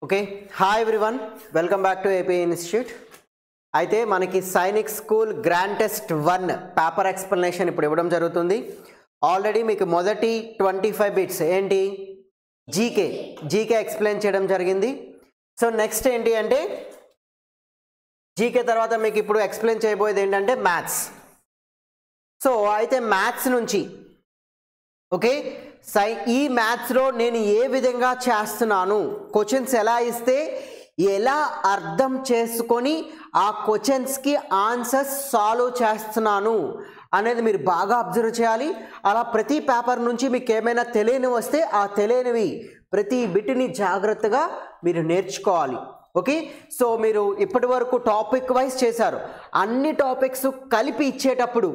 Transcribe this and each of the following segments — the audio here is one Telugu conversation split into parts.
Okay hi everyone welcome back to AP institute. అయితే మనకి Sainik school grand test 1 paper explanation ఇప్పుడు ఇవ్వడం జరుగుతుంది. ఆల్రెడీ మీకు మొదటి 25 బిట్స్ ఏంటి జీకే ఎక్స్ప్లెయిన్ చేయడం జరిగింది. సో నెక్స్ట్ ఏంటి అంటే జీకే తర్వాత మీకు ఇప్పుడు ఎక్స్ప్లెయిన్ చేయబోయేది ఏంటంటే మ్యాథ్స్. సో అయితే మ్యాథ్స్ నుంచి ఓకే ఈ మ్యాథ్స్లో నేను ఏ విధంగా చేస్తున్నాను, క్వశ్చన్స్ ఎలా ఇస్తే ఎలా అర్థం చేసుకొని ఆ క్వశ్చన్స్కి ఆన్సర్స్ సాల్వ్ చేస్తున్నాను అనేది మీరు బాగా అబ్జర్వ్ చేయాలి. అలా ప్రతి పేపర్ నుంచి మీకు ఏమైనా తెలియనివి వస్తే ఆ తెలియనివి ప్రతి బిట్ని జాగ్రత్తగా మీరు నేర్చుకోవాలి. ఓకే సో మీరు ఇప్పటి వరకు టాపిక్ వైజ్ చేశారు, అన్ని టాపిక్స్ కలిపి ఇచ్చేటప్పుడు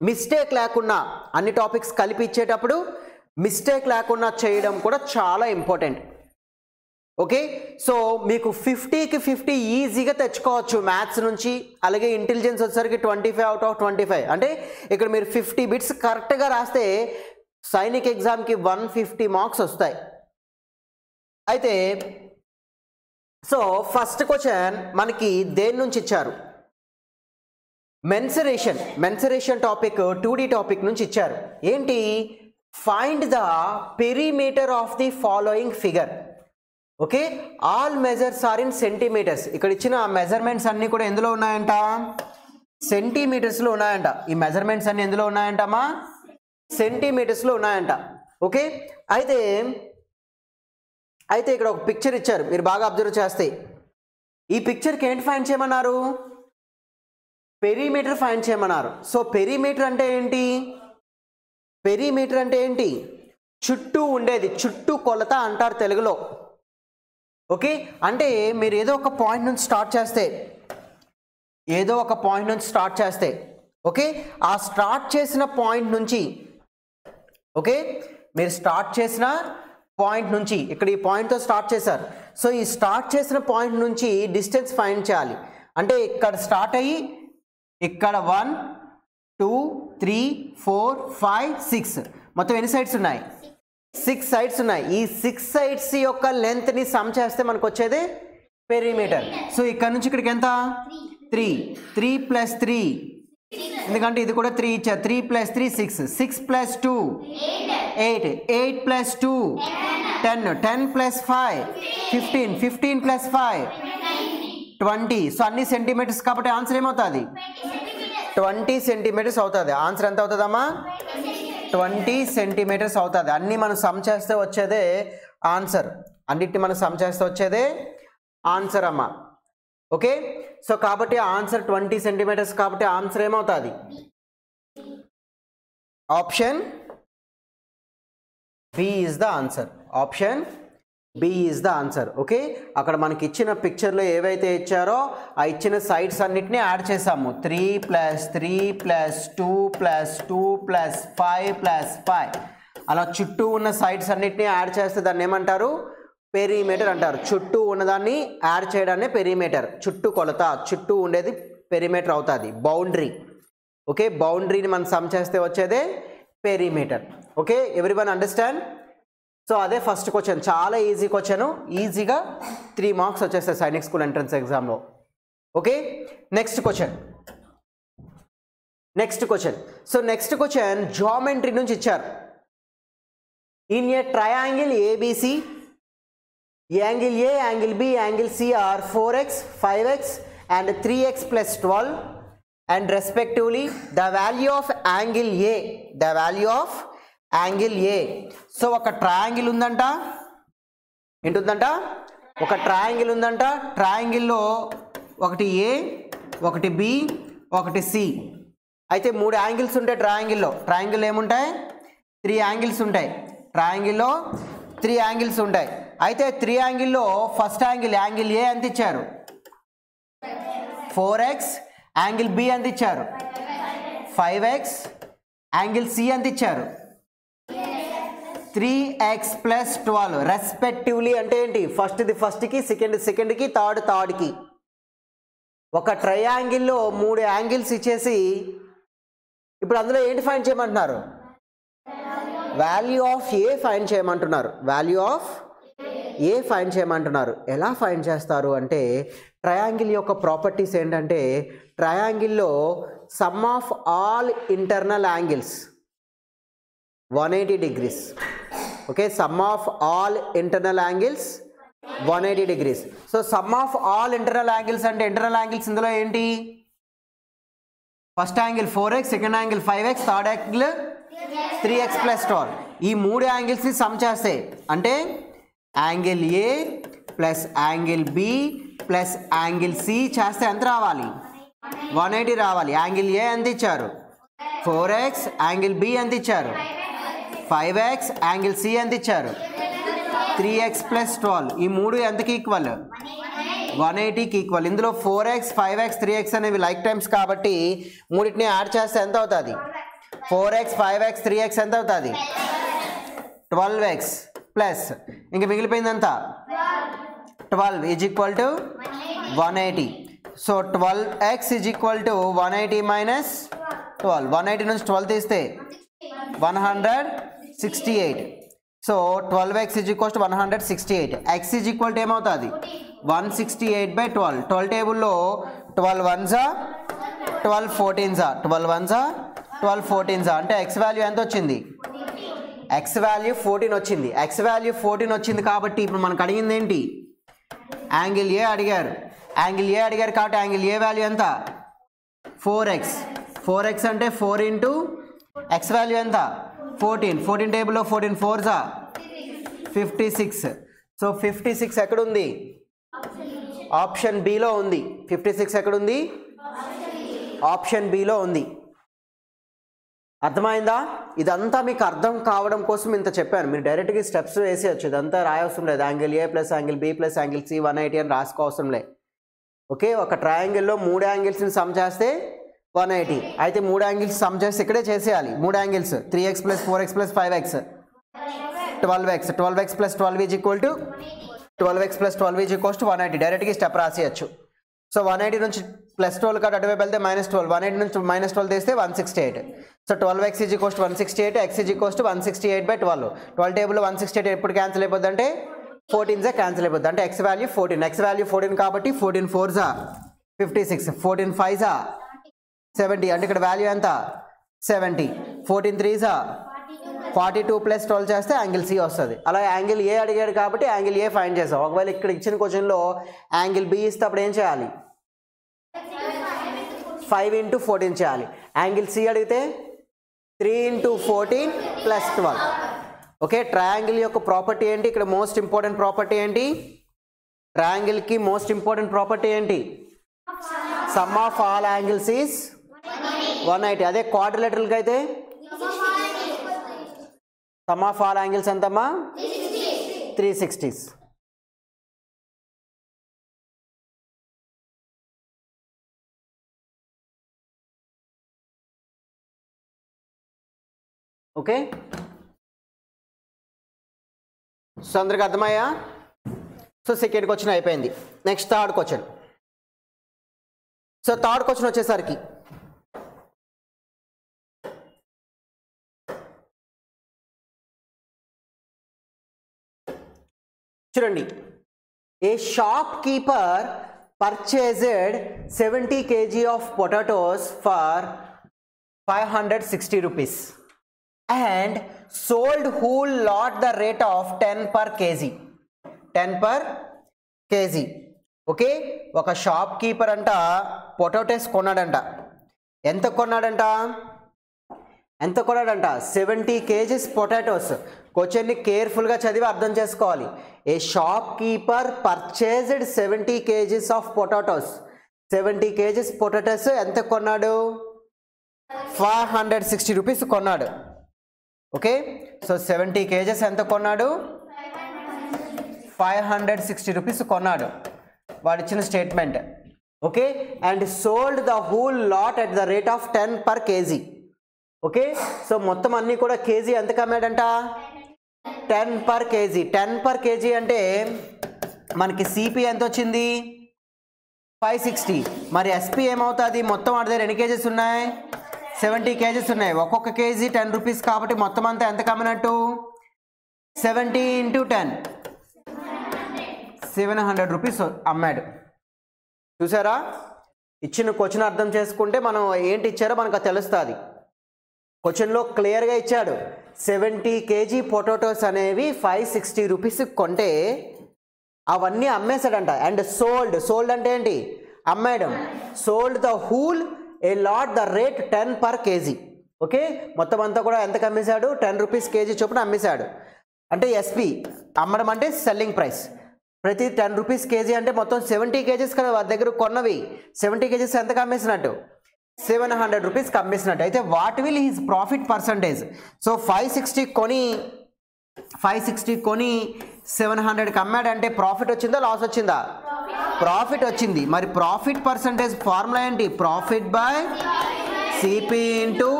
మిస్టేక్ లేకుండా అన్ని టాపిక్స్ కలిపి ఇచ్చేటప్పుడు మిస్టేక్ లేకుండా చేయడం కూడా చాలా ఇంపార్టెంట్. ఓకే సో మీకు 50కి 50 ఈజీగా తెచ్చుకోవచ్చు మ్యాథ్స్ నుంచి. అలాగే ఇంటెలిజెన్స్ వచ్చేసరికి 25 అవుట్ ఆఫ్ 25. అంటే ఇక్కడ మీరు 50 బిట్స్ కరెక్ట్గా రాస్తే సైనిక్ ఎగ్జామ్కి 150 మార్క్స్ వస్తాయి. అయితే సో ఫస్ట్ క్వశ్చన్ మనకి దేని నుంచి ఇచ్చారు, మెన్సరేషన్ టాపిక్ 2D టాపిక్ నుంచి ఇచ్చారు. ఏంటి, find the perimeter of the following figure. Okay all measures are in centimetres. ఇక్కడ ఇచ్చిన మెజర్మెంట్స్ అన్నీ కూడా ఎందులో ఉన్నాయంట, సెంటీమీటర్స్లో ఉన్నాయంట. ఈ మెజర్మెంట్స్ అన్నీ ఎందులో ఉన్నాయంటమ్మా, సెంటీమీటర్స్లో ఉన్నాయంట. ఓకే అయితే ఇక్కడ ఒక పిక్చర్ ఇచ్చారు, మీరు బాగా అబ్జర్వ్ చేస్తే ఈ పిక్చర్కి ఏంటి ఫైండ్ చేయమన్నారు, పెరిమీటర్ ఫైండ్ చేయమన్నారు. సో పెరిమీటర్ అంటే ఏంటి, పెరిమీటర్ అంటే ఏంటి, చుట్టూ ఉండేది, చుట్టూ కొలత అంటారు తెలుగులో. ఓకే అంటే మీరు ఏదో ఒక పాయింట్ నుంచి స్టార్ట్ చేస్తే ఓకే ఆ స్టార్ట్ చేసిన పాయింట్ నుంచి ఓకే మీరు స్టార్ట్ చేసిన పాయింట్ నుంచి ఇక్కడ ఈ పాయింట్తో స్టార్ట్ చేశారు. సో ఈ స్టార్ట్ చేసిన పాయింట్ నుంచి డిస్టెన్స్ ఫైండ్ చేయాలి. అంటే ఇక్కడ స్టార్ట్ అయ్యి ఇక్కడ 1 2 3 4 5 6 మొత్తం ఎన్ని సైడ్స్ ఉన్నాయి, 6 సైడ్స్ ఉన్నాయి. ఈ 6 సైడ్స్ యొక్క లెంత్ని సమ్ చేస్తే మనకు వచ్చేది పెరిమీటర్. సో ఇక్కడ నుంచి ఇక్కడికి ఎంత, 3 ప్లస్ 3, ఎందుకంటే ఇది కూడా 3 ఇచ్చారు. 3 plus 3 6, 6 plus 2 8, 8 plus 2 10, 10 plus 5 15, 15 plus 5 20. So అన్ని సెంటీమీటర్స్ కాబట్టి ఆన్సర్ ఏమవుతుంది, 20 సెంటీమీటర్స్ అవుతుంది. ఆన్సర్ ఎంత అవుతుందమ్మా, 20 సెంటీమీటర్స్ అవుతుంది. అన్నీ మనం సమ్ చేస్తే వచ్చేదే ఆన్సర్, అన్నిటిని మనం సమ్ చేస్తే వచ్చేదే ఆన్సర్ అమ్మా. ఓకే సో కాబట్టి ఆన్సర్ 20 సెంటీమీటర్స్ కాబట్టి ఆన్సర్ ఏమవుతుంది, option B is the answer. Option B is the answer. Okay అక్కడ మనకి ఇచ్చిన పిక్చర్లో ఏవైతే ఇచ్చారో ఆ ఇచ్చిన సైడ్స్ అన్నిటినీ యాడ్ చేసాము. 3 plus 3 plus 2 plus 2 plus 5 plus 5 అలా చుట్టూ ఉన్న సైడ్స్ అన్నిటినీ యాడ్ చేస్తే దాన్ని ఏమంటారు, పెరిమీటర్ అంటారు. చుట్టూ ఉన్నదాన్ని యాడ్ చేయడాన్ని పెరిమీటర్, చుట్టూ కొలత, చుట్టూ ఉండేది పెరిమీటర్ అవుతుంది, బౌండరీ. ఓకే బౌండరీని మనం సమ్ చేస్తే వచ్చేదే perimeter. Okay everyone understand. So అదే ఫస్ట్ క్వశ్చన్, చాలా ఈజీ క్వశ్చన్, ఈజీగా 3 మార్క్స్ వచ్చేస్తాయి సైనిక్ స్కూల్ ఎంట్రన్స్ ఎగ్జామ్లో. Okay next question. So next question geometry నుంచి ఇచ్చారు. In a triangle ABC, angle A, angle B, angle C are 4x, 5x and 3x plus 12 and respectively the value of angle A. So ఒక ట్రయాంగిల్ ఉందంట, ఏంటుందంట, ఒక ట్రయాంగిల్ ఉందంట. ట్రయాంగిల్లో ఒకటి ఏ, ఒకటి బి, ఒకటి సి. అయితే 3 యాంగిల్స్ ఉంటాయి ట్రయాంగిల్ ఏముంటాయి, 3 యాంగిల్స్ ఉంటాయి. ట్రయాంగిల్లో 3 యాంగిల్స్ ఉంటాయి. అయితే 3 యాంగిల్లో ఫస్ట్ యాంగిల్ ఏ ఎంత ఇచ్చారు, 4x, యాంగిల్ బి ఎంత ఇచ్చారు, 5x, యాంగిల్ సి ఎంత ఇచ్చారు, 3x ప్లస్ 12 రెస్పెక్టివ్లీ. అంటే ఏంటి, ఫస్ట్కి, సెకండ్కి, థర్డ్కి. ఒక ట్రయాంగిల్లో 3 యాంగిల్స్ ఇచ్చేసి ఇప్పుడు అందులో ఏంటి ఫైండ్ చేయమంటున్నారు, వాల్యూ ఆఫ్ ఏ ఫైండ్ చేయమంటున్నారు. వాల్యూ ఆఫ్ ఏ ఫైండ్ చేయమంటున్నారు. ఎలా ఫైండ్ చేస్తారు అంటే ట్రయాంగిల్ యొక్క ప్రాపర్టీస్ ఏంటంటే ట్రయాంగిల్లో sum of all internal angles 180 degrees. Okay, sum of all internal angles 180 degrees. So sum of all internal angles అంటే ఇంటర్నల్ యాంగిల్స్ ఇందులో ఏంటి? First angle 4x, second angle 5x, third angle 3x plus 12. ఈ మూడు యాంగిల్స్ని సమ్ చేస్తే అంటే angle A plus angle B plus angle C చేస్తే ఎంత రావాలి? 180 రావాలి. యాంగిల్ ఏ ఎంత ఇచ్చారు? 4x. యాంగిల్ బి ఎంత ఇచ్చారు? 5x. యాంగిల్ సి ఎంత ఇచ్చారు? 3x plus 12. ఈ మూడు ఎంతకి ఈక్వల్? 180కి ఈక్వల్. ఇందులో 4x, 5x, 3x అనేవి లైక్ టైమ్స్ కాబట్టి మూడింటిని యాడ్ చేస్తే ఎంత అవుతుంది? 4x, 5x, 3x ఎంత అవుతుంది? 12x ప్లస్ ఇంకా మిగిలిపోయిందంతా 12 is equal to 180. So 12x is equal to 180 minus 12. 180 నుంచి 12 తీస్తే 168. So 12x is equal to 168. x is equal to ఏమవుతుంది? 168/12. 12 టేబుల్లో 12 1s 12 14s 12 1s 12 14s అంటే x వాల్యూ ఎంత వచ్చింది? x వాల్యూ 14 వచ్చింది. x వాల్యూ 14 వచ్చింది కాబట్టి ఇప్పుడు మనకు అడిగింది ఏంటి? యాంగిల్ ఏ అడిగారు. యాంగిల్ ఏ అడిగారు కాబట్టి యాంగిల్ ఏ వాల్యూ ఎంత? 4x. 4x అంటే 4 ఇంటూ x వాల్యూ ఎంత? 14. 14 టేబుల్లో 14 4s 56. సో 56 ఎక్కడుంది? ఆప్షన్ బిలో ఉంది. 56 ఎక్కడుంది? ఆప్షన్ బిలో ఉంది. అర్థమైందా? ఇదంతా మీకు అర్థం కావడం కోసం ఇంత చెప్పాను. మీరు డైరెక్ట్గా స్టెప్స్ వేసేయచ్చు, ఇదంతా రాయవసరం లేదు. Angle A plus angle B plus angle C 180 అని రాసుకోవసరం లేదు. ఓకే, ఒక ట్రయాంగిల్లో మూడు యాంగిల్స్ని సమ్ చేస్తే 180. అయితే మూడు యాంగిల్స్ సమ్ చేస్తే ఇక్కడే చేసేయాలి. మూడు angles 3x plus 4x plus 5x 12x. 12x plus 12 is equal to 12x plus 12 is equals to 180. డైరెక్ట్గా స్టెప్ రాసేయచ్చు. సో 180 నుంచి ప్లస్ 12 కాదు అటువైపు వెళ్తే -12. 180 నుంచి -12 తీస్తే 168. So 12x is equals to 168. x is equals to 168/12. 12 టేబుల్లో 168 ఎప్పుడు క్యాన్సిల్ అయిపోద్ది అంటే 14s క్యాన్సిల్ అయిపోద్ది. అంటే x వాల్యూ 14. x వాల్యూ 14 కాబట్టి 14 4s 56. 14 5s 70. అంటే ఇక్కడ వాల్యూ ఎంత? 70. 14 3s 42 ప్లస్ 12 చేస్తే యాంగిల్ సి వస్తుంది. అలా యాంగిల్ ఏ అడిగాడు కాబట్టి యాంగిల్ ఏ ఫైండ్ చేసాం. ఒకవేళ ఇక్కడ ఇచ్చిన క్వశ్చన్లో యాంగిల్ బి ఇస్తే అప్పుడు ఏం చేయాలి? 5 ఇంటూ 14 చేయాలి. యాంగిల్ సి అడిగితే 3 ఇంటూ 14 ప్లస్ 12. ఓకే, ట్రయాంగిల్ యొక్క ప్రాపర్టీ ఏంటి? ఇక్కడ మోస్ట్ ఇంపార్టెంట్ ప్రాపర్టీ ఏంటి? ట్రయాంగిల్కి మోస్ట్ ఇంపార్టెంట్ ప్రాపర్టీ ఏంటి? Some of all angles is 180. అదే క్వాడ్రిలేటరల్కి అయితే సమ్ ఆఫ్ ఆల్ యాంగిల్స్ ఎంతమ్మా? 360s. ఓకే, సో అందరికి అర్థమయ్యా? సో సెకండ్ క్వశ్చన్ అయిపోయింది. Next third question. So third question వచ్చేసరికి చూడండి. A shopkeeper purchased 70 kg ఆఫ్ potatoes for 560 rupees and sold whole lot the rate of 10 per kg. 10 per kg. Okay, ఒక షాప్ కీపర్ అంట పొటాటోస్ కొన్నాడంట. ఎంత కొన్నాడంట? 70 kgs పొటాటోస్. క్వశ్చన్ని కేర్ఫుల్గా చదివి అర్థం చేసుకోవాలి. A shopkeeper purchased 70 kgs of potatoes. 70 kgs potatoes ఎంత కొన్నాడు? 560 rupees కొన్నాడు. ఓకే, సో 70 kgs ఎంత కొన్నాడు? 560 rupees కొన్నాడు. వాడు ఇచ్చిన statement. Okay, and sold the whole lot at the rate of 10 per kg. Okay, so మొత్తం అన్నీ కూడా కేజీ ఎంతకు అమ్మాడంట? 10 per kg. 10 per kg అంటే మనకి సిపి ఎంత వచ్చింది? 560. మరి ఎస్పి ఏమవుతుంది? మొత్తం వాడి దగ్గర ఎన్ని కేజెస్ ఉన్నాయి? 70 kgs ఉన్నాయి. ఒక్కొక్క కేజీ 10 rupees కాబట్టి మొత్తం అంతా ఎంత కమ్మినట్టు? 70 into 10 700 రూపీస్ అమ్మాడు. చూసారా, ఇచ్చిన క్వశ్చన్ అర్థం చేసుకుంటే మనం ఏంటి ఇచ్చారో మనకు తెలుస్తుంది. క్వశ్చన్లో క్లియర్గా ఇచ్చాడు 70 kg పొటాటోస్ అనేవి 560 రూపీస్ కొంటే అవన్నీ అమ్మేశాడంట. అండ్ సోల్డ్ అంటే ఏంటి, అమ్మాడు. Sold the whole a lot the rate 10 per kg. Okay, మొత్తం అంతా కూడా ఎంతకు అమ్మేశాడు, 10 రూపీస్ కేజీ చొప్పున అమ్మేశాడు. అంటే ఎస్పి అమ్మడం అంటే సెల్లింగ్ ప్రైస్. ప్రతి 10 రూపీస్ కేజీ అంటే మొత్తం 70 kgs కదా వారి దగ్గర కొన్నవి. 70 kgs ఎంతకు అమ్మేసినట్టు, 700 రూపీస్కి అమ్మేసినట్టు. అయితే what will his profit percentage? So 560 కొని 700కి అమ్మాడంటే ప్రాఫిట్ వచ్చిందా లాస్ వచ్చిందా? ప్రాఫిట్ వచ్చింది. మరి ప్రాఫిట్ పర్సంటేజ్ ఫార్ములా ఏంటి? Profit by CP into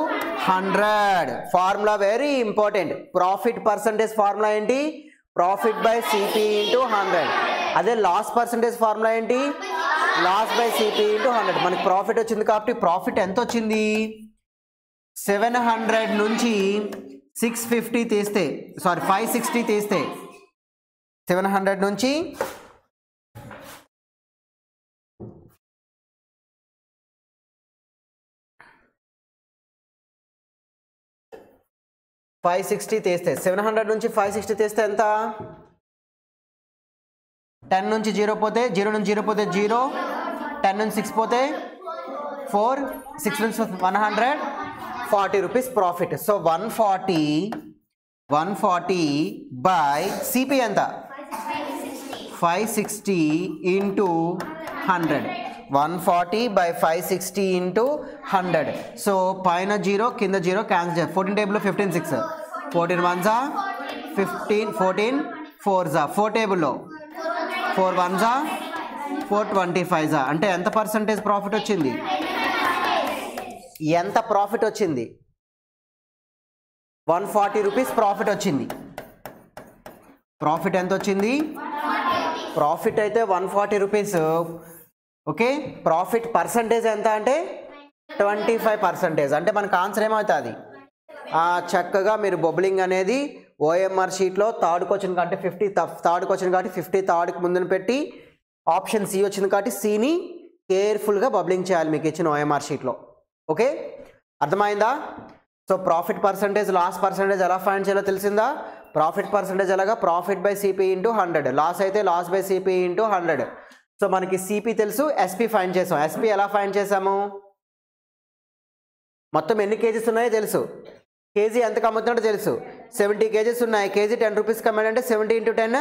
100. Formula very important. Profit percentage formula ఏంటి? Profit by CP into 100. అదే లాస్ పర్సంటేజ్ ఫార్ములా ఏంటి? Loss by CP into 100. మనకి ప్రాఫిట్ వచ్చింది కాబట్టి ప్రాఫిట్ ఎంత వచ్చింది? 700 నుంచి 650 తీస్తే, సారీ 560 తీస్తే 700 నుంచి 560 తీస్తే 700 నుంచి 560 తీస్తే ఎంత? 10 నుంచి 0 పోతే 0 నుంచి 0 పోతే 0, 10 నుంచి 6 పోతే 4, 6 నుంచి 140 rupees profit. So 140 by CP ఎంత? 560 ఇంటూ 100. 140 by 560 into 100. సో పైన 0 కింద 0 క్యాన్సిల్. 14 టేబుల్లో 15 6, 14 1s 15, 14 4s 4 టేబుల్లో 4 1s 425 అంటే ఎంత పర్సంటేజ్ ప్రాఫిట్ వచ్చింది? ఎంత ప్రాఫిట్ వచ్చింది? 140 రూపీస్ ప్రాఫిట్ వచ్చింది. ప్రాఫిట్ ఎంత వచ్చింది? ప్రాఫిట్ అయితే 140 రూపీస్. ఓకే, ప్రాఫిట్ పర్సంటేజ్ ఎంత అంటే 25%. అంటే మనకు ఆన్సర్ ఏమవుతుంది? చక్కగా మీరు బొబ్లింగ్ అనేది ఓఎంఆర్ షీట్లో థర్డ్ క్వశ్చన్ కాబట్టి 50 థర్డ్ క్వశ్చన్ కాబట్టి 50 థర్డ్కి ముందున పెట్టి ఆప్షన్ సి వచ్చింది కాబట్టి సిని కేర్ఫుల్గా బబ్లింగ్ చేయాలి మీకు ఇచ్చిన ఓఎంఆర్ షీట్లో. ఓకే, అర్థమైందా? So profit percentage loss percentage ఎలా ఫైండ్ చేయాలో తెలిసిందా? ప్రాఫిట్ పర్సంటేజ్ ఎలాగా? Profit by CP into 100. Loss అయితే loss by CP into 100. So మనకి సిపి తెలుసు, ఎస్పి ఫైండ్ చేసాం. ఎస్పి ఎలా ఫైండ్ చేసాము? మొత్తం ఎన్ని కేజీస్ ఉన్నాయో తెలుసు, కేజీ ఎంతకు అమ్ముతున్నాడో తెలుసు. 70 kgs ఉన్నాయి, కేజీ 10 రూపీస్కి అమ్మాడంటే 70 into 10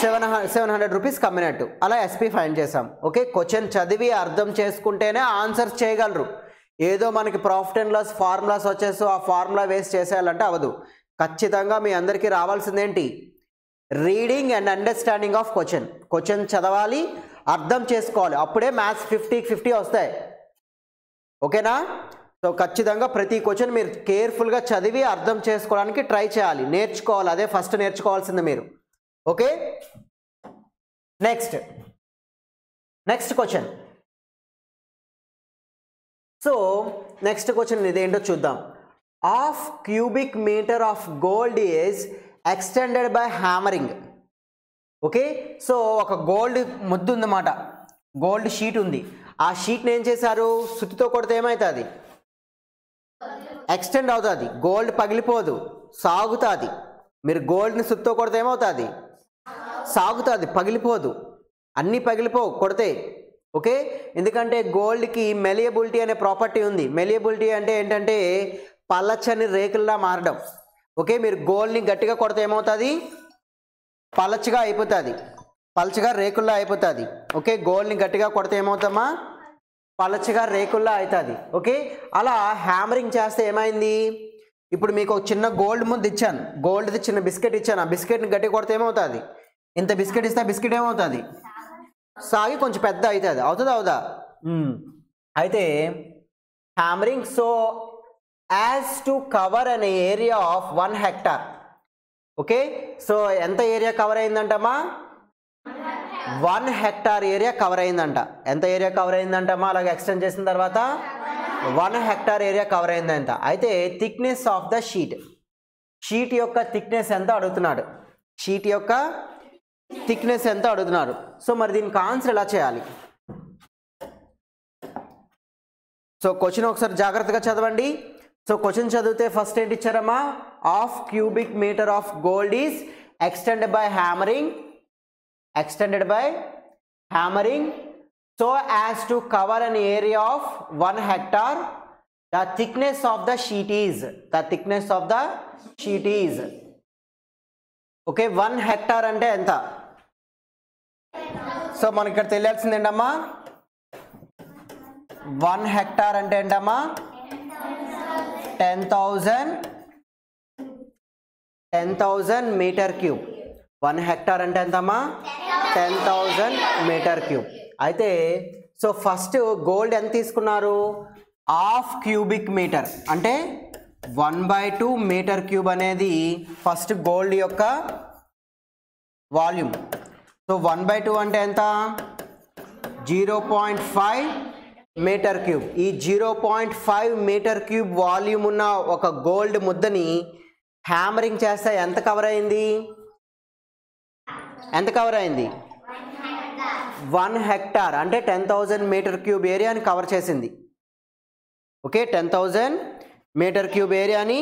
700 రూపీస్కి అమ్మినట్టు. అలా ఎస్పి ఫైండ్ చేసాం. ఓకే, క్వశ్చన్ చదివి అర్థం చేసుకుంటేనే ఆన్సర్స్ చేయగలరు. ఏదో మనకి ప్రాఫిట్ అండ్ లాస్ ఫార్ములాస్ వచ్చేసి ఆ ఫార్ములా వేస్ట్ చేసేయాలంటే అవ్వదు. ఖచ్చితంగా మీ అందరికీ రావాల్సిందేంటి? Reading and understanding of question చదవాలి, అర్థం చేసుకోవాలి. అప్పుడే మ్యాథ్స్ 50కి 50 వస్తాయి. ఓకేనా? సో ఖచ్చితంగా ప్రతి క్వశ్చన్ మీరు కేర్ఫుల్గా చదివి అర్థం చేసుకోవడానికి ట్రై చేయాలి, నేర్చుకోవాలి. అదే ఫస్ట్ నేర్చుకోవాల్సింది మీరు. Okay, next question. So next question ఇదేంటో చూద్దాం. Half cubic metre of gold is extended by hammering. Okay, so ఒక గోల్డ్ ముద్దు ఉందన్నమాట, గోల్డ్ షీట్ ఉంది. ఆ షీట్ని ఏం చేశారు? సుత్తితో కొడితే ఏమవుతుంది? ఎక్స్టెండ్ అవుతుంది. గోల్డ్ పగిలిపోదు, సాగుతుంది. మీరు గోల్డ్ని సుత్తితో కొడితే ఏమవుతుంది? సాగుతుంది, పగిలిపోదు. అన్నీ పగిలిపోవు కొడితే. ఓకే, ఎందుకంటే గోల్డ్కి మెలియబిలిటీ అనే ప్రాపర్టీ ఉంది. మెలియబిలిటీ అంటే ఏంటంటే పలచని రేకుల్లా మారడం. ఓకే, మీరు గోల్డ్ని గట్టిగా కొడితే ఏమవుతుంది? పలచగా అయిపోతుంది, పలచగా రేకుల్లా అయిపోతుంది. ఓకే, గోల్డ్ని గట్టిగా కొడితే ఏమవుతామా? పలచగా రేకుల్లా అవుతుంది. ఓకే, అలా హ్యామరింగ్ చేస్తే ఏమైంది? ఇప్పుడు మీకు ఒక చిన్న గోల్డ్ ముందు ఇచ్చాను, గోల్డ్ది చిన్న బిస్కెట్ ఇచ్చాను. ఆ బిస్కెట్ని గట్టిగా కొడితే ఏమవుతుంది? ఇంత బిస్కెట్ ఇస్తే ఆ బిస్కెట్ ఏమవుతుంది? సాగి కొంచెం పెద్ద అవుతుంది. అవుదా? అయితే hammering so as to cover an area of 1 hectare. Okay, so ఎంత ఏరియా కవర్ అయిందంటమ్మా? 1 hectare ఏరియా కవర్ అయిందంట. ఎంత ఏరియా కవర్ అయిందంటమ్మా? అలాగే ఎక్స్టెండ్ చేసిన తర్వాత 1 hectare ఏరియా కవర్ అయిందంట. అయితే థిక్నెస్ ఆఫ్ ద షీట్ యొక్క థిక్నెస్ ఎంత అడుగుతున్నాడు? షీట్ యొక్క థిక్నెస్ ఎంత అడుగుతున్నారు. సో మరి దీనికి ఆన్సర్ ఎలా చేయాలి? సో క్వశ్చన్ ఒకసారి జాగ్రత్తగా చదవండి. సో క్వశ్చన్ చదివితే ఫస్ట్ ఏంటి ఇచ్చారమ్మా? Half cubic metre of gold is extended by hammering so as to cover an area of 1 hectare. The thickness of the sheet is okay 1 hectare అంటే ఎంత? సో మనకి ఇక్కడ తెలియాల్సింది ఏంటమ్మా? 1 hectare అంటే ఏంటమ్మా? 10,000 మీటర్ క్యూబ్. 1 hectare అంటే ఎంతమ్మా? 10,000 మీటర్ క్యూబ్. అయితే సో ఫస్ట్ గోల్డ్ ఎంత తీసుకున్నారు? హాఫ్ క్యూబిక్ మీటర్ అంటే 1/2 మీటర్ క్యూబ్ అనేది ఫస్ట్ గోల్డ్ యొక్క వాల్యూమ్. సో 1/2 అంటే ఎంత? 0.5 మీటర్ క్యూబ్. ఈ 0.5 మీటర్ క్యూబ్ వాల్యూమ్ ఉన్న ఒక గోల్డ్ ముద్దని హ్యామరింగ్ చేస్తే ఎంత కవర్ అయింది? 1 హెక్టార్ అంటే 10,000 మీటర్ క్యూబ్ ఏరియాని కవర్ చేసింది. ఓకే 10,000 మీటర్ క్యూబ్ ఏరియాని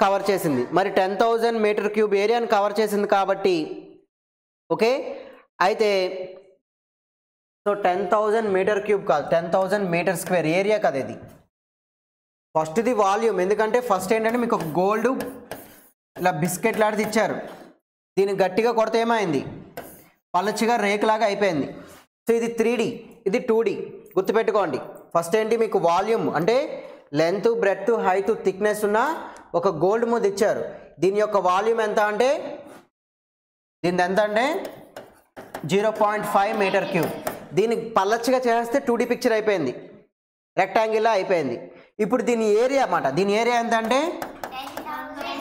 కవర్ చేసింది. మరి 10,000 మీటర్ క్యూబ్ ఏరియాని కవర్ చేసింది కాబట్టి ఓకే అయితే సో 10,000 మీటర్ క్యూబ్ కాదు, 10,000 మీటర్ స్క్వేర్ ఏరియా కదా ఇది. ఫస్ట్ ఇది వాల్యూమ్. ఎందుకంటే ఫస్ట్ ఏంటంటే మీకు ఒక గోల్డ్ ఇలా బిస్కెట్ లాంటిది ఇచ్చారు. దీన్ని గట్టిగా కొడితే ఏమైంది? పలచగా రేకులాగా అయిపోయింది. సో ఇది 3D, ఇది 2D. గుర్తుపెట్టుకోండి. ఫస్ట్ ఏంటి? మీకు వాల్యూమ్ అంటే లెంత్, బ్రెడ్త్, హైట్, థిక్నెస్ ఉన్న ఒక గోల్డ్ ముద్ద ఇచ్చారు. దీని యొక్క వాల్యూమ్ ఎంత అంటే 0.5 మీటర్ క్యూబ్. దీన్ని పల్లచ్చగా చేస్తే 2D పిక్చర్ అయిపోయింది, రెక్టాంగిల్లా అయిపోయింది. ఇప్పుడు దీని ఏరియా అన్నమాట. దీని ఏరియా ఎంత అంటే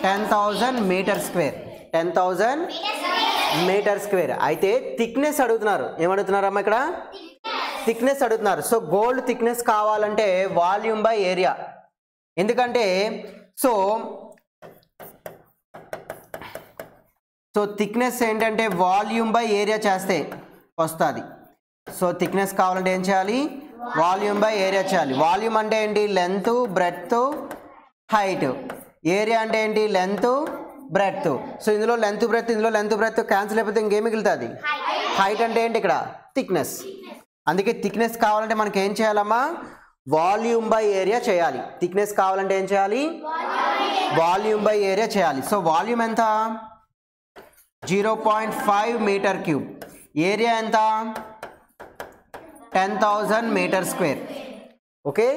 10,000 మీటర్ స్క్వేర్. 10,000 metre square. అయితే థిక్నెస్ అడుగుతున్నారు. ఏమడుగుతున్నారమ్మా ఇక్కడ? థిక్నెస్ అడుగుతున్నారు. సో గోల్డ్ థిక్నెస్ కావాలంటే వాల్యూమ్ బై ఏరియా. ఎందుకంటే సో థిక్నెస్ ఏంటంటే వాల్యూమ్ బై ఏరియా చేస్తే వస్తుంది. సో థిక్నెస్ కావాలంటే ఏం చేయాలి? వాల్యూమ్ బై ఏరియా చేయాలి. వాల్యూమ్ అంటే ఏంటి? Length, breadth, height. ఏరియా అంటే ఏంటి? Length, breadth. సో ఇందులో లెంత్ బ్రెడ్త్ క్యాన్సిల్ అయిపోతే ఇంకేం మిగులుతుంది? హైట్ అంటే ఏంటి? ఇక్కడ థిక్నెస్. అందుకే థిక్నెస్ కావాలంటే మనకి ఏం చేయాలమ్మా? వాల్యూమ్ బై ఏరియా చేయాలి. థిక్నెస్ కావాలంటే ఏం చేయాలి? వాల్యూమ్ బై ఏరియా చేయాలి. సో వాల్యూమ్ ఎంత? 0.5 మీటర్ క్యూబ్. ఏరియా ఎంత? 10,000 మీటర్ స్క్వేర్. ఓకే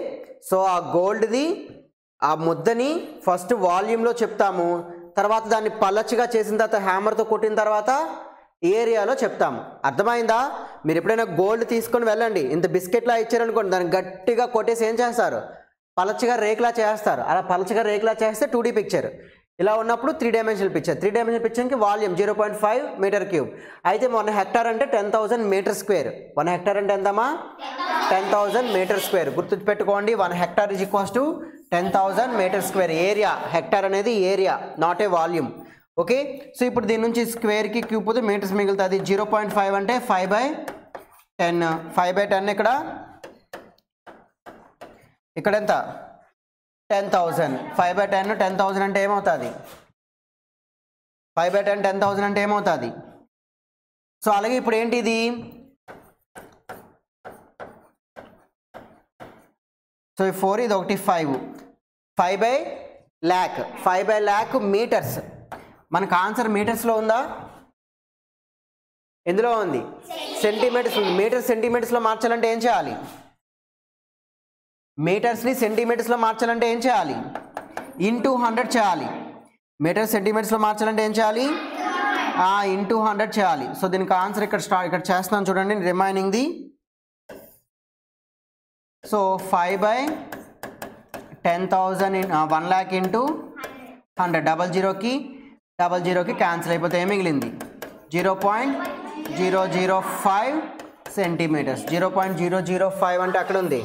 సో ఆ గోల్డ్ది ఆ ముద్దని ఫస్ట్ వాల్యూమ్లో చెప్తాము, తర్వాత దాన్ని పలచగా చేసిన తర్వాత హ్యామర్తో కొట్టిన తర్వాత ఏరియాలో చెప్తాము. అర్థమైందా? మీరు ఎప్పుడైనా గోల్డ్ తీసుకొని వెళ్ళండి, ఇంత బిస్కెట్లా ఇచ్చారనుకోండి, దాన్ని గట్టిగా కొట్టేసి ఏం చేస్తారు? పలచగా రేకులా చేస్తారు. అలా పలచగా రేకులా చేస్తే 2D పిక్చర్. ఇలా ఉన్నప్పుడు 3 డైమెన్షనల్ పిక్చర్. 3 డైమెన్షనల్ పిక్చర్కి వాల్యూమ్ 0.5 మీటర్ క్యూబ్. అయితే 1 హెక్టార్ అంటే 10,000 మీటర్ స్క్వేర్. 1 హెక్టార్ అంటే ఎంతమ్మా? 10,000 మీటర్ స్క్వేర్. గుర్తుపెట్టుకోండి. 1 hectare is equals to 10,000 metre square. Area, hectare అనేది area, not a volume. Okay so ఇప్పుడు దీని నుంచి స్క్వేర్కి క్యూబ్ పోతే మీటర్స్ మిగులుతుంది. 0.5 అంటే 5/10. 5/10 ఇక్కడ ఎంత? 10,000. 5/10 10,000 అంటే ఏమవుతుంది? 5/10 10,000 అంటే ఏమవుతుంది? సో అలాగే ఇప్పుడు ఏంటి ఇది? సో 4 ఇది ఒకటి 5. 5/1,00,000. 5/1,00,000 మీటర్స్. మనకు ఆన్సర్ మీటర్స్లో ఉందా? ఎందులో ఉంది? సెంటీమీటర్స్ ఉంది. మీటర్ సెంటీమీటర్స్లో మార్చాలంటే ఏం చేయాలి? మీటర్స్ని సెంటీమీటర్స్లో మార్చాలంటే ఏం చేయాలి? ఇంటూ 100 చేయాలి. మీటర్ సెంటీమీటర్స్లో మార్చాలంటే ఏం చేయాలి? ఇంటూ 100 చేయాలి. సో దీనికి ఆన్సర్ ఇక్కడ చేస్తున్నాను చూడండి, రిమైనింగ్ది. So 5/10,000 1,00,000 into 100. 00కి క్యాన్సిల్ అయిపోతే ఏం మిగిలింది? 0.005 సెంటీమీటర్స్. 0.005 అంటే అక్కడ ఉంది.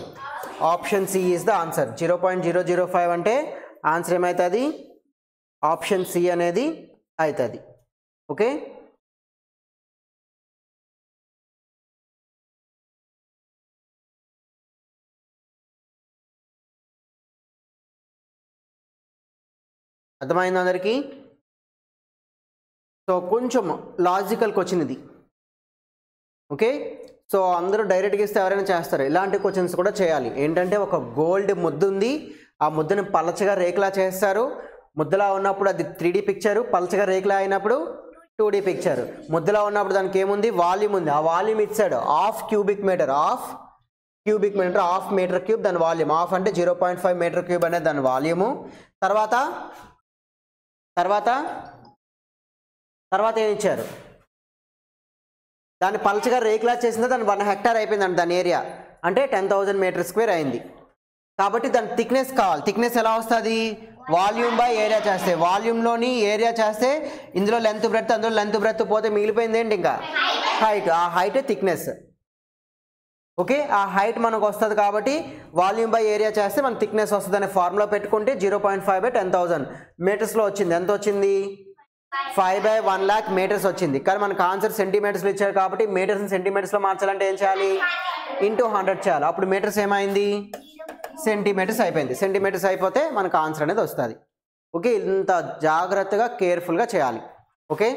Option C is the answer. 0.005 అంటే ఆన్సర్ ఏమవుతుంది? ఆప్షన్ సి అనేది అవుతుంది. ఓకే. అర్థమైంది అందరికీ? సో కొంచెం లాజికల్ క్వశ్చన్ ఇది. ఓకే, సో అందరూ డైరెక్ట్గా ఇస్తే ఎవరైనా చేస్తారు. ఇలాంటి క్వశ్చన్స్ కూడా చేయాలి. ఏంటంటే ఒక గోల్డ్ ముద్ద ఉంది, ఆ ముద్దని పలచగా రేకులా చేస్తారు. ముద్దలా ఉన్నప్పుడు అది 3D పిక్చరు, పలచగా రేకులా అయినప్పుడు 2D పిక్చర్. ముద్దలా ఉన్నప్పుడు దానికి ఏముంది? వాల్యూమ్ ఉంది. ఆ వాల్యూమ్ ఇచ్చాడు half cubic metre, half metre cube దాని వాల్యూమ్. హాఫ్ అంటే 0.5 మీటర్ క్యూబ్ అనేది దాని వాల్యూము. తర్వాత ఏం ఇచ్చారు? దాన్ని పలచగా రేకులా చేసిందో దాని 1 హెక్టార్ అయిపోయిందండి దాని ఏరియా, అంటే 10,000 మీటర్ స్క్వేర్ అయింది. కాబట్టి దాని థిక్నెస్ కావాలి. థిక్నెస్ ఎలా వస్తుంది? వాల్యూమ్ బై ఏరియా చేస్తే, వాల్యూమ్లోని ఏరియా చేస్తే ఇందులో లెంత్ బ్రెడ్త్, అందులో లెంత్ బ్రెడ్త్ పోతే మిగిలిపోయింది ఏంటి? ఇంకా హైట్. ఆ హైటే థిక్నెస్. ఓకే, ఆ హైట్ మనకు వస్తుంది కాబట్టి వాల్యూమ్ బై ఏరియా చేస్తే మన థిక్నెస్ వస్తుంది అనే ఫార్ములా పెట్టుకుంటే 0.5/10,000 మీటర్స్లో వచ్చింది. ఎంత వచ్చింది? 5/1,00,000 మీటర్స్ వచ్చింది. కానీ మనకు ఆన్సర్ సెంటీమీటర్స్లో ఇచ్చారు కాబట్టి మీటర్స్ సెంటీమీటర్స్లో మార్చాలంటే ఏం చేయాలి? ఇంటూ 100 చేయాలి. అప్పుడు మీటర్స్ ఏమైంది? సెంటీమీటర్స్ అయిపోయింది. సెంటీమీటర్స్ అయిపోతే మనకు ఆన్సర్ అనేది వస్తుంది. ఓకే, ఇంత జాగ్రత్తగా కేర్ఫుల్గా చేయాలి. ఓకే,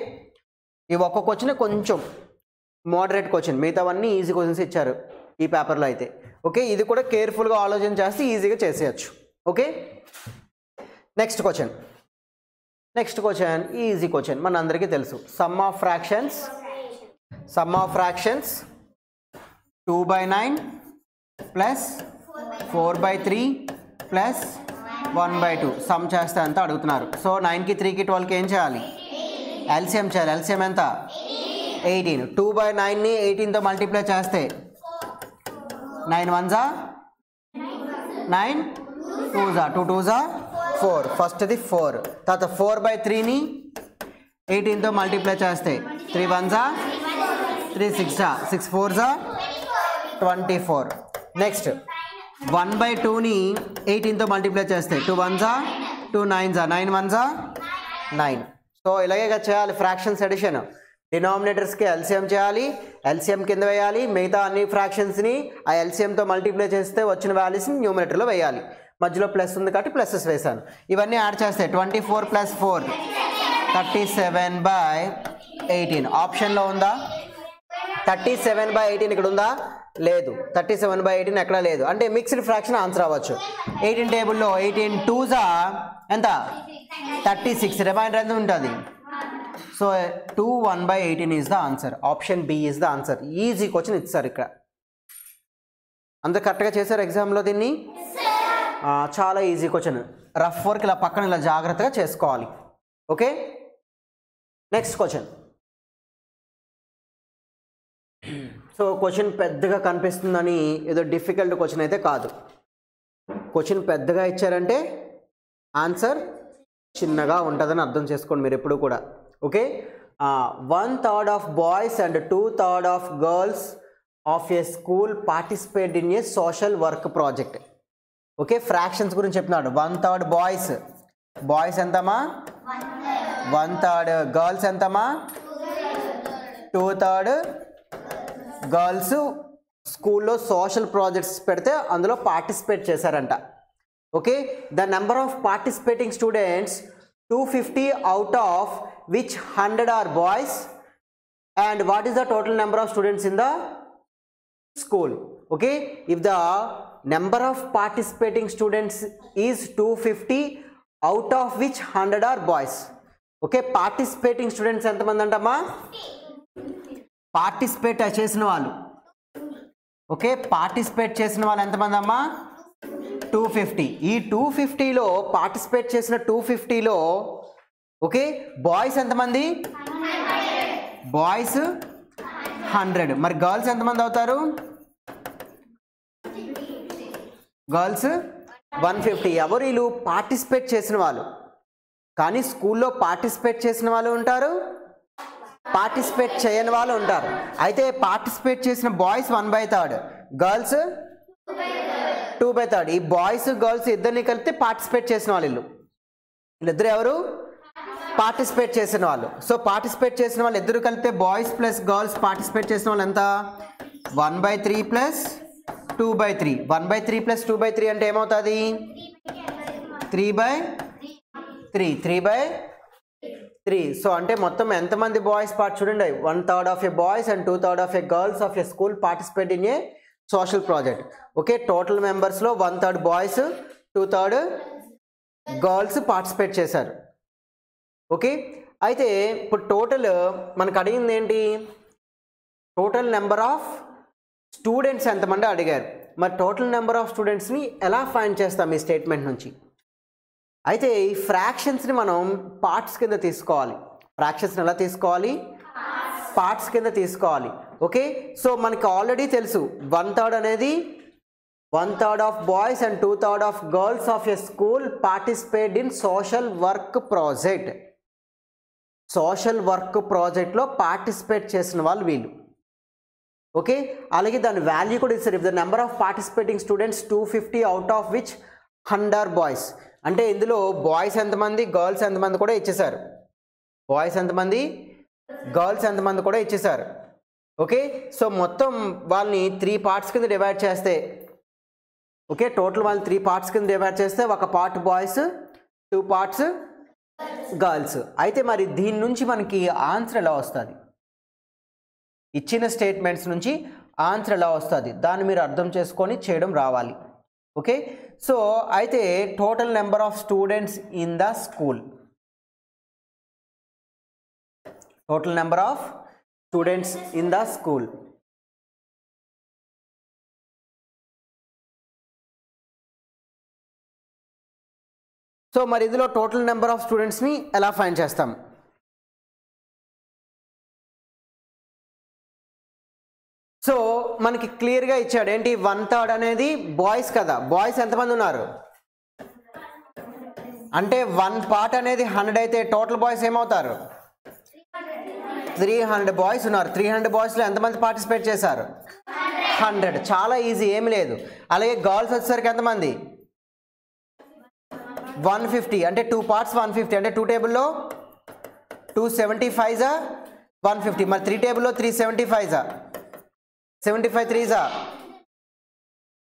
ఈ ఒక్క క్వశ్చన్ కొంచెం మోడరేట్ క్వశ్చన్, మిగతావన్నీ ఈజీ క్వశ్చన్స్ ఇచ్చారు ఈ పేపర్లో అయితే. ఓకే, ఇది కూడా కేర్ఫుల్గా ఆలోచన చేస్తే ఈజీగా చేసేయచ్చు. Okay, next question easy question, మన అందరికీ తెలుసు. Some of fractions 2/9 plus 4/3 plus 1/2 some చేస్తే ఎంత అడుగుతున్నారు. సో 9కి 3కి 12కి ఏం చేయాలి? ఎల్సిఎం చేయాలి. ఎల్సిఎం ఎంత? 18. 2/9ని 18తో మల్టిప్లై చేస్తే 9 1s 9, 2s 2 2s 4. ఫస్ట్ది 4. తర్వాత 4/3ని 18తో మల్టిప్లై చేస్తే 3 1s 3 6 6 4s 24. నెక్స్ట్ 1/2ని 18తో మల్టిప్లై చేస్తే 2 1s 2 9s 9 1s 9. సో ఇలాగే చేయాలి ఫ్రాక్షన్స్ అడిషన్. డినామినేటర్స్కి ఎల్సిఎం చేయాలి, ఎల్సిఎం కింద వేయాలి, మిగతా అన్ని ఫ్రాక్షన్స్ని ఆ ఎల్సిఎంతో మల్టిప్లై చేస్తే వచ్చిన వాల్యూస్ని న్యూమినేటర్లో వేయాలి. మధ్యలో ప్లస్ ఉంది కాబట్టి ప్లసెస్ వేసాను. ఇవన్నీ యాడ్ చేస్తే 24 + 4 37/18. ఆప్షన్లో ఉందా? 37/18 ఇక్కడ ఉందా? లేదు. 37/18 ఎక్కడా లేదు. అంటే మిక్స్డ్ ఫ్రాక్షన్ ఆన్సర్ అవ్వచ్చు. 18 టేబుల్లో 18 2s ఎంత? 36. రిమైండర్ ఎంత ఉంటుంది? So 2 1/18 is the answer. Option B is the answer. Easy question ఇచ్చారు ఇక్కడ. అందరు కరెక్ట్గా చేశారు ఎగ్జామ్లో దీన్ని? చాలా ఈజీ క్వశ్చన్. రఫ్ వర్క్ ఇలా పక్కన ఇలా జాగ్రత్తగా చేసుకోవాలి. Okay, next question. So question పెద్దగా కనిపిస్తుందని ఏదో డిఫికల్ట్ క్వశ్చన్ అయితే కాదు. క్వశ్చన్ పెద్దగా ఇచ్చారంటే ఆన్సర్ చిన్నగా ఉంటుందని అర్థం చేసుకోండి మీరు ఎప్పుడు కూడా. Okay, 1/3 of boys and 2/3 of girls of A school participate in a social work project. Okay, fractions గురించి చెప్తున్నాడు. 1/3 బాయ్స్ ఎంతమ్మా? 1/3. గర్ల్స్ ఎంతమ్మా? 2/3 గర్ల్స్ స్కూల్లో సోషల్ ప్రాజెక్ట్స్ పెడితే అందులో పార్టిసిపేట్ చేశారంట. Okay, the number of participating students 250 out of which 100 are boys, and what is the total number of students in the school? Okay, if the number of participating students is 250 out of which 100 are boys. Okay, participating students ఎంతమంది అంటమ్మా? పార్టిసిపేట్ చేసిన వాళ్ళు. ఓకే, పార్టిసిపేట్ చేసిన వాళ్ళు ఎంతమంది అమ్మా? 250. ఈ 250లో పార్టిసిపేట్ చేసిన 250లో ఓకే బాయ్స్ ఎంతమంది? బాయ్స్ 100. మరి గర్ల్స్ ఎంతమంది అవుతారు? గర్ల్స్ 150. ఎవరు వీళ్ళు? పార్టిసిపేట్ చేసిన వాళ్ళు. కానీ స్కూల్లో పార్టిసిపేట్ చేసిన వాళ్ళు ఉంటారు, పార్టిసిపేట్ చేయని వాళ్ళు ఉంటారు. అయితే పార్టిసిపేట్ చేసిన బాయ్స్ 1/3, గర్ల్స్ 2/3. ఈ బాయ్స్ గర్ల్స్ ఇద్దరిని కలిపితే పార్టిసిపేట్ చేసిన వాళ్ళు వీళ్ళిద్దరు ఎవరు? పార్టిసిపేట్ చేసిన వాళ్ళు. సో పార్టిసిపేట్ చేసిన వాళ్ళు ఇద్దరు కలిపితే బాయ్స్ ప్లస్ గర్ల్స్ పార్టిసిపేట్ చేసిన వాళ్ళు ఎంత? 1/3 + 2/3. 1/3 + 2/3 అంటే ఏమవుతుంది? 3/3 3/3. సో అంటే మొత్తం ఎంతమంది బాయ్స్ పార్ట్ చూడండి, 1/3 of a boys and 2/3 of a girls of a school participate in a social project. Okay, total మెంబర్స్లో 1/3 బాయ్స్ 2/3 గర్ల్స్ పార్టిసిపేట్ చేశారు. ఓకే, అయితే ఇప్పుడు టోటల్ మనకు అడిగింది ఏంటి, టోటల్ నెంబర్ ఆఫ్ స్టూడెంట్స్ ఎంతమంది అడిగారు. మరి టోటల్ నెంబర్ ఆఫ్ స్టూడెంట్స్ని ఎలా ఫైండ్ చేస్తాం ఈ స్టేట్మెంట్ నుంచి. అయితే ఈ ఫ్రాక్షన్స్ని మనం పార్ట్స్ కింద తీసుకోవాలి. ఫ్రాక్షన్స్ని ఎలా తీసుకోవాలి, పార్ట్స్ కింద తీసుకోవాలి. ఓకే, సో మనకి ఆల్రెడీ తెలుసు 1/3 అనేది 1/3 of boys and 2/3 of girls of a school participate in social work project. Social work ప్రాజెక్ట్లో పార్టిసిపేట్ చేసిన వాళ్ళు వీళ్ళు. ఓకే, అలాగే దాని వాల్యూ కూడా ఇస్తారు. If the number of participating students 250 out of which 100 boys. అంటే ఇందులో బాయ్స్ ఎంతమంది, గర్ల్స్ ఎంతమంది కూడా ఇచ్చేశారు. బాయ్స్ ఎంతమంది, గర్ల్స్ ఎంతమంది కూడా ఇచ్చేశారు. ఓకే, సో మొత్తం వాళ్ళని 3 పార్ట్స్ కింద డివైడ్ చేస్తే, ఓకే, టోటల్ వాళ్ళని 3 పార్ట్స్ కింద డివైడ్ చేస్తే ఒక పార్ట్ బాయ్స్, 2 పార్ట్స్ గర్ల్స్. అయితే మరి దీని నుంచి మనకి ఆన్సర్ ఎలా వస్తుంది, ఇచ్చిన స్టేట్మెంట్స్ నుంచి ఆన్సర్ ఎలా వస్తుంది, దాన్ని మీరు అర్థం చేసుకొని చేయడం రావాలి. ఓకే, సో అయితే total number of students in the school, total number of students in the school. So మరి ఇందులో టోటల్ నెంబర్ ఆఫ్ స్టూడెంట్స్ని ఎలా ఫైండ్ చేస్తాం. సో మనకి క్లియర్గా ఇచ్చాడు ఏంటి, 1/3 అనేది బాయ్స్ కదా. బాయ్స్ ఎంతమంది ఉన్నారు అంటే 1 పార్ట్ అనేది 100 అయితే టోటల్ బాయ్స్ ఏమవుతారు, 300 బాయ్స్ ఉన్నారు. 300 బాయ్స్లో ఎంతమంది పార్టిసిపేట్ చేశారు, 100. చాలా ఈజీ, ఏమి లేదు. అలాగే గర్ల్స్ వచ్చేసరికి ఎంతమంది, 150. అంటే 2 పార్ట్స్ 150. అంటే 2 టేబుల్లో 275 150. మరి 3 టేబుల్లో 375 75 3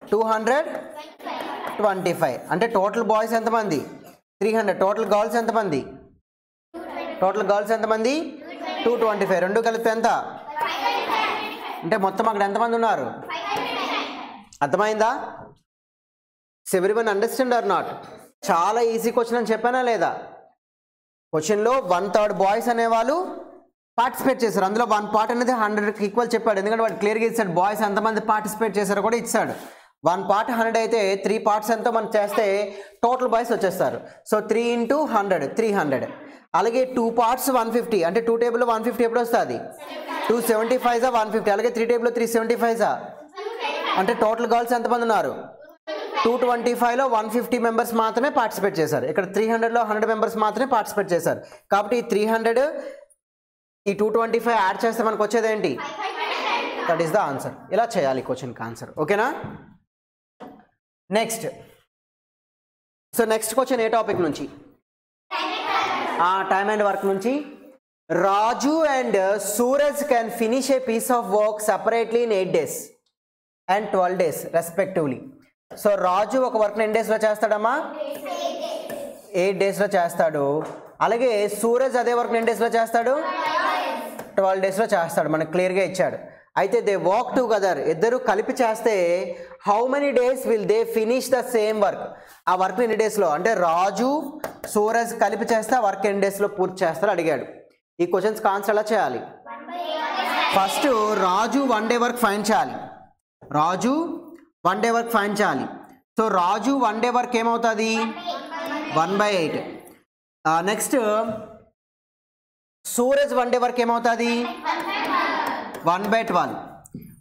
225. అంటే టోటల్ బాయ్స్ ఎంతమంది, 300. టోటల్ గర్ల్స్ ఎంతమంది, టోటల్ గర్ల్స్ ఎంతమంది, 225. రెండు కలిపి ఎంత, అంటే మొత్తం అక్కడ ఎంతమంది ఉన్నారు. అర్థమైందా, ఎవ్రీవన్ అండర్స్టాండ్ ఆర్ నాట్. చాలా ఈజీ క్వశ్చన్ అని చెప్పానా లేదా. క్వశ్చన్లో 1/3 బాయ్స్ అనేవాళ్ళు పార్టిసిపేట్ చేశారు. అందులో 1 పార్ట్ అనేది 100కి ఈక్వల్ చెప్పాడు. ఎందుకంటే వాడు క్లియర్గా ఇచ్చాడు బాయ్స్ ఎంతమంది పార్టిసిపేట్ చేశారో కూడా ఇచ్చాడు. 1 పార్ట్ 100 అయితే 3 పార్ట్స్ ఎంతో మనం చేస్తే టోటల్ బాయ్స్ వచ్చేస్తారు. సో 3 × 100 300. అలాగే 2 పార్ట్స్ 150. అంటే 2 టేబుల్లో 150 ఎప్పుడు వస్తుంది, 275 150. అలాగే 3 టేబుల్లో 375 అంటే టోటల్ గర్ల్స్ ఎంతమంది ఉన్నారు, 225లో 150 మెంబర్స్ మాత్రమే పార్టిసిపేట్ చేశారు. ఇక్కడ 300లో 100 మెంబర్స్ మాత్రమే పార్టిసిపేట్ చేశారు. కాబట్టి ఈ 300 ఈ 225 యాడ్ చేస్తే మనకు వచ్చేది ఏంటి, దట్ ఈస్ ద ఆన్సర్. ఇలా చేయాలి క్వశ్చన్కి ఆన్సర్. ఓకేనా. నెక్స్ట్, సో నెక్స్ట్ క్వశ్చన్ ఏ టాపిక్ నుంచి, టైమ్ అండ్ వర్క్ నుంచి. Raju and Suraj can finish a piece of work separately in 8 days and 12 days respectively. So Raju ఒక వర్క్ని ఎన్ని డేస్లో చేస్తాడమ్మా, 8 daysలో చేస్తాడు. అలాగే సూరజ్ అదే వర్క్ని ఎన్ని డేస్లో చేస్తాడు, 12 daysలో చేస్తాడు. మనకు క్లియర్గా ఇచ్చాడు. అయితే దే వర్క్ టుగెదర్, ఇద్దరు కలిపి చేస్తే how many days will they finish the same work. ఆ వర్క్ ఎన్ని డేస్లో, అంటే రాజు సూరజ్ కలిపి చేస్తే ఆ వర్క్ ఎన్ని డేస్లో పూర్తి చేస్తారో అడిగాడు. ఈ క్వశ్చన్స్కి ఆన్సర్ ఎలా చేయాలి, ఫస్ట్ రాజు 1 day వర్క్ ఫైండ్ చేయాలి. రాజు 1 day వర్క్ ఫైండ్ చేయాలి. సో రాజు 1 day వర్క్ ఏమవుతుంది, 1/8. నెక్స్ట్ సూరజ్ 1 day వర్క్ ఏమవుతుంది, 1/12.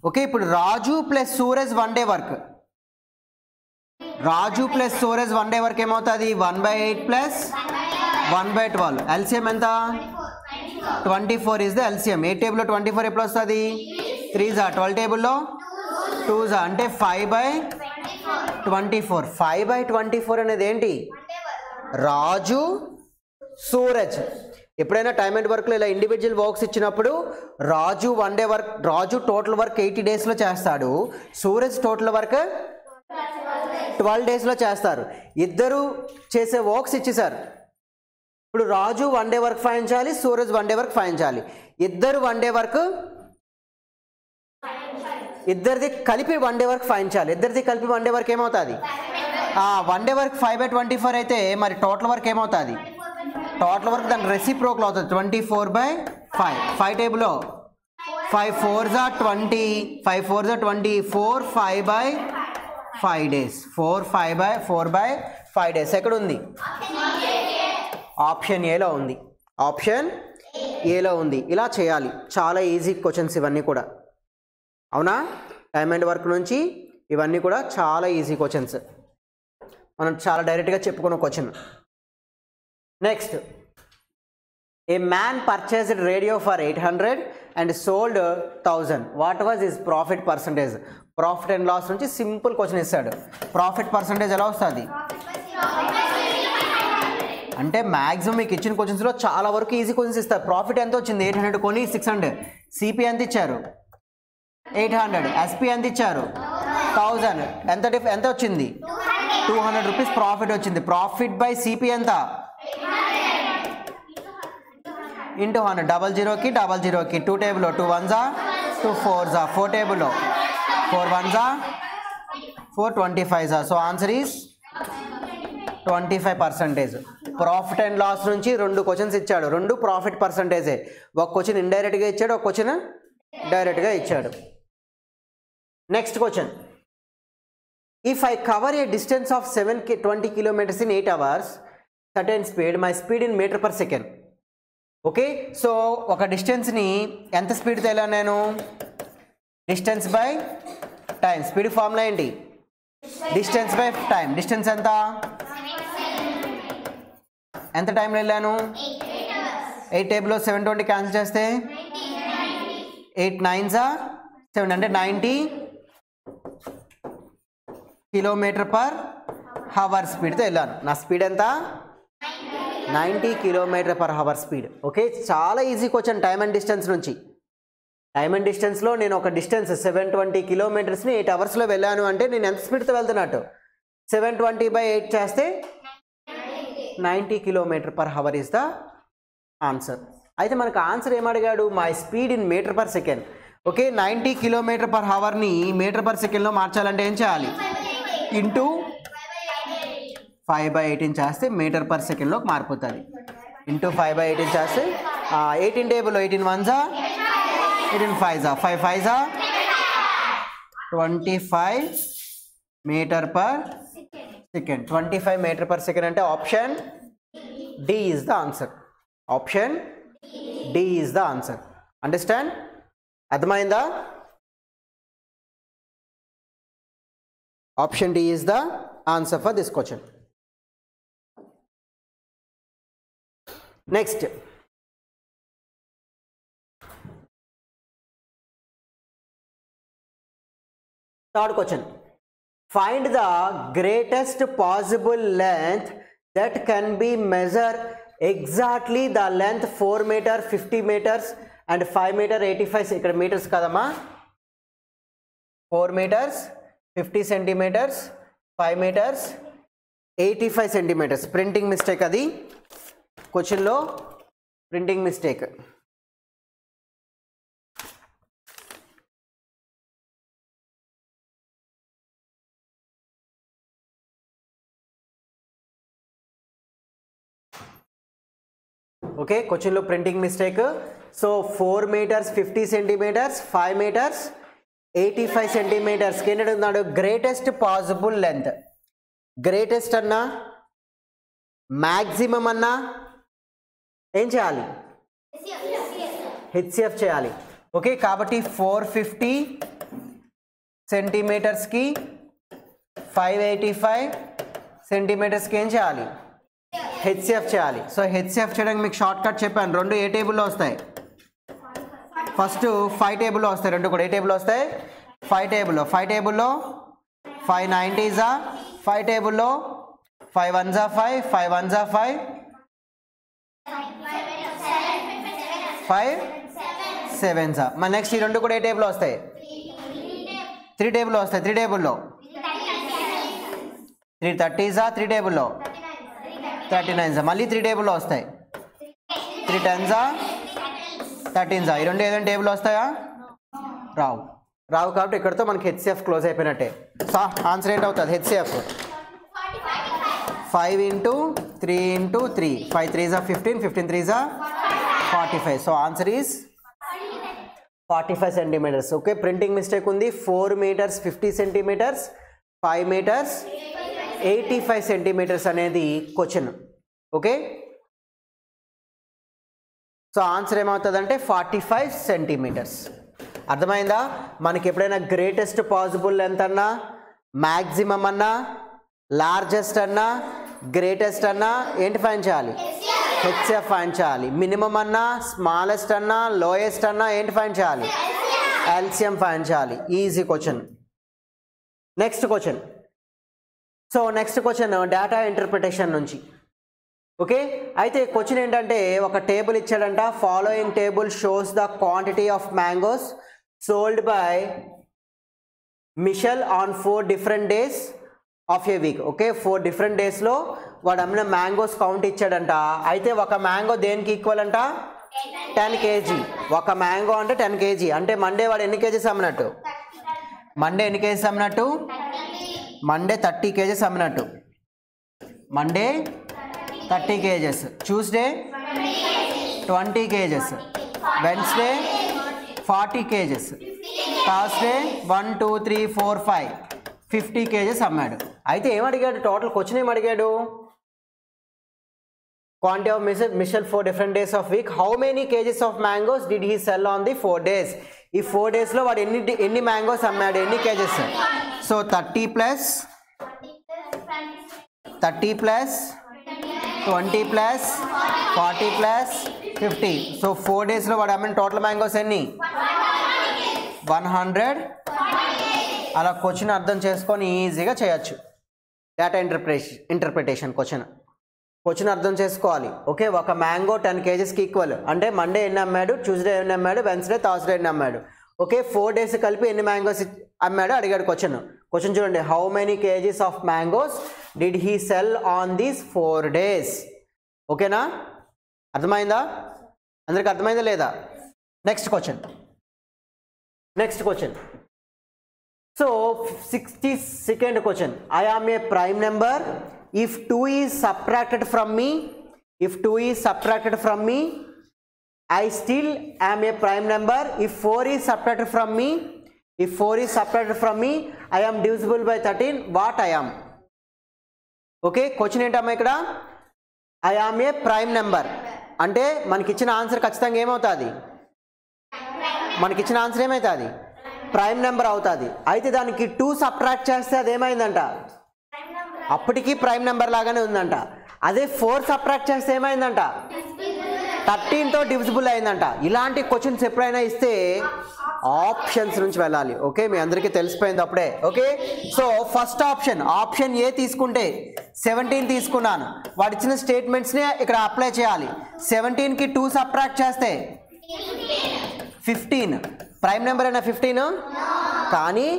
ఓకే, ఇప్పుడు రాజు ప్లస్ సూరజ్ 1 day వర్క్, రాజు ప్లస్ సూరజ్ 1 day వర్క్ ఏమవుతుంది, 1/8 ప్లస్ 1/12. ఎల్సిఎం ఎంత, 24 ఇస్ ద ఎల్సిఎం. ఏ టేబుల్లో 24 ఎప్పుడు వస్తుంది, 3 12 టేబుల్లో 2 అంటే 5/24. 5/24 అనేది ఏంటి, రాజు సూరజ్. ఎప్పుడైనా టైమ్ అండ్ వర్క్లో ఇలా ఇండివిజువల్ వర్క్స్ ఇచ్చినప్పుడు రాజు 1 day వర్క్, రాజు టోటల్ వర్క్ 80 daysలో చేస్తాడు, సూరజ్ టోటల్ వర్క్ 12 daysలో చేస్తారు. ఇద్దరు చేసే వర్క్స్ ఇచ్చేసారు. ఇప్పుడు రాజు 1 డే వర్క్ ఫైండ్ చేయాలి, సూరజ్ 1 డే వర్క్ ఫైండ్ చేయాలి. ఇద్దరు 1 డే వర్క్, ఇద్దరిది కలిపి 1 డే వర్క్ ఫైండ్ చేయాలి. ఇద్దరిది కలిపి 1 డే వర్క్ ఏమవుతుంది? 1 డే వర్క్ 5/24 అయితే మరి టోటల్ వర్క్ ఏమవుతుంది? టోటల్ వర్క్ దాని రెసిప్రోకల్ అవుతుంది 24/5. 5 టేబుల్లో 5 4s are 20, 5 4s are 20, 4 5/5 days, 4 5/4/5 days. ఎక్కడ ఉంది? ఆప్షన్ ఏలో ఉంది. ఆప్షన్ ఏలో ఉంది. ఇలా చేయాలి. చాలా ఈజీ క్వశ్చన్స్ ఇవన్నీ కూడా, అవునా? టైమ్ అండ్ వర్క్ నుంచి ఇవన్నీ కూడా చాలా ఈజీ క్వశ్చన్స్, మనం చాలా డైరెక్ట్గా చెప్పుకున్న question. Next, a man purchased radio for 800 and sold 1000. What was his profit percentage? Profit and loss నుంచి సింపుల్ క్వశ్చన్ ఇస్తాడు. ప్రాఫిట్ పర్సంటేజ్ ఎలా వస్తుంది అంటే మ్యాక్సిమం మీకు ఇచ్చిన క్వశ్చన్స్లో చాలా వరకు ఈజీ క్వశ్చన్స్ ఇస్తారు. ప్రాఫిట్ ఎంత వచ్చింది? 800 కొని 600. సిపి ఎంత ఇచ్చారు? 800. ఎస్పి ఎంత ఇచ్చారు? 1000. ఎంత వచ్చింది? 200 రూపీస్ ప్రాఫిట్ వచ్చింది. ప్రాఫిట్ బై సిపి ఎంత? ఇంటూ 100. 00కి 00కి 2 టేబుల్లో 2 1s 2 4s 4 టేబుల్లో 4 1s 4 25s. So answer is 25%. Profit and loss నుంచి 2 క్వశ్చన్స్ ఇచ్చాడు. 2 ప్రాఫిట్ పర్సంటేజే. ఒక క్వశ్చన్ ఇండైరెక్ట్గా ఇచ్చాడు, ఒక క్వశ్చన్ డైరెక్ట్గా ఇచ్చాడు. Next question, if I cover a distance of 20 kilometers in 8 hours, certain speed, my speed in metre per second. Okay, so ఒక డిస్టెన్స్ని ఎంత స్పీడ్తో వెళ్ళాను నేను? Distance by time. Speed formula ఏంటి? Distance by time. డిస్టెన్స్ ఎంత టైంలో వెళ్ళాను? 8 టేబుల్లో 720 క్యాన్సిల్ చేస్తే 8 9s 7 అంటే 90 km/h స్పీడ్తో వెళ్ళాను. నా స్పీడ్ ఎంత? 90 km/h స్పీడ్. ఓకే, చాలా easy question time and distance నుంచి. టైమ్ అండ్ డిస్టెన్స్లో నేను ఒక డిస్టెన్స్ 720 kilometersని 8 hours వెళ్ళాను అంటే నేను ఎంత స్పీడ్తో వెళ్తున్నట్టు? 720/8 చేస్తే 90 km/h ఈజ్ ద ఆన్సర్. అయితే మనకు ఆన్సర్ ఏమడిగాడు? My speed in metre per second. Okay, 90 km/hని మీటర్ పర్ సెకండ్లో మార్చాలంటే ఏం చేయాలి? ఇంటూ 5/18 చేస్తే మీటర్ పర్ సెకండ్లోకి మారిపోతుంది. ఇంటూ 5/18 చేస్తే 18 టేబుల్లో 18 1s 18 5s 5 5s 25 meter per second. 25 meter per second అంటే option D is the answer. Option D is the answer. Understand? అర్థమైందా? Option D is the answer for this question. Next, third question, find the greatest possible length that can be measure exactly the length 4 meter 50 meters and 5 meter 85. ఇక్కడ మీటర్స్ కదమ్మా. 4 meters 50 centimeters, 5 meters 85 centimeters. Printing mistake, అది క్వశ్చన్లో ప్రింటింగ్ మిస్టేక్. ఓకే, క్వశ్చన్లో printing mistake. So 4 meters 50 centimeters, 5 meters 85 centimeters ఏంటంటే ఉన్నాడు? Greatest possible length. గ్రేటెస్ట్ అన్నా మ్యాక్సిమం అన్నా ఏం చేయాలి? హెచ్సిఎఫ్ చేయాలి. ఓకే, కాబట్టి 450 centimetersకి 585 centimetersకి ఏం చేయాలి? హెచ్సిఎఫ్ చేయాలి. సో హెచ్సిఎఫ్ చేయడానికి మీకు షార్ట్ కట్ చెప్పాను. 2 ఏ టేబుల్లో వస్తాయి? ఫస్ట్ 5 టేబుల్లో వస్తాయి. 2 కూడా ఏ టేబుల్లో వస్తాయి? 5 టేబుల్లో. 5 టేబుల్లో 5 90s 5 టేబుల్లో 5 1s 5 5 1s 5 5 7s. మరి నెక్స్ట్ ఈ 2 కూడా ఏ టేబుల్లో వస్తాయి? 3 టేబుల్లో వస్తాయి. 3 టేబుల్లో 3 30s 3 టేబుల్లో 39s. మళ్ళీ 3 టేబుల్లో వస్తాయి. 3 10s 13s ఈ రెండు ఏదైనా టేబుల్ వస్తాయా? రావు కాబట్టి ఇక్కడతో మనకి హెచ్సిఎఫ్ క్లోజ్ అయిపోయినట్టే. సో ఆన్సర్ ఏంటవుతుంది? HCF 5 into 3 into 3 5 3s 15 15 3s 45. So answer is 45 centimeters. Okay, printing mistake ఉంది. 4 meters 50 centimeters, 5 meters 85 centimeters అనేది క్వశ్చన్. ఓకే, సో ఆన్సర్ ఏమవుతుందంటే 45 centimeters. అర్థమైందా? మనకి ఎప్పుడైనా గ్రేటెస్ట్ పాసిబుల్ లెంత్ అన్నా, మ్యాక్సిమం అన్నా, లార్జెస్ట్ అన్నా, గ్రేటెస్ట్ అన్నా ఏంటి ఫైండ్ చేయాలి? హెచ్సిఎఫ్ ఫైండ్ చేయాలి. మినిమం అన్నా, స్మాలెస్ట్ అన్నా, లోయెస్ట్ అన్నా ఏంటి ఫైండ్ చేయాలి? ఎల్సిఎం ఫైండ్ చేయాలి. Easy question. Next question. So next question data interpretation నుంచి. ఓకే, అయితే క్వశ్చన్ ఏంటంటే ఒక టేబుల్ ఇచ్చాడంట. Following table shows the quantity of mangoes sold by Michelle on 4 different days of A week. Okay, 4 different daysలో వాడు అమ్మిన మ్యాంగోస్ కౌంట్ ఇచ్చాడంట. అయితే ఒక మ్యాంగో దేనికి ఈక్వల్ అంట? 10 kg. ఒక మ్యాంగో అంటే 10 kg. అంటే మండే వాడు ఎన్ని కేజెస్ అమ్మినట్టు? మండే ఎన్ని కేజెస్ అమ్మినట్టు? మండే 30 kgs అమ్మినట్టు. Monday 30 kgs, Tuesday 20 kgs, Wednesday 40 kgs, Thursday 1 2 3 4 5 50 kgs అమ్మాడు. అయితే ఏమడిగాడు? టోటల్ క్వశ్చన్ ఏమడిగాడు? Quantity of Michelle 4 different days of week. How many kgs of mangoes did he sell on the 4 days? ఈ 4 daysలో వాడు ఎన్ని మ్యాంగోస్ అమ్మాడు? ఎన్ని kgs? So 30 plus 20 plus 40 plus 50. So 4 daysలో వాడు అమ్మిన టోటల్ మ్యాంగోస్ ఎన్ని? 100. అలా క్వశ్చన్ అర్థం చేసుకొని ఈజీగా చేయొచ్చు. డేటా ఇంటర్ప్రిటేషన్ క్వశ్చన్ అర్థం చేసుకోవాలి. ఓకే, ఒక మ్యాంగో 10 kgsకి ఈక్వల్ అంటే మండే ఎన్ని అమ్మాడు, ట్యూస్డే ఎన్ని అమ్మాడు, వెన్స్డే థర్స్డే ఎన్ని అమ్మాడు. ఓకే, 4 days కలిపి ఎన్ని మ్యాంగోస్ అమ్మాడు అడిగాడు క్వశ్చన్ చూడండి. How many kgs of mangoes did he sell on these 4 days? ఓకేనా? అర్థమైందా? అందరికి అర్థమైందా లేదా? Next question. So 62nd question. I am a prime number if 2 is subtracted from me I still am a prime number. If 4 is subtracted from me I am divisible by 13. What I am? Okay, question ఏంటమ్మా ఇక్కడ? I am a prime number అంటే మనకిచ్చిన ఆన్సర్ ఖచ్చితంగా ఏమవుతుంది? మనకిచ్చిన ఆన్సర్ ఏమవుతుంది? ప్రైమ్ నెంబర్ అవుతుంది. అయితే దానికి 2 సబ్ట్రాక్ట్ చేస్తే అది ఏమైందంట? అప్పటికి ప్రైమ్ నెంబర్ లాగానే ఉందంట. అదే 4 సబ్ట్రాక్ట్ చేస్తే ఏమైందంట? 13తో డివిజిబుల్ అయిందంట. ఇలాంటి క్వశ్చన్స్ ఎప్పుడైనా ఇస్తే ఆప్షన్స్ నుంచి వెళ్ళాలి. ఓకే, మీ అందరికీ తెలిసిపోయింది అప్పుడే. Okay, so first option A తీసుకుంటే 17 తీసుకున్నాను. వాడు ఇచ్చిన స్టేట్మెంట్స్ని ఇక్కడ అప్లై చేయాలి. 17కి 2 సబ్ట్రాక్ట్ చేస్తే 15. ప్రైమ్ నెంబర్ అయినా 15? కానీ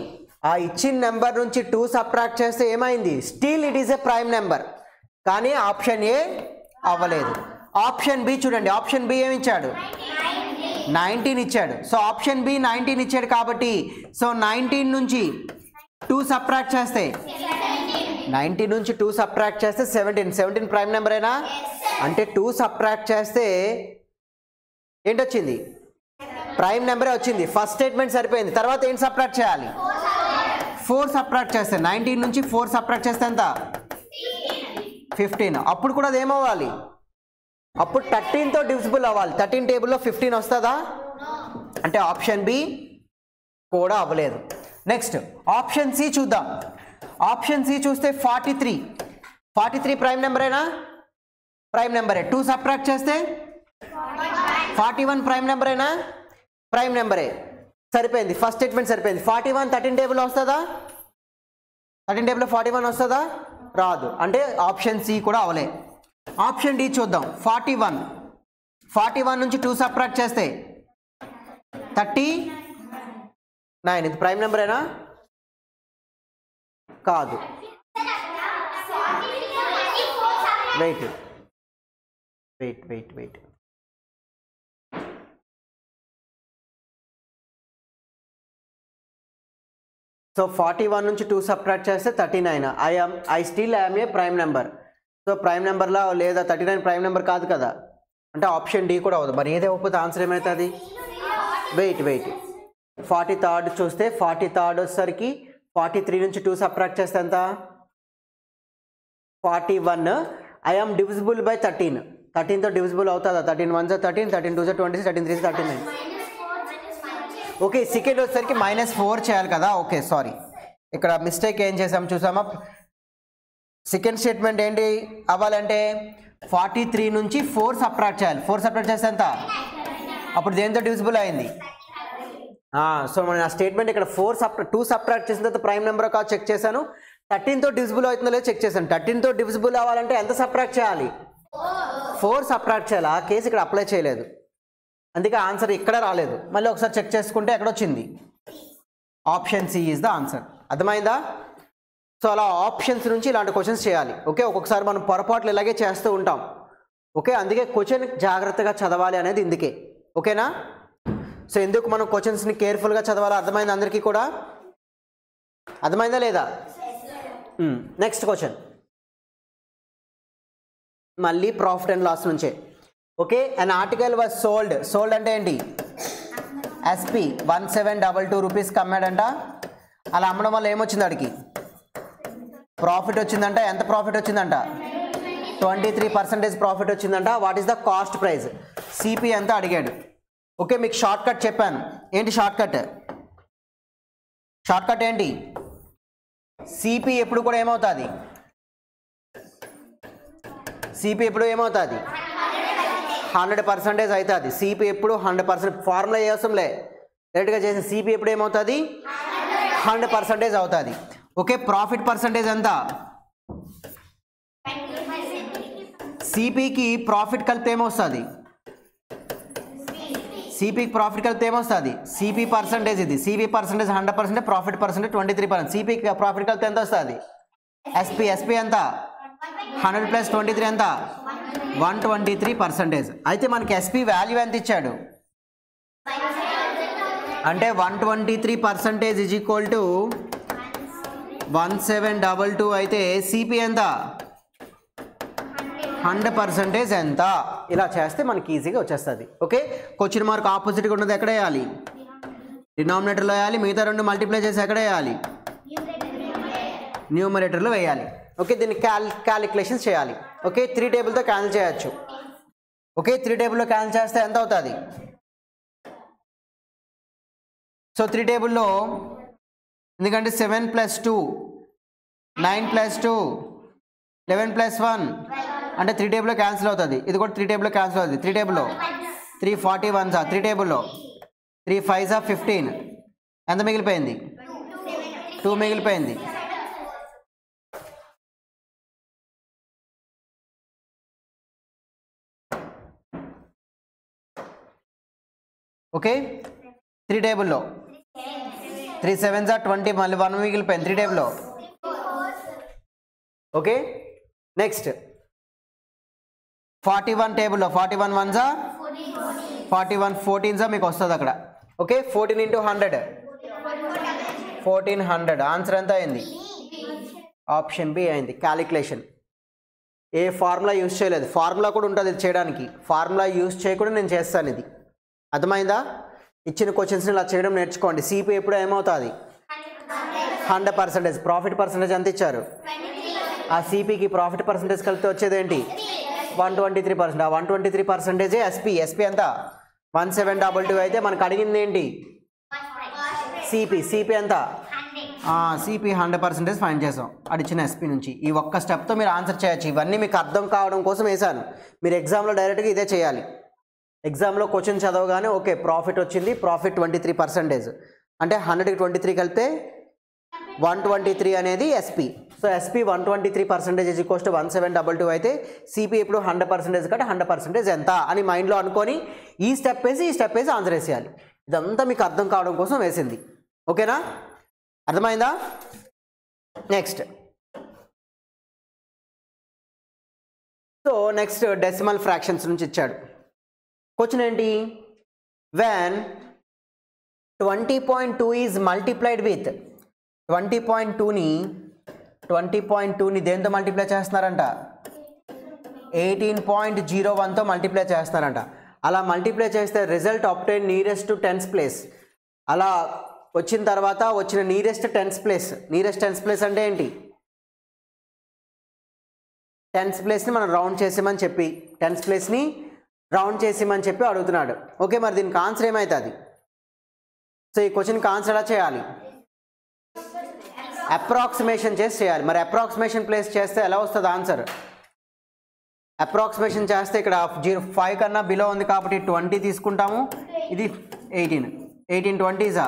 ఆ ఇచ్చిన నెంబర్ నుంచి 2 సబ్ట్రాక్ట్ చేస్తే ఏమైంది? Still it is a prime number. కానీ ఆప్షన్ ఏ అవ్వలేదు. ఆప్షన్ బి చూడండి. ఆప్షన్ బి ఏమి ఇచ్చాడు? 19 ఇచ్చాడు. సో ఆప్షన్ బి 19 ఇచ్చాడు కాబట్టి సో 19 నుంచి 2 సబ్ట్రాక్ట్ చేస్తే 19 నుంచి 2 సబ్ట్రాక్ట్ చేస్తే 17 ప్రైమ్ నెంబర్ అయినా? అంటే 2 సబ్ట్రాక్ట్ చేస్తే ఏంటొచ్చింది? ప్రైమ్ నెంబరే వచ్చింది. ఫస్ట్ స్టేట్మెంట్ సరిపోయింది. తర్వాత ఏంటి సబ్ట్రాక్ట్ చేయాలి? 4 సబ్ట్రాక్ట్ చేస్తే 19 నుంచి 4 సబ్ట్రాక్ట్ చేస్తే ఎంత? 15. అప్పుడు కూడా అది ఏమవ్వాలి? అప్పుడు 13తో డివిజిబుల్ అవ్వాలి. 13 టేబుల్లో 15 వస్తుందా? అంటే ఆప్షన్ బి కూడా అవ్వలేదు. నెక్స్ట్ ఆప్షన్ సి చూద్దాం. ఆప్షన్ సి చూస్తే 43 ప్రైమ్ నెంబరేనా? ప్రైమ్ నెంబరే. 2 సబ్ట్రాక్ట్ చేస్తే 41 ప్రైమ్ నెంబరేనా? ప్రైమ్ నెంబరే. సరిపోయింది. ఫస్ట్ స్టేట్మెంట్ సరిపోయింది. 41 13 టేబుల్లో వస్తుందా? 13 టేబుల్లో 41 వస్తుందా? రాదు. అంటే ఆప్షన్ సి కూడా అవలే. ఆప్షన్ డి చూద్దాం. 41 నుంచి 2 సబ్ట్రాక్ట్ చేస్తే 39. ఇది ప్రైమ్ నెంబరేనా? కాదు. వెయిట్ సో 41 నుంచి 2 సబ్ట్రాక్ట్ చేస్తే 39. I still I'm a prime number. So prime నెంబర్లా లేదా 39 ప్రైమ్ నెంబర్ కాదు కదా, అంటే ఆప్షన్ డి కూడా అవుతుంది. మరి ఏదే అవ్వకపోతే ఆన్సర్ ఏమవుతుంది? వెయిట్ 43rd చూస్తే 43rd వచ్చేసరికి 43 నుంచి 2 సబ్ట్రాక్ట్ చేస్తే ఎంత? 41. I'm divisible by 13. 13తో డివిజిబుల్ అవుతుందా? 13 1 13, 13 2 26, 13 3 39. ఓకే, సెకండ్ వచ్చేసరికి -4 చేయాలి కదా. ఓకే సారీ, ఇక్కడ మిస్టేక్ ఏం చేసాం చూసామా? సెకండ్ స్టేట్మెంట్ ఏంటి అవ్వాలంటే 43 నుంచి 4 సబ్ట్రాక్ట్ చేయాలి. 4 సబ్ట్రాక్ట్ చేస్తే ఎంత? అప్పుడు దేంతో డివిజిబుల్ అయింది? సో మన స్టేట్మెంట్ ఇక్కడ 2 సబ్ట్రాక్ట్ చేసిన తర్వాత ప్రైమ్ నెంబర్ కాదు చెక్ చేశాను. 13తో డివిజిబుల్ అవుతుందో లేదో చెక్ చేశాను. 13తో డివిజిబుల్ అవ్వాలంటే ఎంత సబ్ట్రాక్ట్ చేయాలి? 4 సబ్ట్రాక్ట్ చేయాలి. ఆ కేసు ఇక్కడ అప్లై చేయలేదు, అందుకే ఆన్సర్ ఇక్కడ రాలేదు. మళ్ళీ ఒకసారి చెక్ చేసుకుంటే ఎక్కడ వచ్చింది? Option C is the answer. అర్థమైందా? సో అలా ఆప్షన్స్ నుంచి ఇలాంటి క్వశ్చన్స్ చేయాలి. ఓకే, ఒక్కొక్కసారి మనం పొరపాట్లు ఇలాగే చేస్తూ ఉంటాం. ఓకే, అందుకే క్వశ్చన్ జాగ్రత్తగా చదవాలి అనేది ఇందుకే. ఓకేనా? సో ఎందుకు మనం క్వశ్చన్స్ని కేర్ఫుల్గా చదవాలి అర్థమైంది అందరికీ కూడా? అర్థమైందా లేదా? నెక్స్ట్ క్వశ్చన్ మళ్ళీ ప్రాఫిట్ అండ్ లాస్ నుంచే. Okay, an article was sold అంటే ఏంటి? ఎస్పీ 1722 రూపీస్కి అమ్మాడంట. అలా అమ్మడం వల్ల ఏమొచ్చింది? అడిగి ప్రాఫిట్ వచ్చిందంట. ఎంత ప్రాఫిట్ వచ్చిందంట? 23% ప్రాఫిట్ వచ్చిందంట. What is the cost price? CP ఎంత అడిగాడు. ఓకే, మీకు షార్ట్ కట్ చెప్పాను. ఏంటి షార్ట్ కట్? షార్ట్ కట్ ఏంటి? సిపి ఎప్పుడు కూడా ఏమవుతుంది? సిపి ఎప్పుడు ఏమవుతుంది? 100% అవుతుంది. సిపి ఎప్పుడు 100%. ఫార్ములా ఏ అవసరంలే, డైరెక్ట్గా చేసిన సిపి ఎప్పుడు ఏమవుతుంది? 100% అవుతుంది. ఓకే, ప్రాఫిట్ పర్సంటేజ్ ఎంత? సిపికి ప్రాఫిట్ కలిపితే ఏమొస్తుంది? సిపికి ప్రాఫిట్ కలిపితే ఏమొస్తుంది? సిపి పర్సంటేజ్ ఇది. CP percentage 100%, profit percentage 23%. సిపికి ప్రాఫిట్ కలిపితే ఎంత వస్తుంది? ఎస్పి ఎంత? 100 + 23 ఎంత? 123%. అయితే మనకి ఎస్పి వాల్యూ ఎంత ఇచ్చాడు అంటే 123% ఈజ్ ఈక్వల్ టు 1722. అయితే సిపి ఎంత? 100% ఎంత? ఇలా చేస్తే మనకి ఈజీగా వచ్చేస్తుంది. ఓకే, క్వశ్చన్ మార్క్ ఆపోజిట్గా ఉన్నది ఎక్కడ వేయాలి? డినామినేటర్లో వేయాలి. మిగతా రెండు మల్టిప్లై చేసి ఎక్కడ వేయాలి? న్యూమరేటర్లో వేయాలి. ఓకే, దీన్ని క్యాలిక్యులేషన్స్ చేయాలి. ఓకే, 3 టేబుల్తో క్యాన్సిల్ చేయొచ్చు. ఓకే, 3 టేబుల్లో క్యాన్సిల్ చేస్తే ఎంత అవుతుంది? సో 3 టేబుల్లో ఎందుకంటే 7 + 2 9 + 2 11 + 1 అంటే 3 టేబుల్లో క్యాన్సిల్ అవుతుంది. ఇది కూడా 3 టేబుల్లో క్యాన్సిల్ అవుతుంది. 3 టేబుల్లో 3 41 3 టేబుల్లో 3 5 15 ఎంత మిగిలిపోయింది? 2 మిగిలిపోయింది. ఓకే, 3 టేబుల్లో 3 7 20 మళ్ళీ 1 మిగిలిపోయింది 3 టేబుల్లో. ఓకే, నెక్స్ట్ 41 టేబుల్లో 41 1 41 14 మీకు వస్తుంది అక్కడ. ఓకే, 14 × 100 1400. ఆన్సర్ ఎంత అయింది? ఆప్షన్ బి అయింది. క్యాలిక్యులేషన్ ఏ ఫార్ములా యూజ్ చేయలేదు. ఫార్ములా కూడా ఉంటుంది ఇది చేయడానికి. ఫార్ములా యూజ్ చేయకుండా నేను చేస్తాను ఇది. అర్థమైందా? ఇచ్చిన క్వశ్చన్స్ని ఇలా చేయడం నేర్చుకోండి. సిపి ఎప్పుడు ఏమవుతుంది? 100%. ప్రాఫిట్ పర్సంటేజ్ ఎంత ఇచ్చారు? ఆ సిపికి ప్రాఫిట్ పర్సంటేజ్ కలిపితే వచ్చేది ఏంటి? 123%. ఆ 123% ఎస్పి ఎంత? 1722. అయితే మనకు అడిగింది ఏంటి? సిపి ఎంత? సిపి 100% ఫైండ్ చేసాం అడిచిన ఎస్పి నుంచి. ఈ ఒక్క స్టెప్తో మీరు ఆన్సర్ చేయొచ్చు. ఇవన్నీ మీకు అర్థం కావడం కోసం వేశాను. మీరు ఎగ్జామ్లో డైరెక్ట్గా ఇదే చేయాలి. ఎగ్జామ్లో క్వశ్చన్ చదవగానే ఓకే ప్రాఫిట్ వచ్చింది, ప్రాఫిట్ 23%, అంటే 100కి 23 కలిపితే 123 అనేది SP. So SP 123% is equals to 1722. అయితే సిపి ఇప్పుడు 100% కాబట్టి 100% ఎంత అని మైండ్లో అనుకొని ఈ స్టెప్ వేసి ఆన్సర్ వేసేయాలి. ఇదంతా మీకు అర్థం కావడం కోసం వేసింది. ఓకేనా? అర్థమైందా? Next so next decimal fractions నుంచి ఇచ్చాడు. క్వశ్చన్ ఏంటి? when 20.2 is multiplied with 20.2ని దేంతో మల్టిప్లై చేస్తున్నారంట, 18.01తో మల్టిప్లై చేస్తున్నారంట. అలా మల్టిప్లై చేస్తే result obtain nearest to tens place. అలా వచ్చిన తర్వాత వచ్చిన నియరెస్ట్ టెన్స్ ప్లేస్ అంటే ఏంటి, టెన్స్ ప్లేస్ని మనం రౌండ్ చేసామని చెప్పి అడుగుతున్నాడు. ఓకే, మరి దీనికి ఆన్సర్ ఏమవుతుంది? సో ఈ క్వశ్చన్కి ఆన్సర్ ఎలా చేయాలి, అప్రాక్సిమేషన్ చేసి చేయాలి. మరి అప్రాక్సిమేషన్ ప్లేస్ చేస్తే ఎలా వస్తుంది ఆన్సర్? అప్రాక్సిమేషన్ చేస్తే ఇక్కడ 5 కన్నా బిలో ఉంది కాబట్టి 20 తీసుకుంటాము, ఇది 18. 20 is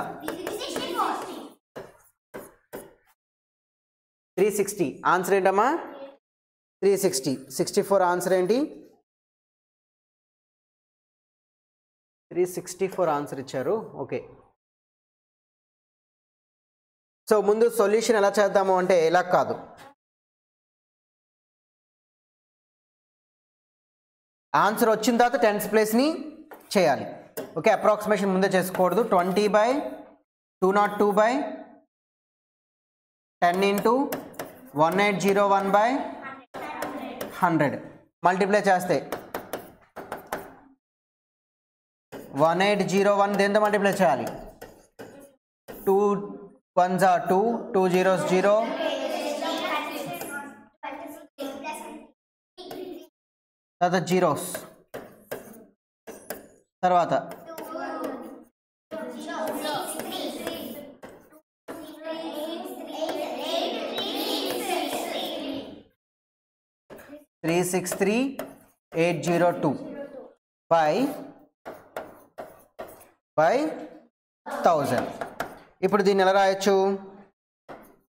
360. ఆన్సర్ ఏంటమ్మా? 360. 64 ఆన్సర్ ఏంటి? 364 ఆన్సర్ ఇచ్చారు. ఓకే, సో ముందు సొల్యూషన్ ఎలా చేద్దాము అంటే ఇలా కాదు, ఆన్సర్ వచ్చిన తర్వాత టెన్స్ ప్లేస్ని చేయాలి. ఓకే, అప్రాక్సిమేషన్ ముందే చేసుకోకూడదు. 20/202/10 × 1801/100 మల్టిప్లై చేస్తే 1801 దేంతో మల్టిప్లై చేయాలి, 2 1s are 2, 2 zeros 0, తర్వాత జీరోస్, తర్వాత 363,802/1000. ఇప్పుడు దీన్ని ఎలా రాయొచ్చు,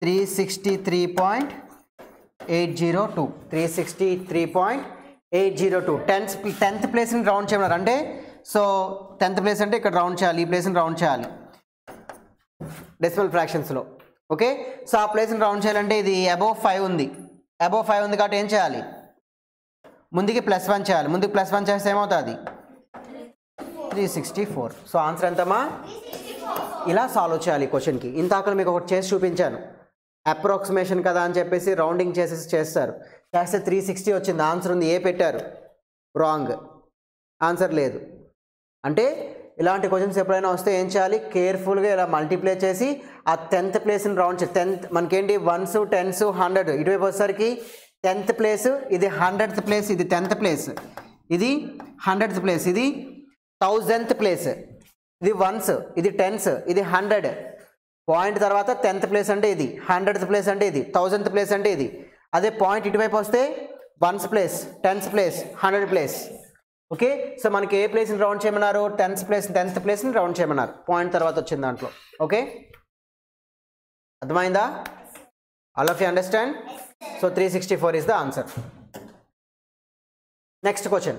363.802, 363.802. 10th ప్లేస్ని రౌండ్ చేయమన్నారు అంటే, సో 10th ప్లేస్ అంటే ఇక్కడ రౌండ్ చేయాలి, ఈ ప్లేస్ని రౌండ్ చేయాలి డెసిమల్ ఫ్రాక్షన్స్లో. ఓకే, సో ఆ ప్లేస్ని రౌండ్ చేయాలంటే ఇది అబోవ్ 5 ఉంది, కాబట్టి ఏం చేయాలి, ముందుకి +1 చేయాలి. ముందుకు +1 చేస్తే ఏమవుతుంది, 364. సో ఆన్సర్ ఎంతమ్మా? ఇలా సాల్వ్ చేయాలి ఈ క్వశ్చన్కి. ఇంతాక మీకు ఒకటి చేసి చూపించాను, అప్రాక్సిమేషన్ కదా అని చెప్పేసి రౌండింగ్ చేస్తే 360 వచ్చింది, ఆన్సర్ ఉంది, ఏ పెట్టారు, రాంగ్, ఆన్సర్ లేదు. అంటే ఇలాంటి క్వశ్చన్స్ ఎప్పుడైనా వస్తే ఏం చేయాలి, కేర్ఫుల్గా ఇలా మల్టిప్లై చేసి ఆ 10th ప్లేస్ని రౌండ్ చేసి, 10th మనకేంటి 1s 10s 100, ఇటువైపు వచ్చేసరికి 10th ప్లేస్, ఇది 100th ప్లేస్, ఇది 10th ప్లేస్, ఇది 100th ప్లేస్, ఇది 1000th ప్లేస్, ఇది 1s, ఇది 10s, ఇది 100 పాయింట్ తర్వాత 10th ప్లేస్ అంటే ఇది, 100th ప్లేస్ అంటే ఇది, 1000th ప్లేస్ అంటే ఇది. అదే పాయింట్ ఇటువైపు వస్తే 1s place, 10s place, 100 place. Okay, so మనకి ఏ ప్లేస్ని రౌండ్ చేయమన్నారు, 10th ప్లేస్ని రౌండ్ చేయమన్నారు, పాయింట్ తర్వాత వచ్చింది దాంట్లో. ఓకే, అర్థమైందా? All of you understand? So 364 is the answer. Next question.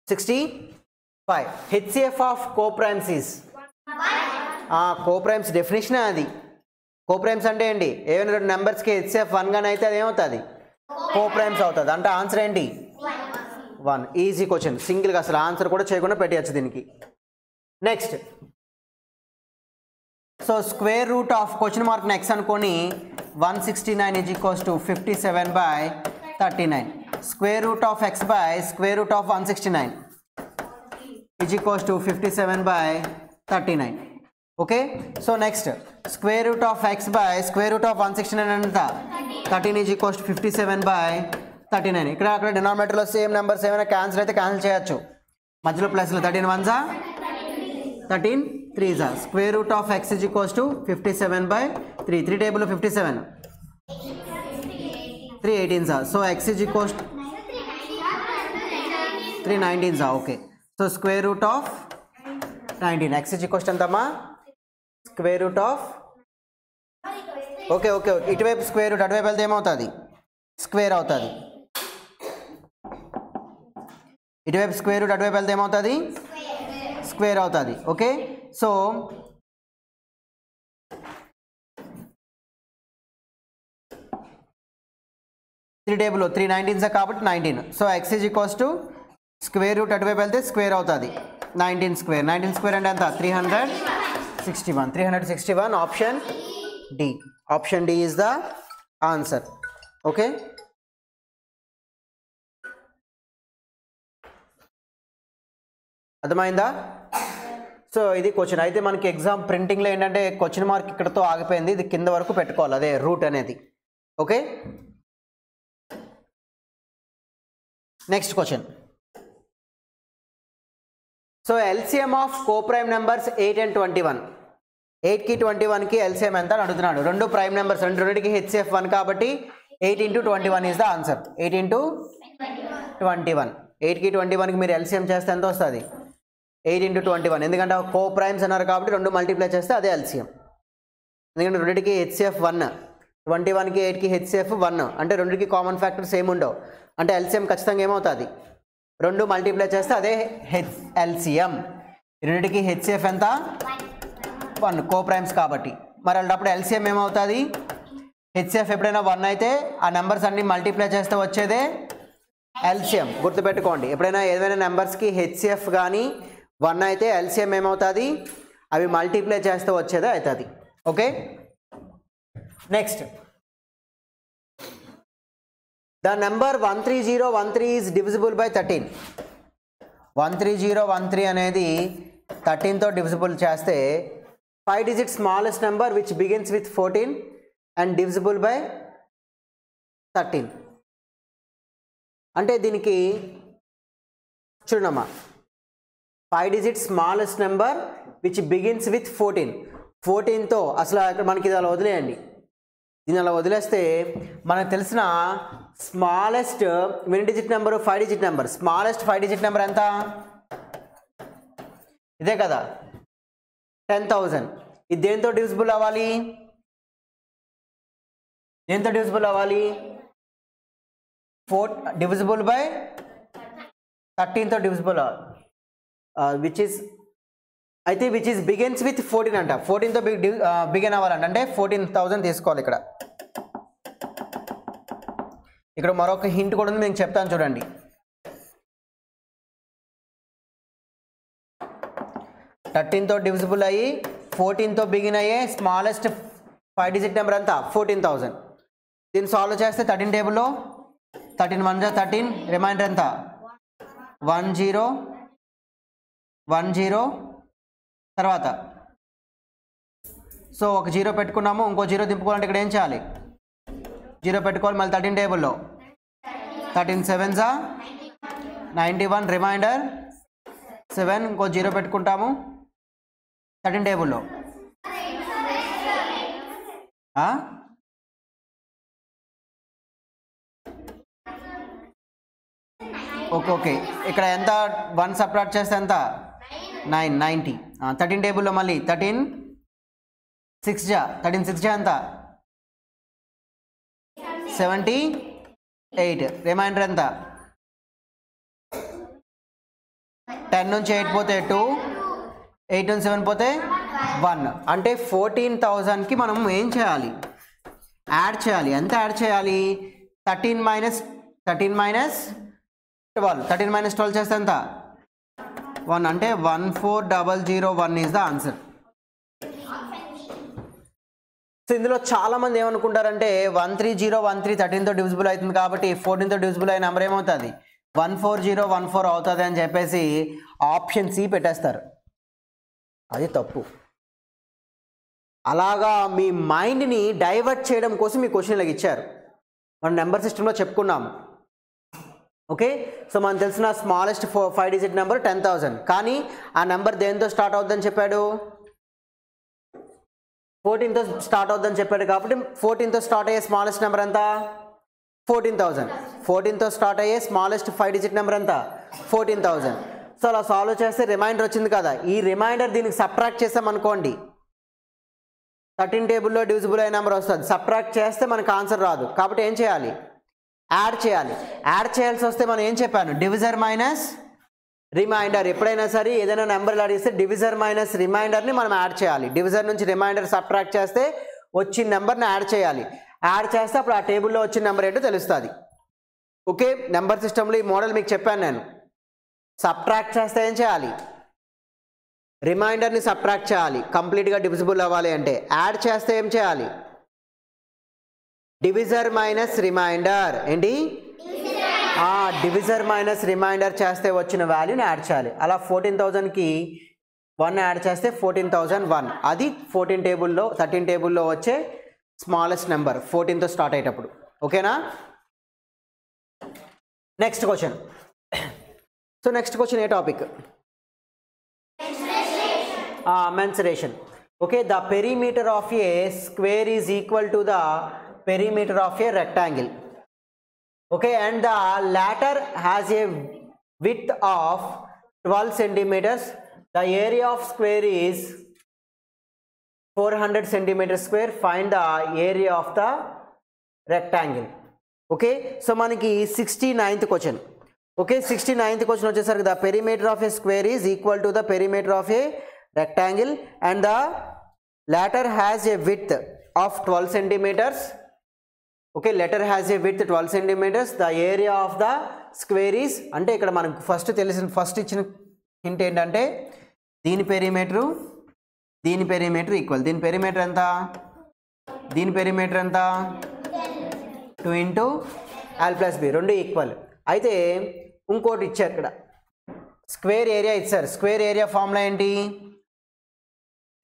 65. HCF of coprimes is? Coprimes definition అది. కోప్రైమ్స్ అంటే ఏంటి, ఏమైనా 2 నెంబర్స్కి HCF 1 గానే అయితే అది ఏమవుతుంది, కోప్రైమ్స్ అవుతుంది. అంటే ఆన్సర్ ఏంటి, 1. ఈజీ క్వశ్చన్, సింగిల్గా అసలు ఆన్సర్ కూడా చేయకుండా పెట్టచ్చు దీనికి. Next, so square root of question mark next అనుకొని 169 is equals to 57/39. Square root of x by square root of 169 is equals to 57/39. Okay, so next square root of x by square root of 169 ఎంత, 13 is equals to 57/39. ఇక్కడ అక్కడ డినామినేటర్లో సేమ్ నెంబర్స్ ఏమైనా క్యాన్సిల్ అయితే క్యాన్సిల్ చేయొచ్చు, మధ్యలో ప్లస్లో 13 1s 13 3s. Square root of x is equals to 57/3. 3 టేబుల్లో 57, 3 18s. So x is equals to 3 19s. Okay, so square root of 19, x is equals to ఎంతమ్మా, square root of, okay okay okay, ఇటువైపు స్క్వేర్ రూట్, అటువైపు వెళ్తే ఏమవుతుంది, స్క్వేర్ అవుతుంది. ఇటువైపు స్క్వేర్ రూట్, అటువైపు వెళ్తే ఏమవుతుంది, స్క్వేర్ అవుతుంది. ఓకే, సో 3 టేబుల్లో 3 19s కాబట్టి 19. So x is equals to square root అటువైపు వెళ్తే స్క్వేర్ అవుతుంది, 19 square. 19 square అంటే ఎంత 361. 361 option D. Option D is the answer. Okay, అర్థమైందా? సో ఇది క్వశ్చన్. అయితే మనకి ఎగ్జామ్ ప్రింటింగ్లో ఏంటంటే క్వశ్చన్ మార్క్ ఇక్కడతో ఆగిపోయింది, ఇది కింద వరకు పెట్టుకోవాలి, అదే రూట్ అనేది. Okay, next question. So LCM of coprime numbers 8 and 21. 8కి 21కి ఎల్సిఎం ఎంత అని అడుగుతున్నాడు. రెండు ప్రైమ్ నెంబర్స్, రెండింటికి హెచ్సిఎఫ్ 1 కాబట్టి 8 into 21 is the answer. 8 into 21. 8కి 21కి మీరు ఎల్సిఎం చేస్తే ఎంత వస్తుంది? 8 into 21. ఎందుకంటే కో ప్రైమ్స్ అన్నారు కాబట్టి రెండు మల్టిప్లై చేస్తే అదే ఎల్సిఎం. ఎందుకంటే రెండింటికి హెచ్సిఎఫ్ 1, 21కి 8కి హెచ్సిఎఫ్ 1, అంటే రెండింటికి కామన్ ఫ్యాక్టర్స్ ఏమి ఉండవు, అంటే ఎల్సిఎం ఖచ్చితంగా ఏమవుతుంది? రెండు మల్టిప్లై చేస్తే అదే ఎల్సిఎం. రెండింటికి హెచ్సిఎఫ్ ఎంత? 1, కో ప్రైమ్స్ కాబట్టి. మరి అలాంటప్పుడు ఎల్సిఎం ఏమవుతుంది? హెచ్సిఎఫ్ ఎప్పుడైనా 1 అయితే ఆ నెంబర్స్ అన్ని మల్టిప్లై చేస్తే వచ్చేదే ఎల్సిఎం. గుర్తుపెట్టుకోండి, ఎప్పుడైనా ఏదైనా నెంబర్స్కి హెచ్సిఎఫ్ కానీ 1 అయితే ఎల్సిఎం ఏమవుతుంది? అవి మల్టిప్లై చేస్తే వచ్చేదే అవుతుంది. Okay, next. The number 13013 is divisible by 13. 13013 అనేది 13తో డివిజిబుల్ చేస్తే 5 digit smallest number which begins with 14 and divisible by 13. అంటే దీనికి చూడమ్మా, 5 digit smallest number which begins with 14. 14తో అసలు ఇక్కడ మనకి ఇది అలా వదిలేయండి, దీన్ని అలా వదిలేస్తే మనకు తెలిసిన స్మాలెస్ట్ ఎన్ని digit number? 5 digit number. Smallest 5 digit number ఎంత? ఇదే కదా, 10,000. ఇది దేంతో డివిజిబుల్ అవ్వాలి? దేంతో డివిజిబుల్ అవ్వాలి? 4 డివిజిబుల్ బై 13తో డివిజిబుల్, విచ్ ఈస్ అయితే విచ్ ఈస్ బిగిన్స్ విత్ 14 అంట. 14తో బిగిన్ అవ్వాలంట, అంటే 14,000 తీసుకోవాలి. ఇక్కడ మరొక హింట్ కూడా ఉంది, నేను చెప్తాను చూడండి. 13తో డివిజిబుల్ అయ్యి 14తో బిగిన్ అయ్యే స్మాలెస్ట్ 5 digit నెంబర్ అంతా 14,000. దీన్ని సాల్వ్ చేస్తే 13 టేబుల్లో 13 1 జా 13, రిమైండర్ ఎంత? 10 తర్వాత సో ఒక 0 పెట్టుకున్నాము, ఇంకో 0 దింపుకోవాలంటే ఇక్కడ ఏం చేయాలి? 0 పెట్టుకోవాలి. మళ్ళీ 13 టేబుల్లో 13 7 జా 91, రిమైండర్ 7, ఇంకో 0 పెట్టుకుంటాము 13 టేబుల్లో. ఓకే ఓకే, ఇక్కడ ఎంత? 1 సబ్ట్రాక్ట్ చేస్తే ఎంత? 9, 90. 13 టేబుల్లో మళ్ళీ 13 6 జా ఎంత? 78, రిమైండర్ ఎంత? 10 నుంచి 8 పోతే 2, 8 నుంచి 7 పోతే 1. అంటే 14,000కి మనం ఏం చేయాలి? యాడ్ చేయాలి. ఎంత యాడ్ చేయాలి? 13 minus 12. 13 minus 12 చేస్తే ఎంత? 1, అంటే 14,001 ఈజ్ ద ఆన్సర్. సో ఇందులో చాలామంది ఏమనుకుంటారంటే 13013 13తో డివిజిబుల్ అవుతుంది కాబట్టి 14తో డివిజిబుల్ అయిన నెంబర్ ఏమవుతుంది? 14014 అవుతుంది అని చెప్పేసి ఆప్షన్ సి పెట్టేస్తారు. అది తప్పు. అలాగా మీ మైండ్ని డైవర్ట్ చేయడం కోసం మీ క్వశ్చన్లకు ఇచ్చారు. మనం నెంబర్ సిస్టంలో చెప్పుకున్నాము. ఓకే, సో మనకు తెలిసిన స్మాలెస్ట్ 5 digit నెంబర్ 10,000, కానీ ఆ నెంబర్ దేంతో స్టార్ట్ అవుతుందని చెప్పాడు? 14తో స్టార్ట్ అవుతుందని చెప్పాడు కాబట్టి 14తో స్టార్ట్ అయ్యే స్మాలెస్ట్ నెంబర్ ఎంత? 14,000. 14తో స్టార్ట్ అయ్యే స్మాలెస్ట్ 5 digit నెంబర్ ఎంత? 14,000. సో అలా సాల్వ్ చేస్తే రిమైండర్ వచ్చింది కదా, ఈ రిమైండర్ దీనికి సబ్ట్రాక్ట్ చేసామనుకోండి 13 టేబుల్లో డివిజిబుల్ అయిన నెంబర్ వస్తుంది. సబ్ట్రాక్ట్ చేస్తే మనకు ఆన్సర్ రాదు, కాబట్టి ఏం చేయాలి? యాడ్ చేయాలి. యాడ్ చేయాల్సి వస్తే మనం ఏం చెప్పాను? Divisor minus remainder. ఎప్పుడైనా సరే ఏదైనా నెంబర్లు అడిగిస్తే డివిజర్ మైనస్ రిమైండర్ని మనం యాడ్ చేయాలి. డివిజర్ నుంచి రిమైండర్ సబ్ట్రాక్ట్ చేస్తే వచ్చిన నెంబర్ని యాడ్ చేయాలి. యాడ్ చేస్తే అప్పుడు ఆ టేబుల్లో వచ్చిన నెంబర్ ఏంటో తెలుస్తుంది. ఓకే, నెంబర్ సిస్టంలో ఈ మోడల్ మీకు చెప్పాను నేను. సబ్ట్రాక్ట్ చేస్తే ఏం చేయాలి? రిమైండర్ని సబ్ట్రాక్ట్ చేయాలి, కంప్లీట్గా డివిజిబుల్ అవ్వాలి అంటే. యాడ్ చేస్తే ఏం చేయాలి? Divisor minus remainder. ఏంటి? డివిజర్ మైనస్ రిమైండర్ చేస్తే వచ్చిన వాల్యూని యాడ్ చేయాలి. అలా 14,000కి 1 యాడ్ చేస్తే 14,001. అది 13 టేబుల్లో వచ్చే స్మాలెస్ట్ నెంబర్ 14తో స్టార్ట్ అయ్యేటప్పుడు. ఓకేనా? Next question. So next question ఏ topic? Mensuration. Okay, the perimeter of a square is equal to the perimeter of a rectangle. Okay, and the latter has a width of 12 centimeters. The area of square is 400 centimeters square. Find the area of the rectangle. Okay, so manaki 69th question. Okay, 69th question వచ్చేసరికి the perimeter of a square is equal to the perimeter of a rectangle and the latter has a width of 12 centimeters. Okay, letter has a width 12 centimeters. The area of the square is అంటే ఇక్కడ మనకు ఫస్ట్ ఇచ్చిన హింట్ ఏంటంటే దీని పెరిమీటర్ ఈక్వల్. దీని పెరిమీటర్ ఎంత? 2 ఇంటూ l+b, రెండు ఈక్వల్. అయితే ఇంకోటి ఇచ్చారు ఇక్కడ, స్క్వేర్ ఏరియా ఇచ్చారు. స్క్వేర్ ఏరియా ఫార్ములా ఏంటి?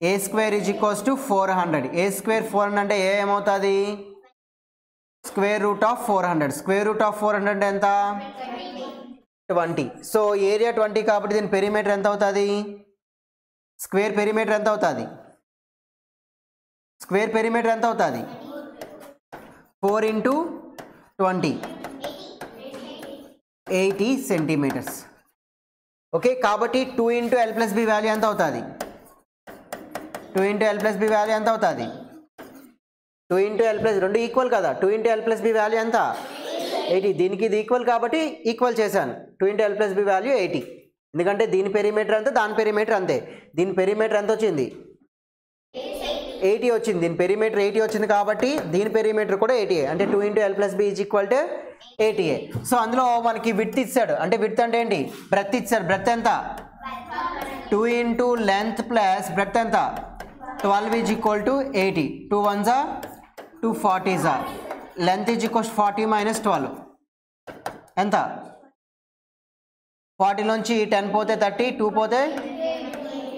A square is equals to 400. A square 400 అంటే ఏ ఏమవుతుంది? Square root of 400. Square root of 400 ఎంత? 20. సో ఏరియా 20 కాబట్టి దీని పెరిమీటర్ ఎంత అవుతుంది? స్క్వేర్ పెరిమీటర్ ఎంత అవుతుంది? 4 ఇంటూ 20, 80 సెంటీమీటర్స్. ఓకే, కాబట్టి 2 ఇంటూ l+b వాల్యూ ఎంత అవుతుంది? 2 ఇంటూ l+b వాల్యూ ఎంత అవుతుంది? 2 ఇంటూ l+, రెండు ఈక్వల్ కదా. 2 ఇంటూ l+b వాల్యూ ఎంత? 80. దీనికి ఇది ఈక్వల్ కాబట్టి ఈక్వల్ చేశాను. 2 ఇంటూ l+b వాల్యూ 80. ఎందుకంటే దీని పెరిమీటర్ అంతే, దాని పెరిమీటర్ అంతే. దీని పెరిమీటర్ ఎంత వచ్చింది? 80 వచ్చింది. దీని పెరిమీటర్ 80 వచ్చింది కాబట్టి దీని పెరిమీటర్ కూడా 80. అంటే 2 into l+b is equal to 80. So అందులో మనకి విడ్త్ ఇచ్చాడు. అంటే విడ్త్ అంటే ఏంటి? బ్రెత్ ఇచ్చాడు. బ్రెత్ ఎంత? 2 ఇంటూ లెంత్ ప్లస్ బ్రెత్ ఎంత? 12 is equal to 80. 2 1s 2 40s. Length is equals 40 minus 12 ఎంత? 40 నుంచి 10 పోతే 30, 2 పోతే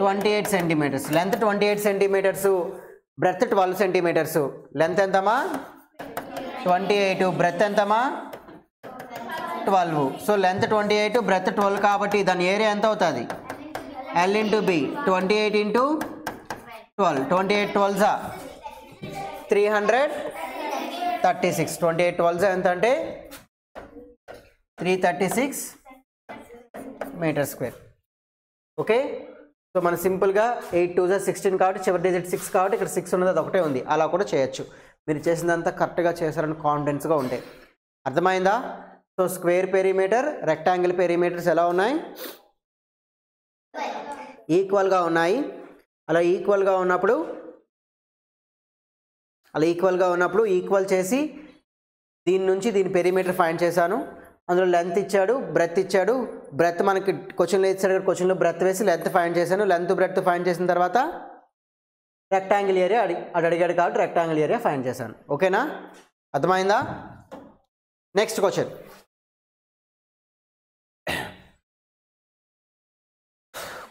28 centimeters. Length 28 centimeters, breadth 12 centimeters. Length ఎంతమా? 28. బ్రెత్ ఎంతమా? 12. సో లెంత్ 28, బ్రెత్ 12 కాబట్టి దాని ఏరియా ఎంత అవుతుంది? L into B. 28 into 12. 28 12s 336. 28 12s ఎంత అంటే 336 మీటర్ స్క్వేర్. ఓకే, సో మనం సింపుల్గా 8 2s 16 కాబట్టి చివరి డిజిట్ 6 కాబట్టి ఇక్కడ 6 ఉన్నది, అది ఒకటే ఉంది. అలా కూడా చేయొచ్చు. మీరు చేసిందంతా కరెక్ట్గా చేశారని కాన్ఫిడెన్స్గా ఉంటాయి. అర్థమైందా? So square perimeter, rectangle perimeters ఎలా ఉన్నాయి? ఈక్వల్గా ఉన్నాయి. అలా ఈక్వల్గా ఉన్నప్పుడు ఈక్వల్ చేసి దీని నుంచి దీని పెరిమీటర్ ఫైండ్ చేశాను. అందులో లెంత్ ఇచ్చాడు, బ్రెత్ ఇచ్చాడు. బ్రెత్ మనకి క్వశ్చన్లో ఇచ్చాడు, క్వశ్చన్లో బ్రెత్ వేసి లెంత్ ఫైండ్ చేశాను. లెంత్ బ్రెత్ ఫైండ్ చేసిన తర్వాత రెక్టాంగిల్ ఏరియా అడిగాడు కాబట్టి రెక్టాంగిల్ ఏరియా ఫైండ్ చేశాను. ఓకేనా? అర్థమైందా? Next question.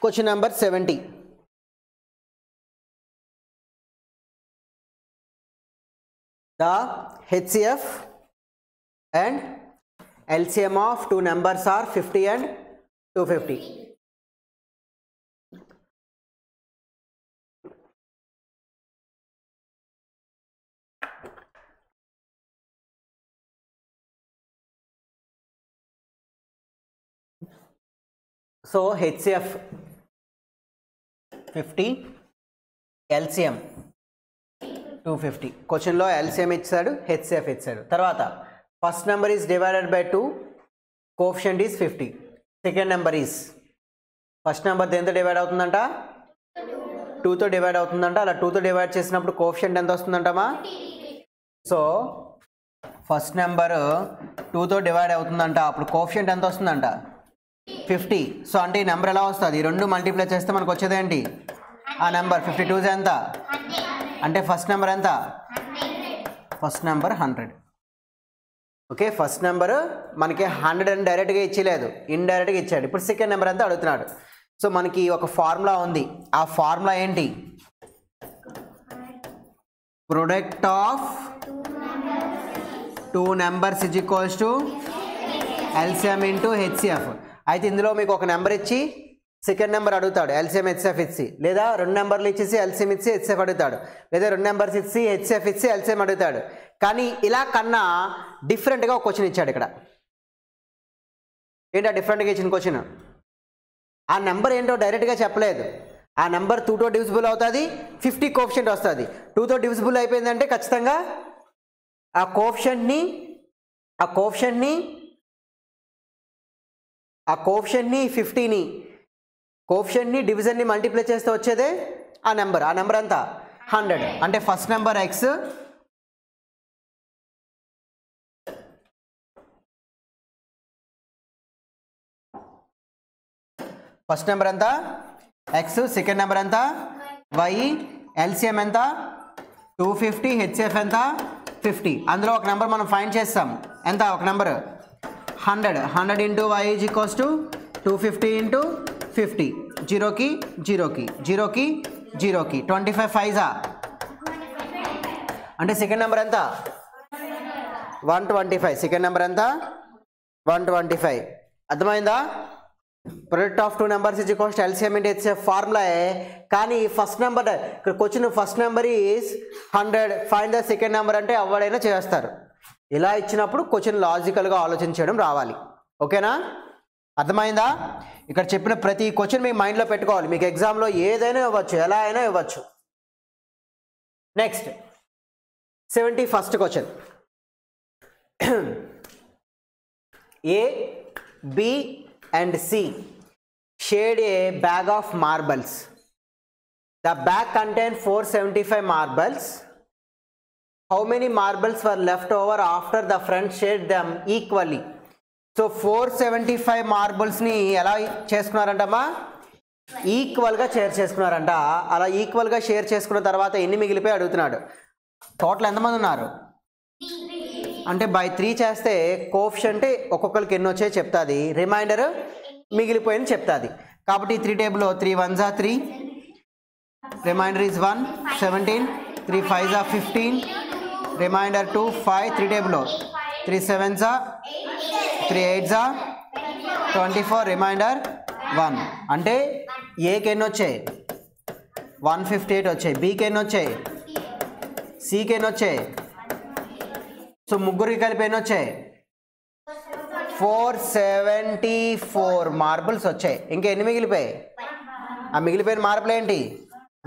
Question number 70. The HCF and LCM of two numbers are 50 and 250. So HCF 50, LCM 250. క్వశ్చన్లో LCM ఇచ్చాడు, HCF ఇచ్చాడు. తర్వాత first number is divided by 2, coefficient is 50. Second number is, first number దేంతో డివైడ్ అవుతుందంట? 2తో డివైడ్ అవుతుందంట. అలా 2తో డివైడ్ చేసినప్పుడు కోఎఫిషియంట్ ఎంత వస్తుందంటమా? సో ఫస్ట్ నెంబర్ 2తో డివైడ్ అవుతుందంట, అప్పుడు కోఎఫిషియంట్ ఎంత వస్తుందంట? 50. సో అంటే ఈ నెంబర్ ఎలా వస్తుంది? ఈ రెండు మల్టిప్లై చేస్తే మనకు వచ్చేది ఏంటి? ఆ నెంబర్ 52 ఎంత అంటే ఫస్ట్ నెంబర్ ఎంత? First number 100. Okay, first number మనకి 100 అని డైరెక్ట్గా ఇచ్చలేదు, ఇండైరెక్ట్గా ఇచ్చాడు. ఇప్పుడు సెకండ్ నెంబర్ ఎంత అడుగుతున్నాడు. సో మనకి ఒక ఫార్ములా ఉంది. ఆ ఫార్ములా ఏంటి? Product of two numbers is equals to LCM into HCF. అయితే ఇందులో మీకు ఒక నెంబర్ ఇచ్చి సెకండ్ నెంబర్ అడుగుతాడు, ఎల్సిఎం హెచ్సిఎఫ్ ఇచ్చి, లేదా రెండు నెంబర్లు ఇచ్చేసి ఎల్సిఎం ఇచ్చి హెచ్సిఎఫ్ అడుగుతాడు, లేదా రెండు నెంబర్స్ ఇచ్చి హెచ్సిఎఫ్ ఇచ్చి ఎల్సిఎం అడుగుతాడు. కానీ ఇలా కన్నా డిఫరెంట్గా ఒక క్వశ్చన్ ఇచ్చాడు ఇక్కడ. ఏంటో డిఫరెంట్గా ఇచ్చిన క్వశ్చన్? ఆ నెంబర్ ఏంటో డైరెక్ట్గా చెప్పలేదు. ఆ నెంబర్ 2తో డివిజిబుల్ అవుతుంది, 50 కోఎఫిషియంట్ వస్తుంది. 2తో డివిజిబుల్ అయిపోయిందంటే ఖచ్చితంగా ఆ కోఎఫిషియంట్ని 50ని కోఎఫిషియంట్ని డివిజన్ని మల్టిప్లై చేస్తే వచ్చేదే ఆ నెంబర్. ఆ నెంబర్ అంతా 100. అంటే first number X, first number ఎంత? ఎక్స్. సెకండ్ నెంబర్ ఎంత? వై. ఎల్సిఎం ఎంత? 250. హెచ్సిఎఫ్ ఎంత? 50. అందులో ఒక నెంబర్ మనం ఫైండ్ చేస్తాం. ఎంత? ఒక number 100. 100 into y is equals to 250 into 50. 0కి 0కి 0కి 0కి 25 5 అంటే సెకండ్ నెంబర్ ఎంత? 125. సెకండ్ నెంబర్ ఎంత? 125. అర్థమైందా? Product of two numbers is equals to LCM into HCF formula. కానీ ఫస్ట్ నెంబర్ ఇక్కడ question first number is 100, find the second number అంటే ఎవరైనా చేస్తారు. ఇలా ఇచ్చినప్పుడు క్వశ్చన్ లాజికల్గా ఆలోచించడం రావాలి. ఓకేనా? అర్థమైందా? ఇక్కడ చెప్పిన ప్రతి క్వశ్చన్ మీ మైండ్లో పెట్టుకోవాలి. మీకు ఎగ్జామ్లో ఏదైనా ఇవ్వచ్చు, ఎలా అయినా ఇవ్వచ్చు. Next 71st question. A, B and C shared a bag of marbles. The bag contained 475 marbles. How many marbles were left over after the friends shared them equally? So 475 marbles ని ఎలా చేసుకున్నారంటమ్మా? ఈక్వల్గా షేర్ చేసుకున్నారంట. అలా ఈక్వల్గా షేర్ చేసుకున్న తర్వాత ఎన్ని మిగిలిపోయి అడుగుతున్నాడు. టోటల్ ఎంతమంది ఉన్నారు అంటే బై 3 చేస్తే కోఎఫిషియంట్ ఒక్కొక్కరికి ఎన్ని వచ్చాయో చెప్తుంది, రిమైండర్ మిగిలిపోయింది చెప్తుంది. కాబట్టి 3 టేబుల్లో 3 1s are 3, remainder is 1, 17, 3 5s are 15, remainder 2, 5, 3 టేబుల్లో 3 7s are 3 8s are 24, reminder 1. అంటే ఏకి ఎన్ని వచ్చాయి? 158 వచ్చాయి. బీకి ఎన్ని వచ్చాయి? సికి ఎన్ని వచ్చాయి? సో ముగ్గురికి కలిపి ఎన్ని వచ్చాయి? 474 మార్బుల్స్ వచ్చాయి. ఇంకా ఎన్ని మిగిలిపోయాయి? ఆ మిగిలిపోయిన మార్బుల్ ఏంటి?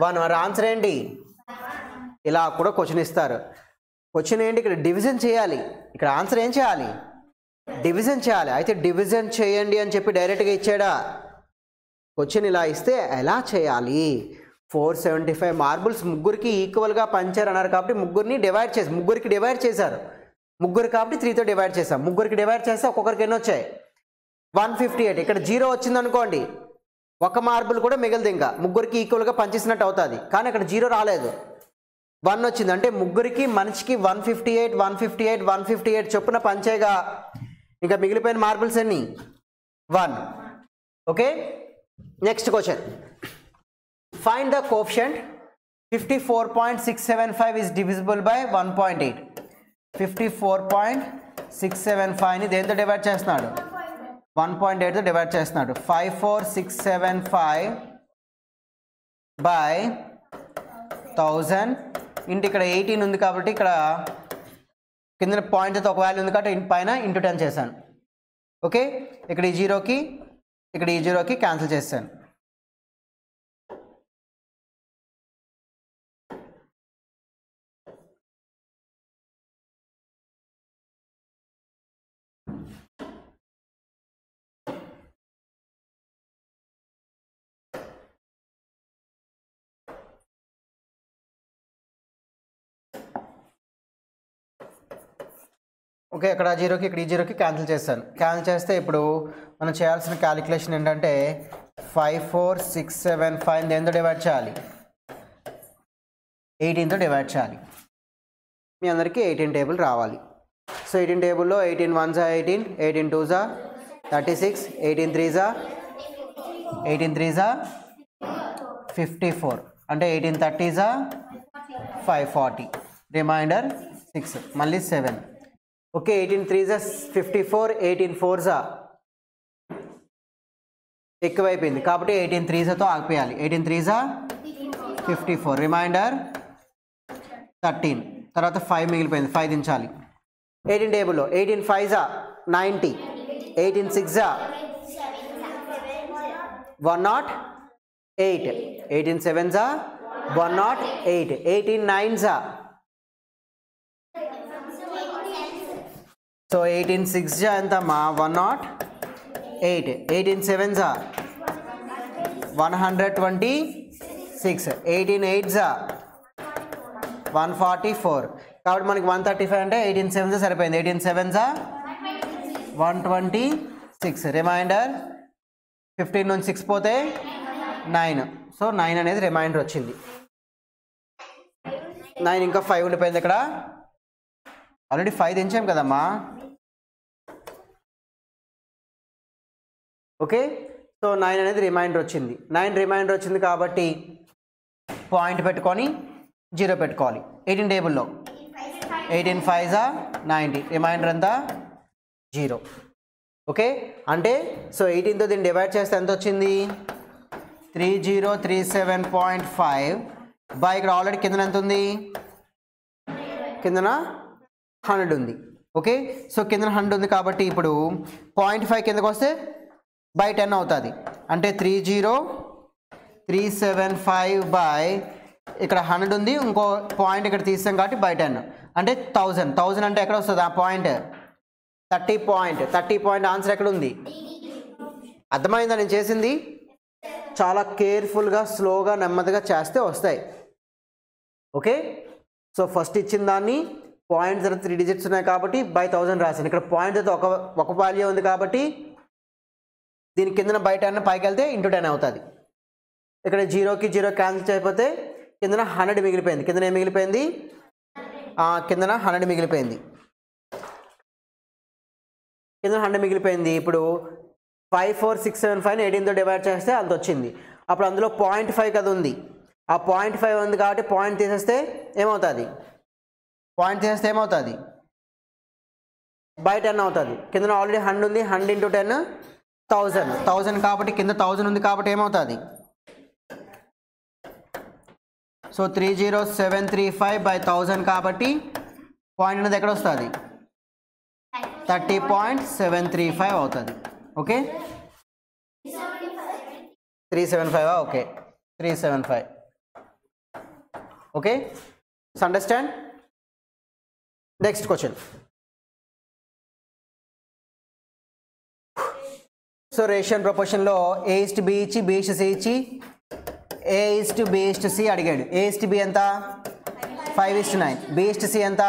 1. మరి ఆన్సర్ ఏంటి? ఇలా కూడా క్వశ్చన్ ఇస్తారు. క్వశ్చన్ ఏంటి? ఇక్కడ డివిజన్ చేయాలి. ఇక్కడ ఆన్సర్ ఏం చేయాలి? డివిజన్ చేయాలి. అయితే డివిజన్ చేయండి అని చెప్పి డైరెక్ట్గా ఇచ్చాడా? క్వశ్చన్ ఇలా ఇస్తే ఎలా చేయాలి? 475 మార్బుల్స్ ముగ్గురికి ఈక్వల్గా పంచారు అన్నారు కాబట్టి ముగ్గురికి డివైడ్ చేశారు. ముగ్గురు కాబట్టి 3తో డివైడ్ చేసాం. ముగ్గురికి డివైడ్ చేస్తే ఒక్కొక్కరికి ఎన్ని వచ్చాయి? 158. ఇక్కడ 0 వచ్చింది అనుకోండి, ఒక మార్బుల్ కూడా మిగిలింది. ఇంకా ముగ్గురికి ఈక్వల్గా పంచేసినట్టు అవుతుంది. కానీ అక్కడ 0 రాలేదు, 1 వచ్చింది. అంటే ముగ్గురికి మనిషికి 158 158 158 చొప్పున పంచేగా ఇంకా మిగిలిపోయిన మార్బుల్స్ ఎన్ని? 1. Okay, next question. Find the coefficient 54.675 is divisible by 1.8. 54.675ని దేంతో డివైడ్ చేస్తున్నాడు? 1.8తో డివైడ్ చేస్తున్నాడు. 54675 by 1000 ఇంటి ఇక్కడ 18 ఉంది కాబట్టి ఇక్కడ కింద పాయింట్ అయితే ఒక వాల్యూ ఉంది కాబట్టి పైన ఇంటూ 10 చేశాను. ఓకే, ఇక్కడ ఈ 0కి ఇక్కడ ఈ 0కి క్యాన్సిల్ చేశాను. ఓకే, ఇక్కడ జీరోకి ఇక్కడ ఈ జీరోకి క్యాన్సిల్ చేస్తాను. క్యాన్సిల్ చేస్తే ఇప్పుడు మనం చేయాల్సిన క్యాలిక్యులేషన్ ఏంటంటే 5 4 6 7 5 దేంతో డివైడ్ చేయాలి, 18తో డివైడ్ చేయాలి. మీ అందరికీ 18 టేబుల్ రావాలి. సో 18 టేబుల్లో 18 1s 18, 18 2s 36, 18 3s 54, అంటే 18 30s 540, రిమైండర్ 6, మళ్ళీ 7. ఓకే, 18 3s 54, 18 4s ఎక్కువైపోయింది కాబట్టి 18 3sతో ఆగిపోయాలి. 18 3s 54, రిమైండర్ 13, తర్వాత 5 మిగిలిపోయింది, 5 దించాలి. 18 టేబుల్లో 18 5s 90, 18 6s 108, 18 7s 108, 18 9s so 18 6s ఎంతమ్మా 108, 18 7s 126, 18 8s 144, కాబట్టి మనకి 135 అంటే 18 7s సరిపోయింది. 18 7s 126, రిమైండర్ 15 నుంచి 6 పోతే 9, సో 9 అనేది రిమైండర్ వచ్చింది. 9 ఇంకా 5 ఉండిపోయింది, ఇక్కడ ఆల్రెడీ 5 దించాం కదమ్మా. ఓకే, సో 9 అనేది రిమైండర్ వచ్చింది. 9 రిమైండర్ వచ్చింది కాబట్టి పాయింట్ పెట్టుకొని 0 పెట్టుకోవాలి. 18 టేబుల్లో 18 5s 90, రిమైండర్ ఎంత 0. ఓకే, అంటే సో 18తో దీన్ని డివైడ్ చేస్తే ఎంత వచ్చింది 3037.5 బై ఇక్కడ ఆల్రెడీ కిందన ఎంత ఉంది, కిందన 100 ఉంది. ఓకే, సో కిందన 100 ఉంది కాబట్టి ఇప్పుడు 0.5 కిందకు వస్తే బై 10 అవుతుంది, అంటే 30375 బై ఇక్కడ 100 ఉంది, ఇంకో పాయింట్ ఇక్కడ తీస్తాం కాబట్టి బై 10, అంటే 1000 అంటే ఎక్కడ వస్తుంది ఆ పాయింట్ 30 పాయింట్ ఆన్సర్ ఎక్కడ ఉంది. అర్థమైందా నేను చేసింది? చాలా కేర్ఫుల్గా స్లోగా నెమ్మదిగా చేస్తే వస్తాయి. ఓకే, సో ఫస్ట్ ఇచ్చిన దాన్ని పాయింట్ తర్వాత 3 డిజిట్స్ ఉన్నాయి కాబట్టి బై 1000 రాశాను. ఇక్కడ పాయింట్ తర్వాత ఒక వాల్యూ ఉంది కాబట్టి దీని కిందన బై 10 పైకి వెళ్తే ఇంటూ 10 అవుతుంది. ఇక్కడ 0కి 0 క్యాన్సిల్ అయిపోతే కిందన 100 మిగిలిపోయింది. కిందన ఏం మిగిలిపోయింది, కిందన 100 మిగిలిపోయింది. కిందన 100 మిగిలిపోయింది. ఇప్పుడు 5 4 6 7 5 18తో డివైడ్ చేస్తే అంత వచ్చింది. అప్పుడు అందులో 0.5 కదా ఉంది, ఆ 0.5 ఉంది కాబట్టి పాయింట్ తీసేస్తే ఏమవుతుంది, పాయింట్ తీసేస్తే ఏమవుతుంది బై 10 అవుతుంది. కింద ఆల్రెడీ 100 ఉంది, 100 ఇంటూ 10 1000 కాబట్టి కింద 1000 ఉంది కాబట్టి ఏమవుతుంది, సో 30735 బై 1000 కాబట్టి పాయింట్ అనేది ఎక్కడ వస్తుంది 30.735 అవుతుంది. Okay 375 okay 375. Okay, understand. Next question. So ratio and ప్రపోర్షన్లో A is to B ఇచ్చి B is to C ఇచ్చి A is to B is to C అడిగాడు. A is to B ఎంత 5 is to 9, B is to C ఎంత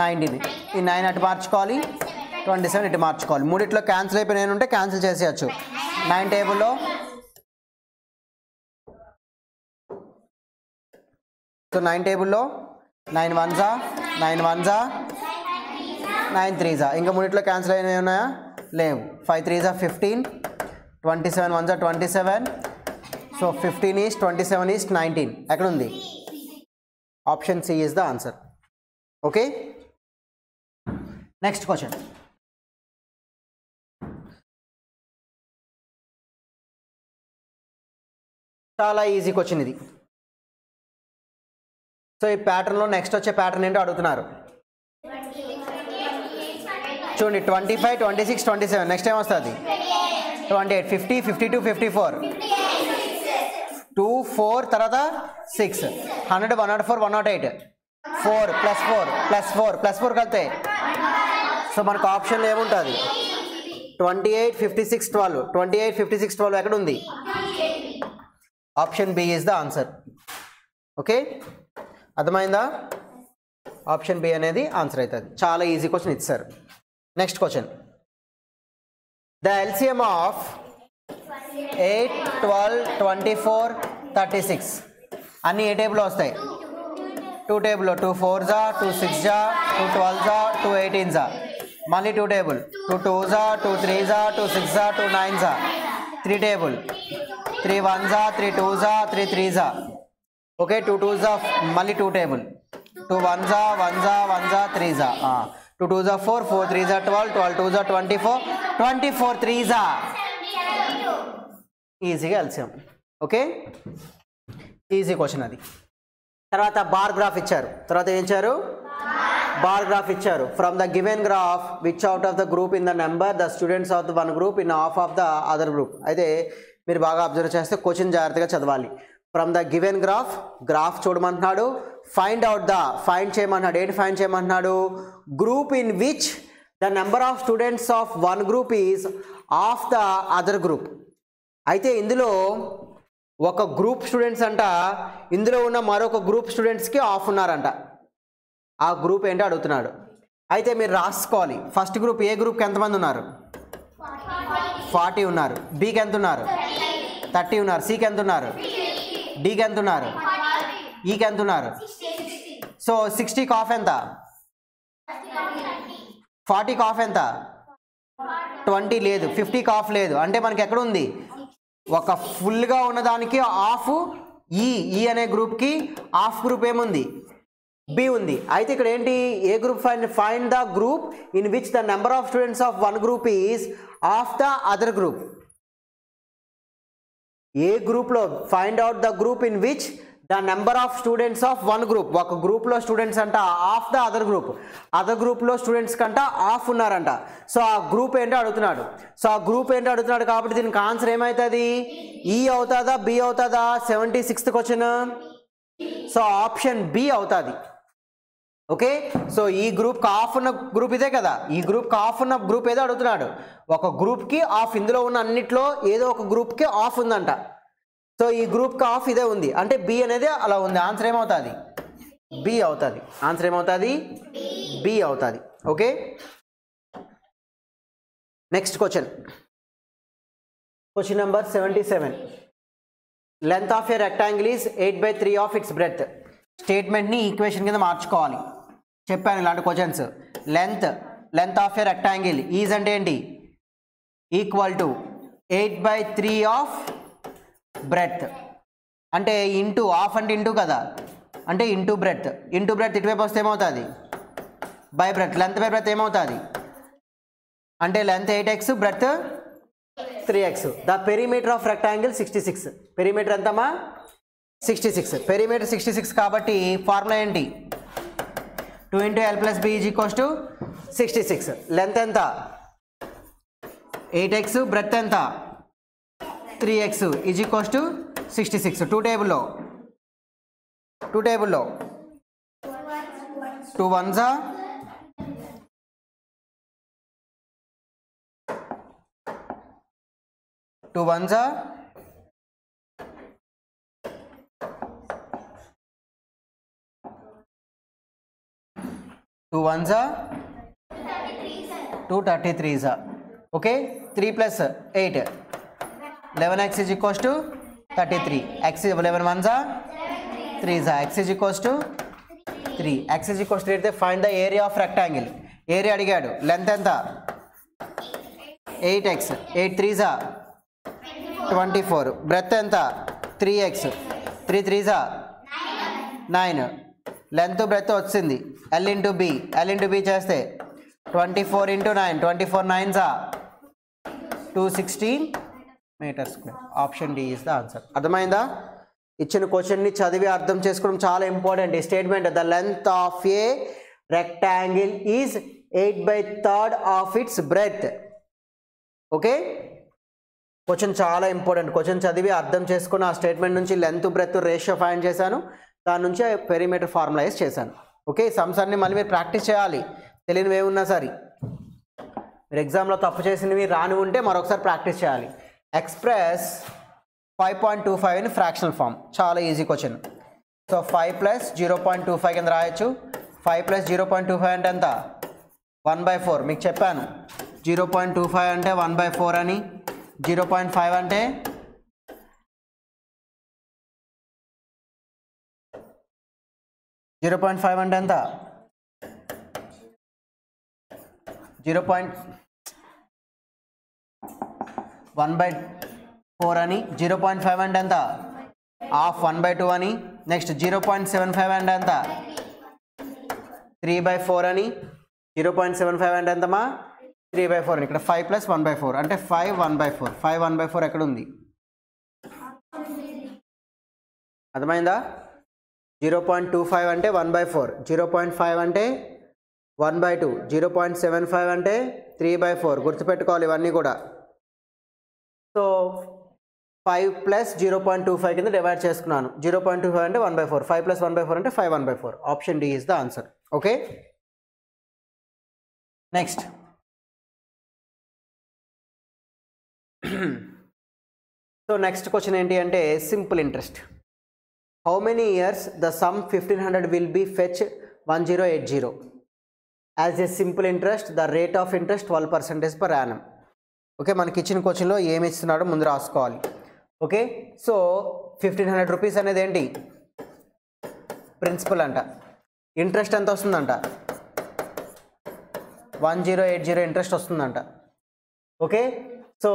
19. ఈ 9 అటు మార్చుకోవాలి, 27 ఇటు మార్చుకోవాలి. మూడిట్లో క్యాన్సిల్ అయిపోయినాయి ఉంటే క్యాన్సిల్ చేసేయచ్చు. 9 టేబుల్లో సో 9 టేబుల్లో 9 1s 9 1s 9 3s. ఇంకా మూడిట్లో క్యాన్సిల్ అయినవి ఉన్నాయా, లేవు. 5 3s 15, 27 1s 27, so 15 is 27 is 19 ఎక్కడ ఉంది, option C is the answer. Okay, next question. చాలా ఈజీ క్వశ్చన్ ఇది. సో ఈ ప్యాటర్న్లో నెక్స్ట్ వచ్చే ప్యాటర్న్ ఏంటో అడుగుతున్నారు. చూడండి 25 26 27, నెక్స్ట్ ఏం వస్తుంది 28 50 52 54 2 4 తర్వాత 6 100 104 108 4 + 4 + 4 + 4 కలితే సో మనకు ఆప్షన్లో ఏముంటుంది 28 56 12 28 56 12 ఎక్కడ ఉంది, option B is the answer. Okay, అర్థమైందా? ఆప్షన్ బి అనేది ఆన్సర్ అవుతుంది. చాలా ఈజీ క్వశ్చన్ ఇచ్చారు. Next question, the LCM of 8, 12, 24, 36 అన్నీ ఏ టేబుల్లో వస్తాయి? 2 టేబుల్లో. 2 4s, 2 6s, 2 12s, 2 18s. మళ్ళీ 2 table. 2 2s, 2 3s, 2 6s, 2 9s. 3 table. 3 1s, 3 2s, 3 3s. Okay, 2 2s మళ్ళీ 2 table. 2 1s, 1s, 1s, 3s. 2 2s 4, 4 3s 12, 12 2s 24, 24 3s. ఈజీగా ఎల్సిఎం. ఓకే, ఈజీ క్వశ్చన్ అది. తర్వాత బార్ గ్రాఫ్ ఇచ్చారు. తర్వాత ఏం ఇచ్చారు? బార్ గ్రాఫ్ ఇచ్చారు. From the given graph which out of the group in the number the students of the one group in half of the other group. అయితే మీరు బాగా అబ్జర్వ్ చేస్తే క్వశ్చన్ జాగ్రత్తగా చదవాలి. From the given graph, graph చూడమంటున్నాడు. ఫైండ్ అవుట్ ద, ఫైండ్ చేయమంటున్నాడు. ఏంటి ఫైండ్ చేయమంటున్నాడు? Group in which the number of students of one group is of the other group. అయితే ఇందులో ఒక గ్రూప్ స్టూడెంట్స్ అంట, ఇందులో ఉన్న మరొక గ్రూప్ స్టూడెంట్స్కి ఆఫ్ ఉన్నారంట. ఆ గ్రూప్ ఏంటో అడుగుతున్నాడు. అయితే మీరు రాసుకోవాలి. ఫస్ట్ గ్రూప్, ఏ గ్రూప్కి ఎంతమంది ఉన్నారు? 40 ఉన్నారు. బికి ఎంత ఉన్నారు? 30 ఉన్నారు. సికి ఎంత ఉన్నారు? డికి ఎంత ఉన్నారు? ఈకి ఎంత ఉన్నారు? సో 60కి ఆఫ్ ఎంత? 40కి ఆఫ్ ఎంత? 20 లేదు. 50కి ఆఫ్ లేదు. అంటే మనకి ఎక్కడ ఉంది? ఒక ఫుల్గా ఉన్నదానికి ఆఫ్ ఈ అనే గ్రూప్కి ఆఫ్ గ్రూప్ ఏముంది? బి ఉంది. అయితే ఇక్కడ ఏంటి? A group find the group in which the number of students of one group is of the other group. A గ్రూప్లో find out the group in which the number of students of one group. ఒక గ్రూప్లో స్టూడెంట్స్ అంట ఆఫ్ ద అదర్ గ్రూప్. అదర్ గ్రూప్లో స్టూడెంట్స్ కంట ఆఫ్ ఉన్నారంట. సో ఆ గ్రూప్ ఏంటో అడుగుతున్నాడు. సో ఆ గ్రూప్ ఏంటో అడుగుతున్నాడు కాబట్టి దీనికి ఆన్సర్ ఏమవుతుంది? ఈ అవుతుందా, బి అవుతుందా? 76th question. So option B అవుతుంది. ఓకే, సో ఈ గ్రూప్కి ఆఫ్ ఉన్న గ్రూప్ ఇదే కదా. ఈ గ్రూప్కి ఆఫ్ ఉన్న గ్రూప్ ఏదో అడుగుతున్నాడు. ఒక గ్రూప్కి ఆఫ్, ఇందులో ఉన్న అన్నిట్లో ఏదో ఒక గ్రూప్కి ఆఫ్ ఉందంట. సో ఈ గ్రూప్కి ఆఫ్ ఇదే ఉంది అంటే బి అనేది అలా ఉంది. ఆన్సర్ ఏమవుతుంది? బి అవుతుంది. ఆన్సర్ ఏమవుతుంది? బి అవుతుంది. Okay, next question, question number 77. Length of a rectangle is 8/3 of its breadth. స్టేట్మెంట్ని ఈక్వేషన్ కింద మార్చుకోవాలి. చెప్పాను ఇలాంటి questions. Length of a rectangle is అంటే ఏంటి? Equal to 8/3 of breadth. అంటే ఇంటూ, ఆఫ్ అంటే ఇంటూ కదా, అంటే ఇంటూ బ్రెత్. ఇంటూ బ్రెత్ ఇటువైపు వస్తే ఏమవుతుంది? By breadth. Length by breadth ఏమవుతుంది? అంటే length 8x, breadth 3x. The perimeter of rectangle 66. Perimeter ఎంతమ్మా? 66. పెరిమీటర్ 66 కాబట్టి ఫార్ములా ఏంటి? 2 × L + B = 66. లెంత్ ఎంత? 8x, బ్రెత్ ఎంత? 3x = 66. 2 టేబుల్లో 2 1s, 2 1s, 2 1s, 2 33s. Okay, 3 + 8 11x = 33. x 11 1s 3s. x = 3. x = 3 అయితే find the area of rectangle. Area అడిగాడు. లెంత్ ఎంత? 8x. 8 3s 24. బ్రెత్ ఎంత? 3x. 3 3s 9. లెంత్ బ్రెత్ వచ్చింది. L × B. L × B చేస్తే 24 × 9. 24 9s 216 metre square. Option D is the answer. అర్థమైందా? ఇచ్చిన క్వశ్చన్ని చదివి అర్థం చేసుకోవడం చాలా ఇంపార్టెంట్. ఈ statement, the length of a rectangle is 8/3 of its breadth. Okay, question చాలా ఇంపార్టెంట్. క్వశ్చన్ చదివి అర్థం చేసుకుని ఆ స్టేట్మెంట్ నుంచి లెంత్ బ్రెత్ రేషియో ఫైండ్ చేశాను. దాని నుంచి పెరిమీటర్ ఫార్ములైజ్ చేశాను. ఓకే, సమ్స్ అన్ని మళ్ళీ మీరు ప్రాక్టీస్ చేయాలి. తెలియనివి ఏమున్నా సరే. మీరు ఎగ్జామ్లో తప్పు చేసినవి రాని ఉంటే మరొకసారి ప్రాక్టీస్ చేయాలి. Express 5.25 in fractional form. చాలా ఈజీ క్వశ్చన్. సో 5 + 0.25 కింద రాయొచ్చు. 5 ప్లస్ 0.25 అంటే ఎంత 1/4 మీకు చెప్పాను 0.25 అంటే 1/4 అని 0.5 అంటే 0.5 అంటే ఎంత 1/4 అని 0.5 అంటే ఎంత హాఫ్ 1/2 అని నెక్స్ట్ 0.75 అంటే ఎంత 3/4 అని 0.75 అంటే ఎంతమా 3/4 అని ఇక్కడ 5 ప్లస్ 1/4 అంటే 5 1/4 5 1/4 ఎక్కడ ఉంది అర్థమైందా 0.25 అంటే 1/4 0.5 అంటే 1/2 0.75 అంటే 3/4 గుర్తుపెట్టుకోవాలి ఇవన్నీ కూడా సో 5 ప్లస్ 0.25 కింద డివైడ్ చేసుకున్నాను 0.25 అంటే 1/4 5 ప్లస్ 1/4 అంటే 5 1/4 option D is the answer okay next so next question ఏంటి అంటే simple interest how many years the sum 1500 will be fetch 1080 as a simple interest the rate of interest 12% per annum okay మనకి ఇచ్చిన క్వశ్చన్లో ఏమి ఇస్తున్నాడో ముందు రాసుకోవాలి ఓకే సో 1500 రూపీస్ అనేది ఏంటి ప్రిన్సిపల్ అంట ఇంట్రెస్ట్ ఎంత వస్తుందంట 1080 ఇంట్రెస్ట్ వస్తుందంట okay so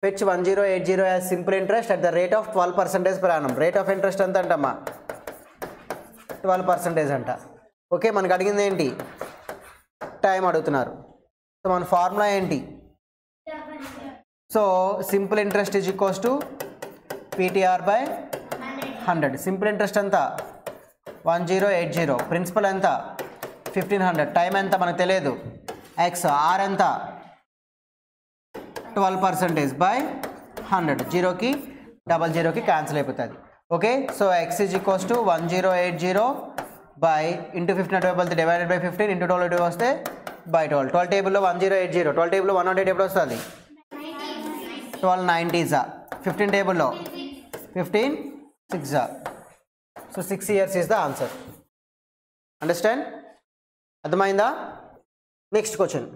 fetch 1080 as simple interest at the rate of 12% per annum rate of interest ఎంత అంటమ్మా 12% అంట ఓకే మనకు అడిగింది ఏంటి టైం అడుగుతున్నారు సో మన ఫార్ములా ఏంటి so simple interest is equals to PTR by 100 simple interest ఎంత 1080 ప్రిన్సిపల్ ఎంత 1500 టైం ఎంత మనకు తెలియదు ఎక్స్ ఆర్ ఎంత 12% బై 100 జీరోకి 00కి క్యాన్సిల్ అయిపోతుంది okay so X is equals to 1080 by into 15 divided by 15 into 12 వస్తే బై 12 టేబుల్లో 1080 12 టేబుల్లో 108 ఎప్పుడు వస్తుంది 1290 15 టేబుల్లో 15 6 so 6 years is the answer understand అర్థమైందా నెక్స్ట్ క్వశ్చన్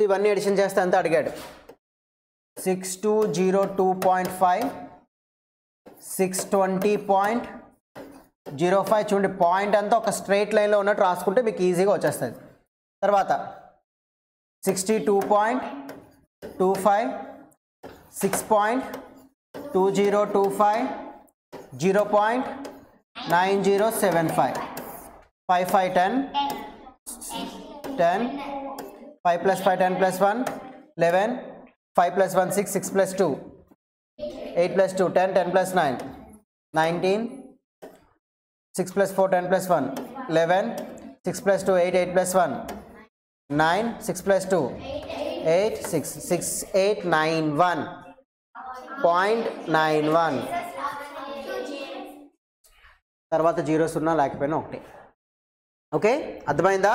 ఇవన్నీ ఎడిషన్ చేస్తే అంత అడిగాడు 6202.5 620.05 చూడండి పాయింట్ అంతా ఒక స్ట్రైట్ లైన్లో ఉన్నట్టు రాసుకుంటే మీకు ఈజీగా వచ్చేస్తుంది తర్వాత 62.25 6.2025 0.9075 5 5 10 5 plus 5 10 plus 1 11 5 plus 1 6 6 plus 2 8 plus 2 10 10 plus 9 19 6 plus 4 10 plus 1 11 6 plus 2 8 8 plus 1 9 6 plus 2 8 6 6 8 9 1.91 తర్వాత జీరోస్ ఉన్నా లేకపోయినా ఒకటి ఓకే అర్థమైందా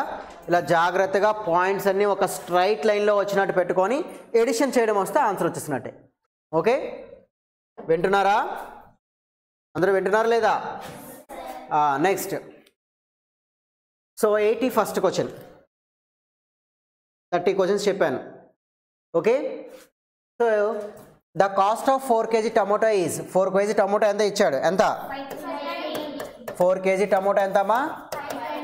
ఇలా జాగ్రత్తగా పాయింట్స్ అన్నీ ఒక స్ట్రైట్ లైన్లో వచ్చినట్టు పెట్టుకొని ఎడిషన్ చేయడం వస్తే ఆన్సర్ వచ్చేసినట్టే ఓకే వింటున్నారా అందరూ వింటున్నారా లేదా next so 81st question 30 questions చెప్పాను okay so the cost of 4 kg tomato is 4 kg tomato ఎంత ఇచ్చాడు ఎంత 4 kg టమోటా ఎంతమ్మా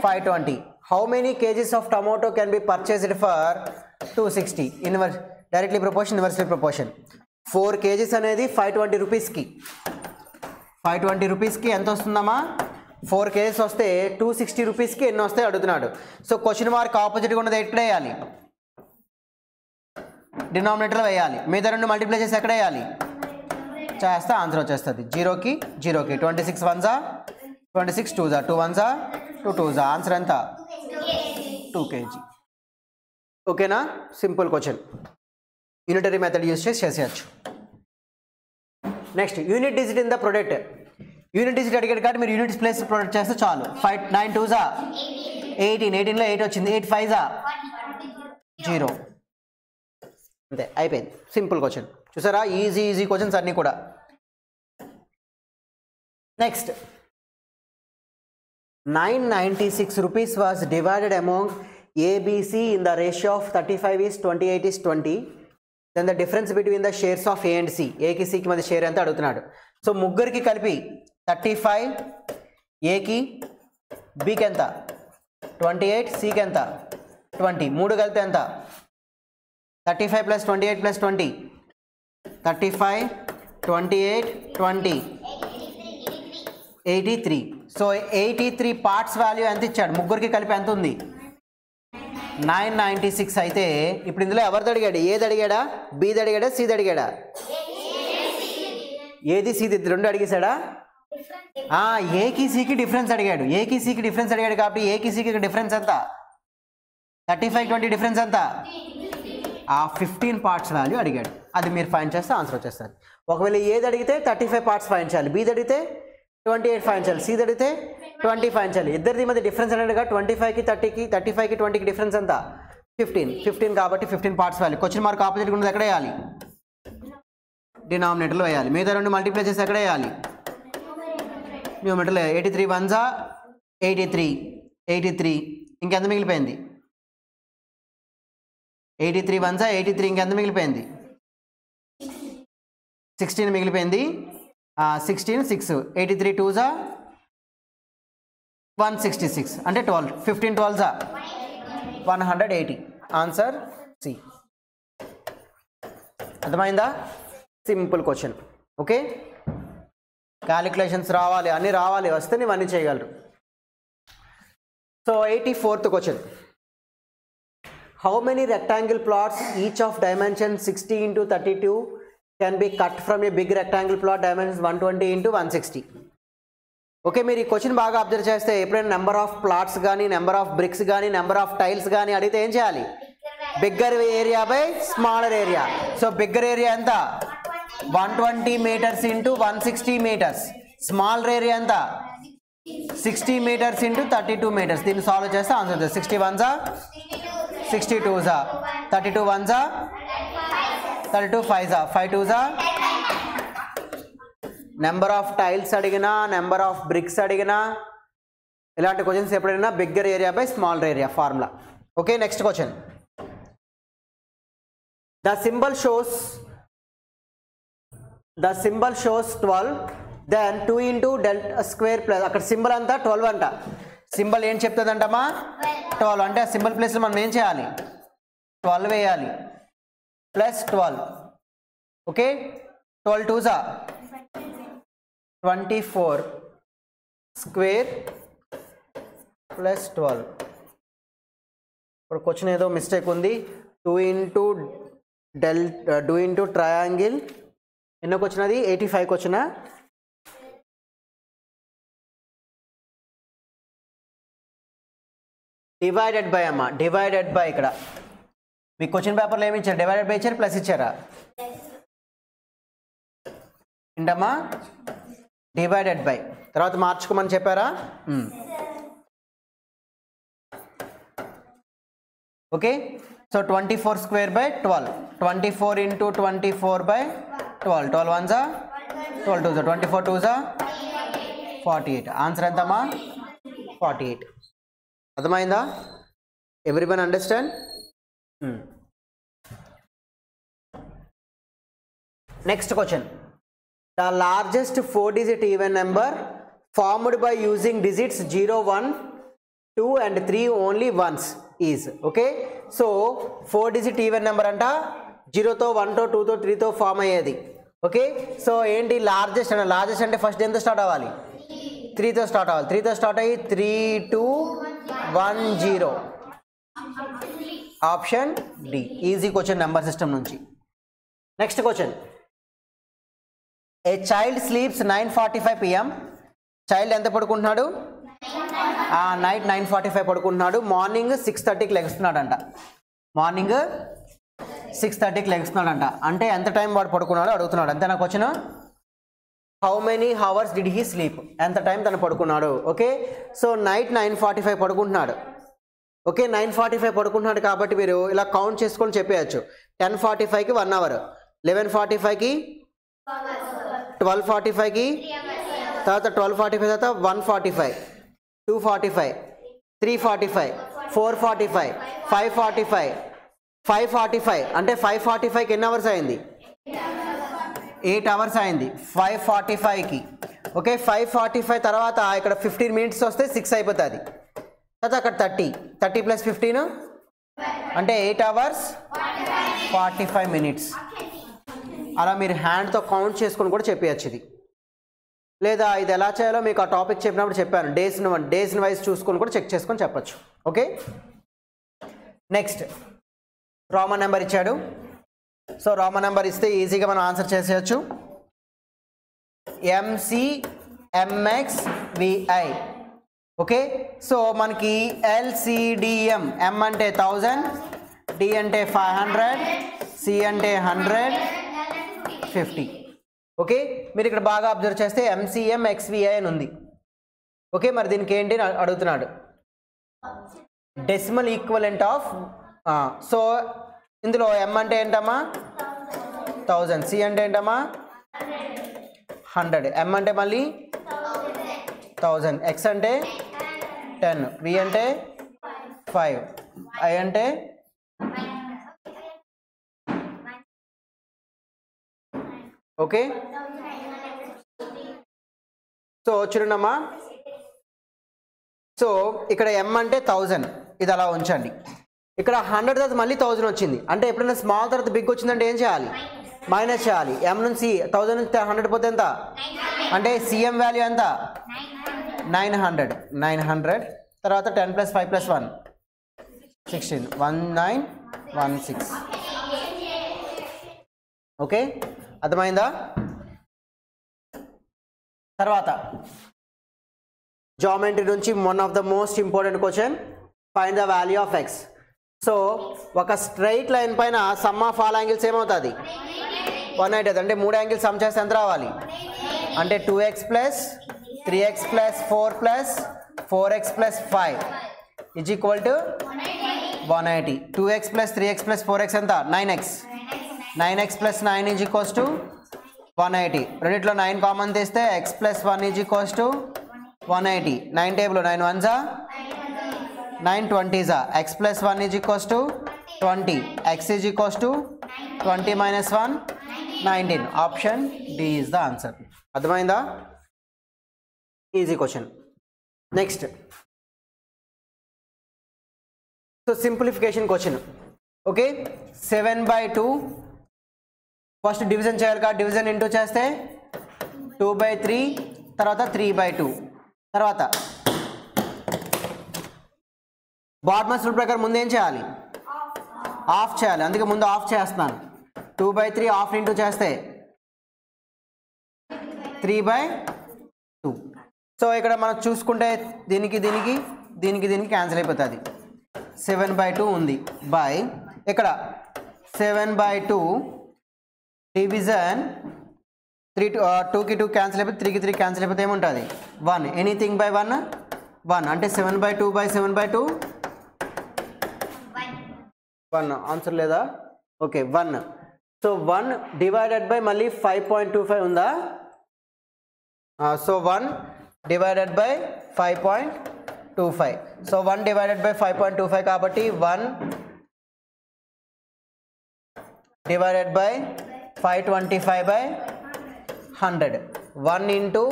520 how many kgs of tomato can be purchased for 260 inverse directly proportion inversely proportion 4 kgs అనేది 520 రూపీస్కి 520 రూపీస్కి ఎంత వస్తుందమ్మా 4 kgs వస్తే 260 రూపీస్కి ఎన్ని వస్తాయి అడుగుతున్నాడు సో క్వశ్చన్ మార్క్ ఆపోజిట్గా ఉన్నది ఎక్కడ వేయాలి డినామినేటర్లో వేయాలి మీద రెండు మల్టిప్లై చేసి ఎక్కడ వేయాలి చేస్తే ఆన్సర్ వచ్చేస్తుంది జీరోకి 26 1 26 2 2 1 2 2 ఆన్సర్ ఎంత 2 kg ఓకేనా simple question unitary method use చేసి చేసేయచ్చు next unit digit in the product unit digit అడిగాడు కాబట్టి మీరు యూనిట్స్ ప్లేస్ ప్రొడక్ట్ చేస్తే చాలు 5 9 2 18 18లో 8 వచ్చింది 8 5 0 అంతే, అయిపోయింది. Simple question. చూసారా, ఈజీ క్వశ్చన్స్ అన్నీ కూడా. Next, 996 rupees was divided among ABC in the ratio of 35:28:20. Then the difference between the shares of A and C, ఏకి సికి మధ్య షేర్ ఎంత అడుగుతున్నాడు. సో ముగ్గురికి కలిపి 35, ఏకి, బికి ఎంత 28, సికి ఎంత 20, మూడు కలిపితే ఎంత 35 + 28 + 20, 35, 28, 20, 83. సో 83 పార్ట్స్ వాల్యూ ఎంత ఇచ్చాడు, ముగ్గురికి కలిపి ఎంత ఉంది 996. అయితే ఇప్పుడు ఇందులో ఎవరిది అడిగాడు, ఏది అడిగాడా, బీది అడిగాడా, సిది అడిగాడా? ఏది సిది రెండు అడిగేశాడా? ఏకి సికి డిఫరెన్స్ అడిగాడు. ఏకి సికి డిఫరెన్స్ అడిగాడు కాబట్టి ఏకి సికి డిఫరెన్స్ ఎంత 35, 20 డిఫరెన్స్ ఎంత 15 పార్ట్స్ వాల్యూ అడిగాడు. అది మీరు ఫైండ్ చేస్తే ఆన్సర్ వచ్చేస్తుంది. ఒకవేళ ఏది అడిగితే 35 పార్ట్స్ ఫైండ్ చేయాలి, బీది అడిగితే 28 ఫైండ్ చేయాలి, సిది అడిగితే 20 ఫైండ్ చేయాలి. ఇద్దరిది మధ్య డిఫరెన్స్ అడిగాడుగా 25కి 30కి, 35కి 20కి డిఫరెన్స్ ఎంత 15 కాబట్టి 15 పార్ట్స్ వాల్యూ. క్వశ్చన్ మార్క్ ఆపోజిట్గా ఉన్నది ఎక్కడ వేయాలి, డినామినేటర్లో వేయాలి. మిగతా రెండు మల్టిప్లై చేసి ఎక్కడ వేయాలి, న్యూమరేటర్లో. 83 1s 83, ఇంకెంత మిగిలిపోయింది 83 1s 83, ఇంకెంత మిగిలిపోయింది 16 మిగిలిపోయింది. 16, 6, 83 2s 166 అంటే 12, 15 12s 180. Answer C. అర్థమైందా? Simple question. ఓకే, క్యాలిక్యులేషన్స్ రావాలి, అన్నీ రావాలి, వస్తే నువ్వు అన్నీ చేయగలరు. So 84th question. How many rectangle plots each of dimension 60 × 32 can be cut from a big rectangle plot dimensions 120 × 160? Okay, మీరు ఈ క్వశ్చన్ బాగా అబ్జర్వ్ చేస్తే ఎప్పుడైనా నెంబర్ ఆఫ్ ప్లాట్స్ కానీ, నెంబర్ ఆఫ్ బ్రిక్స్ కానీ, నెంబర్ ఆఫ్ టైల్స్ కానీ అడిగితే ఏం చేయాలి, bigger area by smaller area. So bigger area ఎంత 120 meters × 160 meters, స్మాలర్ ఏరియా ఎంత 60 meters × 32 meters. దీన్ని సాల్వ్ చేస్తే ఆన్సర్ వస్తుంది. 60 1s 62s 32 1s 32 5s 5 2s. Number of tiles అడిగినా, నెంబర్ ఆఫ్ బ్రిక్స్ అడిగినా, ఇలాంటి క్వశ్చన్స్ ఎప్పుడైనా bigger area by smaller area formula. Okay, next question. The symbol shows 12, then 2 × del² plus, అక్కడ సింబల్ అంతా 12 అంట. సింబల్ ఏం చెప్తుందంటమ్మా 12 అంటే ఆ సింబల్ ప్లేస్లో మనం ఏం చేయాలి 12 వేయాలి plus 12. Okay, 12 2s 24 square plus 12. ఇప్పుడు క్వశ్చన్ ఏదో మిస్టేక్ ఉంది. 2 × ట్రయాంగిల్ ఎన్నోకి వచ్చినది 85కి వచ్చిన డివైడెడ్ బై అమ్మ, డివైడెడ్ బై. ఇక్కడ మీ క్వశ్చన్ పేపర్లో ఏమి ఇచ్చారు, డివైడెడ్ బై ఇచ్చారు, ప్లస్ ఇచ్చారా ఏంటమ్మా, డివైడెడ్ బై. తర్వాత మార్చుకోమని చెప్పారా? Okay, so 24 square by 12, 24 × 24 by 12, 12 1s 12 2s 24 2s 48. Answer ఎంతమ్మా 48. అర్థమైందా? Everyone understand? Next question. The largest 4-digit even number formed by using digits 0, 1, 2 and 3 only once is. Okay, so 4-digit even number అంట 0తో 1తో 2తో 3తో ఫామ్ అయ్యేది. ఓకే, సో ఏంటి లార్జెస్ట్ అంటే, లార్జెస్ట్ అంటే ఫస్ట్ ఎంత స్టార్ట్ అవ్వాలి 3తో స్టార్ట్ అవ్వాలి. 3తో స్టార్ట్ అయ్యి 3, 2, 1, 0. Option D. Easy question number system నుంచి. Next question. A child sleeps 9:45 PM. Child ఎంత పడుకుంటున్నాడు, నైట్ 9:45 పడుకుంటున్నాడు. మార్నింగ్ 6:30కి లెగుస్తున్నాడంట. మార్నింగ్ 6:30కి లెగుస్తున్నాడంట. అంటే ఎంత టైం వాడు పడుకున్నాడో అడుగుతున్నాడు. అంతే నాకు వచ్చిన how many hours did he sleep, ఎంత టైం తను పడుకున్నాడు. ఓకే, సో నైట్ 9:45 పడుకుంటున్నాడు. ఓకే 9:45 పడుకుంటున్నాడు కాబట్టి మీరు ఇలా కౌంట్ చేసుకొని చెప్పేయచ్చు. 10:45కి 1 అవర్, 11:45కి, 12:45కి, తర్వాత 12:45 తర్వాత 1:45, 2:45, 3:45, 4:45, 5:45, 5:45 అంటే 5:45కి ఎన్ని అవర్స్ అయింది? 8 అవర్స్ అయింది 5:45కి. ఓకే 5:45 తర్వాత ఇక్కడ 15 మినిట్స్ వస్తే 6 అయిపోతుంది. తర్వాత అక్కడ 30 ప్లస్ 15 అంటే 8 అవర్స్ 45 మినిట్స్. అలా మీరు హ్యాండ్తో కౌంట్ చేసుకొని కూడా చెప్పేయచ్చు ఇది. లేదా ఇది ఎలా చేయాలో మీకు ఆ టాపిక్ చెప్పినప్పుడు చెప్పాను. డేస్ని వైజ్ చూసుకొని కూడా చెక్ చేసుకొని చెప్పచ్చు. ఓకే నెక్స్ట్ రోమన్ నెంబర్ ఇచ్చాడు. సో రోమన్ నెంబర్ ఇస్తే ఈజీగా మనం ఆన్సర్ చేసేయచ్చు. MCMXVI. ఓకే సో మనకి LCDM, M అంటే 1000, D అంటే 500, C అంటే 150. ఓకే మీరు ఇక్కడ బాగా అబ్జర్వ్ చేస్తే MCMXVI అని ఉంది. ఓకే మరి దీనికి ఏంటి అడుగుతున్నాడు? Decimal equivalent of. సో ఇందులో M అంటే ఏంటమ్మా 1000, C అంటే ఏంటమ్మా 100, M అంటే మళ్ళీ 1000, X అంటే 10, V అంటే 5, I అంటే ఓకే. సో చూడండమ్మా, సో ఇక్కడ M అంటే 1000, ఇది అలా ఉంచండి. ఇక్కడ 100 తర్వాత మళ్ళీ 1000 వచ్చింది అంటే ఎప్పుడైనా స్మాల్ తర్వాత బిగ్ వచ్చిందంటే ఏం చేయాలి? మైనస్ చేయాలి. M నుంచి 1000 నుంచి 100 పోతే ఎంత అంటే CM వాల్యూ ఎంత 900. తర్వాత 10 + 5 + 1 16, 1916. ఓకే అర్థమైందా? తర్వాత జామెట్రీ నుంచి one of the most important question, find the value of x. So ఒక స్ట్రైట్ లైన్ పైన సమ్ ఆఫ్ ఆల్ యాంగిల్స్ ఏమవుతుంది? 180. అంటే 3 యాంగిల్స్ సమ్ చేస్తే ఎంత రావాలి? అంటే 2x + 3x + 4 + 4x + 5 = 180. 2x + 3x + 4x ఎంత? 9x. 9x + 9 = 180. రెండిట్లో 9 కామన్ తీస్తే x + 1 = 180. 9 table 9 1s 9 20s. x + 1 = 20. x = 20 - 1 19. Option D is the answer. అర్థమైందా? Easy question. Next so simplification question. Okay 7/2 first division చేయాలి కదా, డివిజన్ ఇంటూ చేస్తే 2/3, తర్వాత 3/2. తర్వాత బార్డ్మన్స్ రూల్ ప్రకారం ముందు ఏం చేయాలి? ఆఫ్ చేయాలి. అందుకే ముందు ఆఫ్ చేస్తున్నాను. 2/3 ఆఫ్ ఇంటూ చేస్తే 3/2. సో ఇక్కడ మనం చూసుకుంటే దీనికి క్యాన్సిల్ అయిపోతుంది. 7/2 ఉంది బై ఇక్కడ 7/2 డివిజన్ 2కి 2 క్యాన్సిల్ అయిపోతే 3కి 3 క్యాన్సిల్ అయిపోతే ఏముంటుంది? 1. ఎనీథింగ్ బై 1 1 అంటే 7/2 / 7/2 1. ఆన్సర్ లేదా? ఓకే 1. సో 1 డివైడెడ్ బై మళ్ళీ 5.25 ఉందా? So 1 divided by 5.25. So 1 divided by 5.25 కాబట్టి 1 డివైడెడ్ బై 525/100. 1 ఇంటూ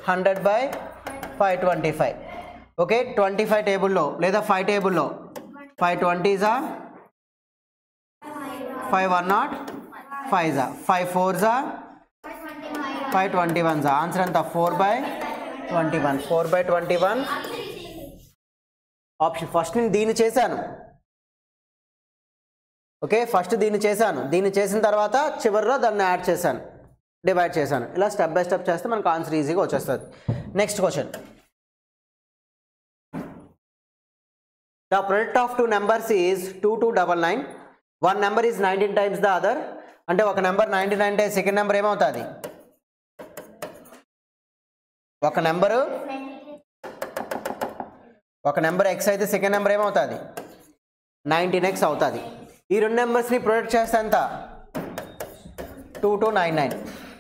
100/525. ఓకే 25 టేబుల్లో లేదా 5 టేబుల్లో 5 20s 5 105s 5 4s 5 21s. Answer అంతా 4/21. 4/21 ఆప్షన్. ఫస్ట్ నేను దీన్ని చేశాను. ఓకే ఫస్ట్ దీన్ని చేశాను. దీన్ని చేసిన తర్వాత చివరిలో దాన్ని యాడ్ చేశాను, డివైడ్ చేశాను. ఇలా స్టెప్ బై స్టెప్ చేస్తే మనకు ఆన్సర్ ఈజీగా వచ్చేస్తుంది. Next question. The product of 2 numbers is 2 2 99. One number is 19 times the other. అంటే ఒక నెంబర్ 99 అంటే సెకండ్ నెంబర్ ఏమవుతుంది? ఒక ఒక నెంబర్ ఎక్స్ అయితే సెకండ్ నెంబర్ ఏమవుతుంది 19x అవుతుంది. ఈ రెండు నెంబర్స్ని ప్రొడక్ట్ చేస్తే ఎంత 2299.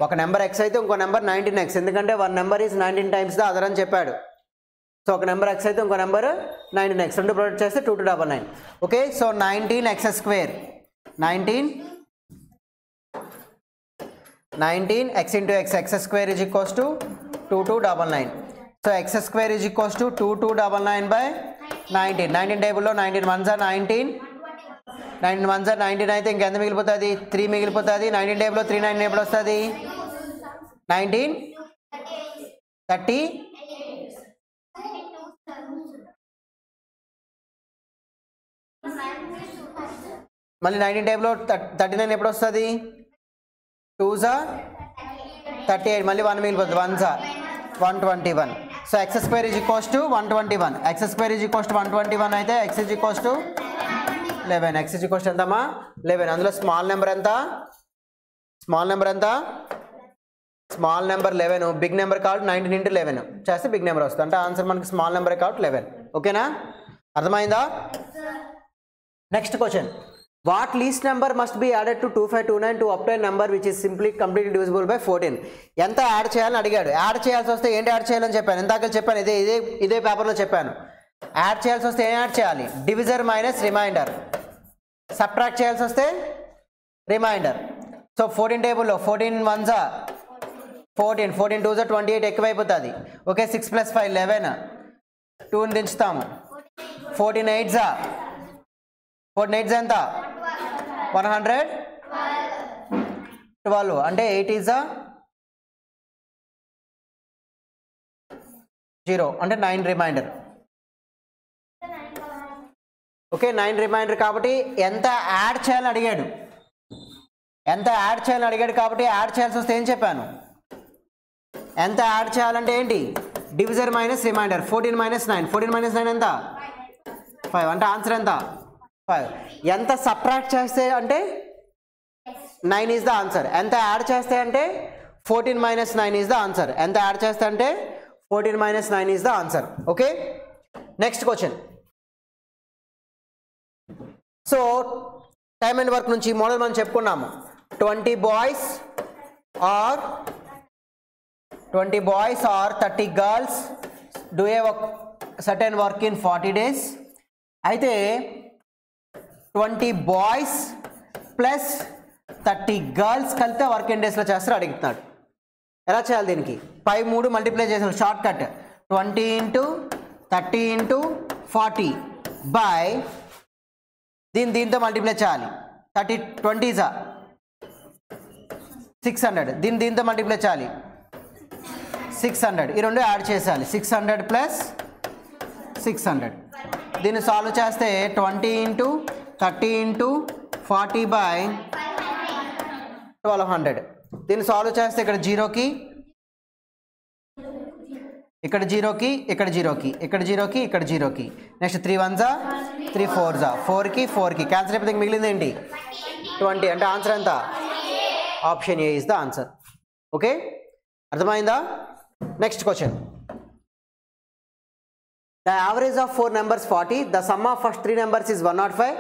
ఒక నెంబర్ ఎక్స్ అయితే ఇంకో నెంబర్ 19x, ఎందుకంటే one number is 19 times the other అని చెప్పాడు. సో ఒక నెంబర్ ఎక్స్ అయితే ఇంకో నెంబర్ 19x, రెండు ప్రొడక్ట్ చేస్తే 2299. Okay, so 19x² 19x into x² is equals to 2299. So x² is equals to 2299 by 19. 19 టేబుల్లో 19 1s are 19, 19 1s are 19 అయితే ఇంకెంత మిగిలిపోతుంది 3 మిగిలిపోతుంది. 19 టేబుల్లో 3 9 ఎప్పుడు వస్తుంది 19 30. మళ్ళీ 19 టేబుల్లో 39 ఎప్పుడు వస్తుంది 2s are 38, మళ్ళీ 1 మిగిలిపోతుంది 1s are 121. So x² is equals to 121. x² is equals to 121 అయితే x is equals to 11. x is equals to ఎంతమ్మా 11. అందులో స్మాల్ నెంబర్ ఎంత స్మాల్ నెంబర్ 11. బిగ్ నెంబర్ కాబట్టి 19 into 11 చేస్తే బిగ్ నెంబర్ వస్తుంది. అంటే ఆన్సర్ మనకి స్మాల్ నెంబర్ కాబట్టి 11. ఓకేనా, అర్థమైందా? Next question, what least number must be added to 2529 to obtain number which is simply completely divisible by 14. ఎంత యాడ్ చేయాలని అడిగాడు. యాడ్ చేయాల్సి వస్తే ఏంటి యాడ్ చేయాలని చెప్పాను, ఇందాక చెప్పాను, ఇదే పేపర్లో చెప్పాను. యాడ్ చేయాల్సి వస్తే ఏం యాడ్ చేయాలి, డివిజర్ మైనస్ రిమైండర్. సబ్ట్రాక్ట్ చేయాల్సి వస్తే రిమైండర్. సో 14 టేబుల్లో 14 1s are 14, 14 2s are 28 ఎక్కువైపోతుంది. ఓకే, 6 + 5 11, 2ని దించుతాము. 14 8s are 14 8s ఎంత 112, అంటే 8 is a 0, అంటే 9 రిమైండర్. ఓకే, 9 రిమైండర్ కాబట్టి ఎంత యాడ్ చేయాలని అడిగాడు. కాబట్టి యాడ్ చేయాల్సి వస్తే ఏం చెప్పాను, ఎంత యాడ్ చేయాలంటే ఏంటి, డివిజర్ మైనస్ రిమైండర్. 14 - 9, 14 - 9 ఎంత 5, అంటే ఆన్సర్ ఎంత 5. ఎంత సబ్ట్రాక్ట్ చేస్తే అంటే 9 ఈజ్ ద ఆన్సర్. ఎంత యాడ్ చేస్తే అంటే 14 - 9 ఈజ్ ద ఆన్సర్. ఎంత యాడ్ చేస్తే అంటే 14 - 9 is the answer. Okay, next question. So time and work నుంచి మోడల్ మనం చెప్పుకున్నాము. 20 boys or 30 girls do a certain work in 40 days. అయితే 20 boys ప్లస్ 30 girls కలిపితే వర్క్ ఇన్ డేస్లో చేస్తారు అడుగుతున్నాడు. ఎలా చేయాలి దీనికి, పై 3 మల్టిప్లై చేసాం short cut. 20 into 30 into 40 by దీంతో మల్టిప్లై చేయాలి. 30 20s are 600, దీంతో మల్టిప్లై చేయాలి 600. ఈ రెండు యాడ్ చేసేయాలి. 600 + 600. దీన్ని సాల్వ్ చేస్తే 20 into 30 into 40 బై 1200. దీన్ని సాల్వ్ చేస్తే ఇక్కడ 0కి, ఇక్కడ 0కి, ఇక్కడ 0కి, ఇక్కడ 0కి, ఇక్కడ 0కి. Next 3 1s are 3 4s are 4కి 4కి క్యాన్సిల్ అయిపోతే మిగిలింది ఏంటి 20. అంటే ఆన్సర్ ఎంత, option A is the answer. Okay, అర్థమైందా? Next question, the average of 4 numbers 40, the sum of first 3 numbers is 105,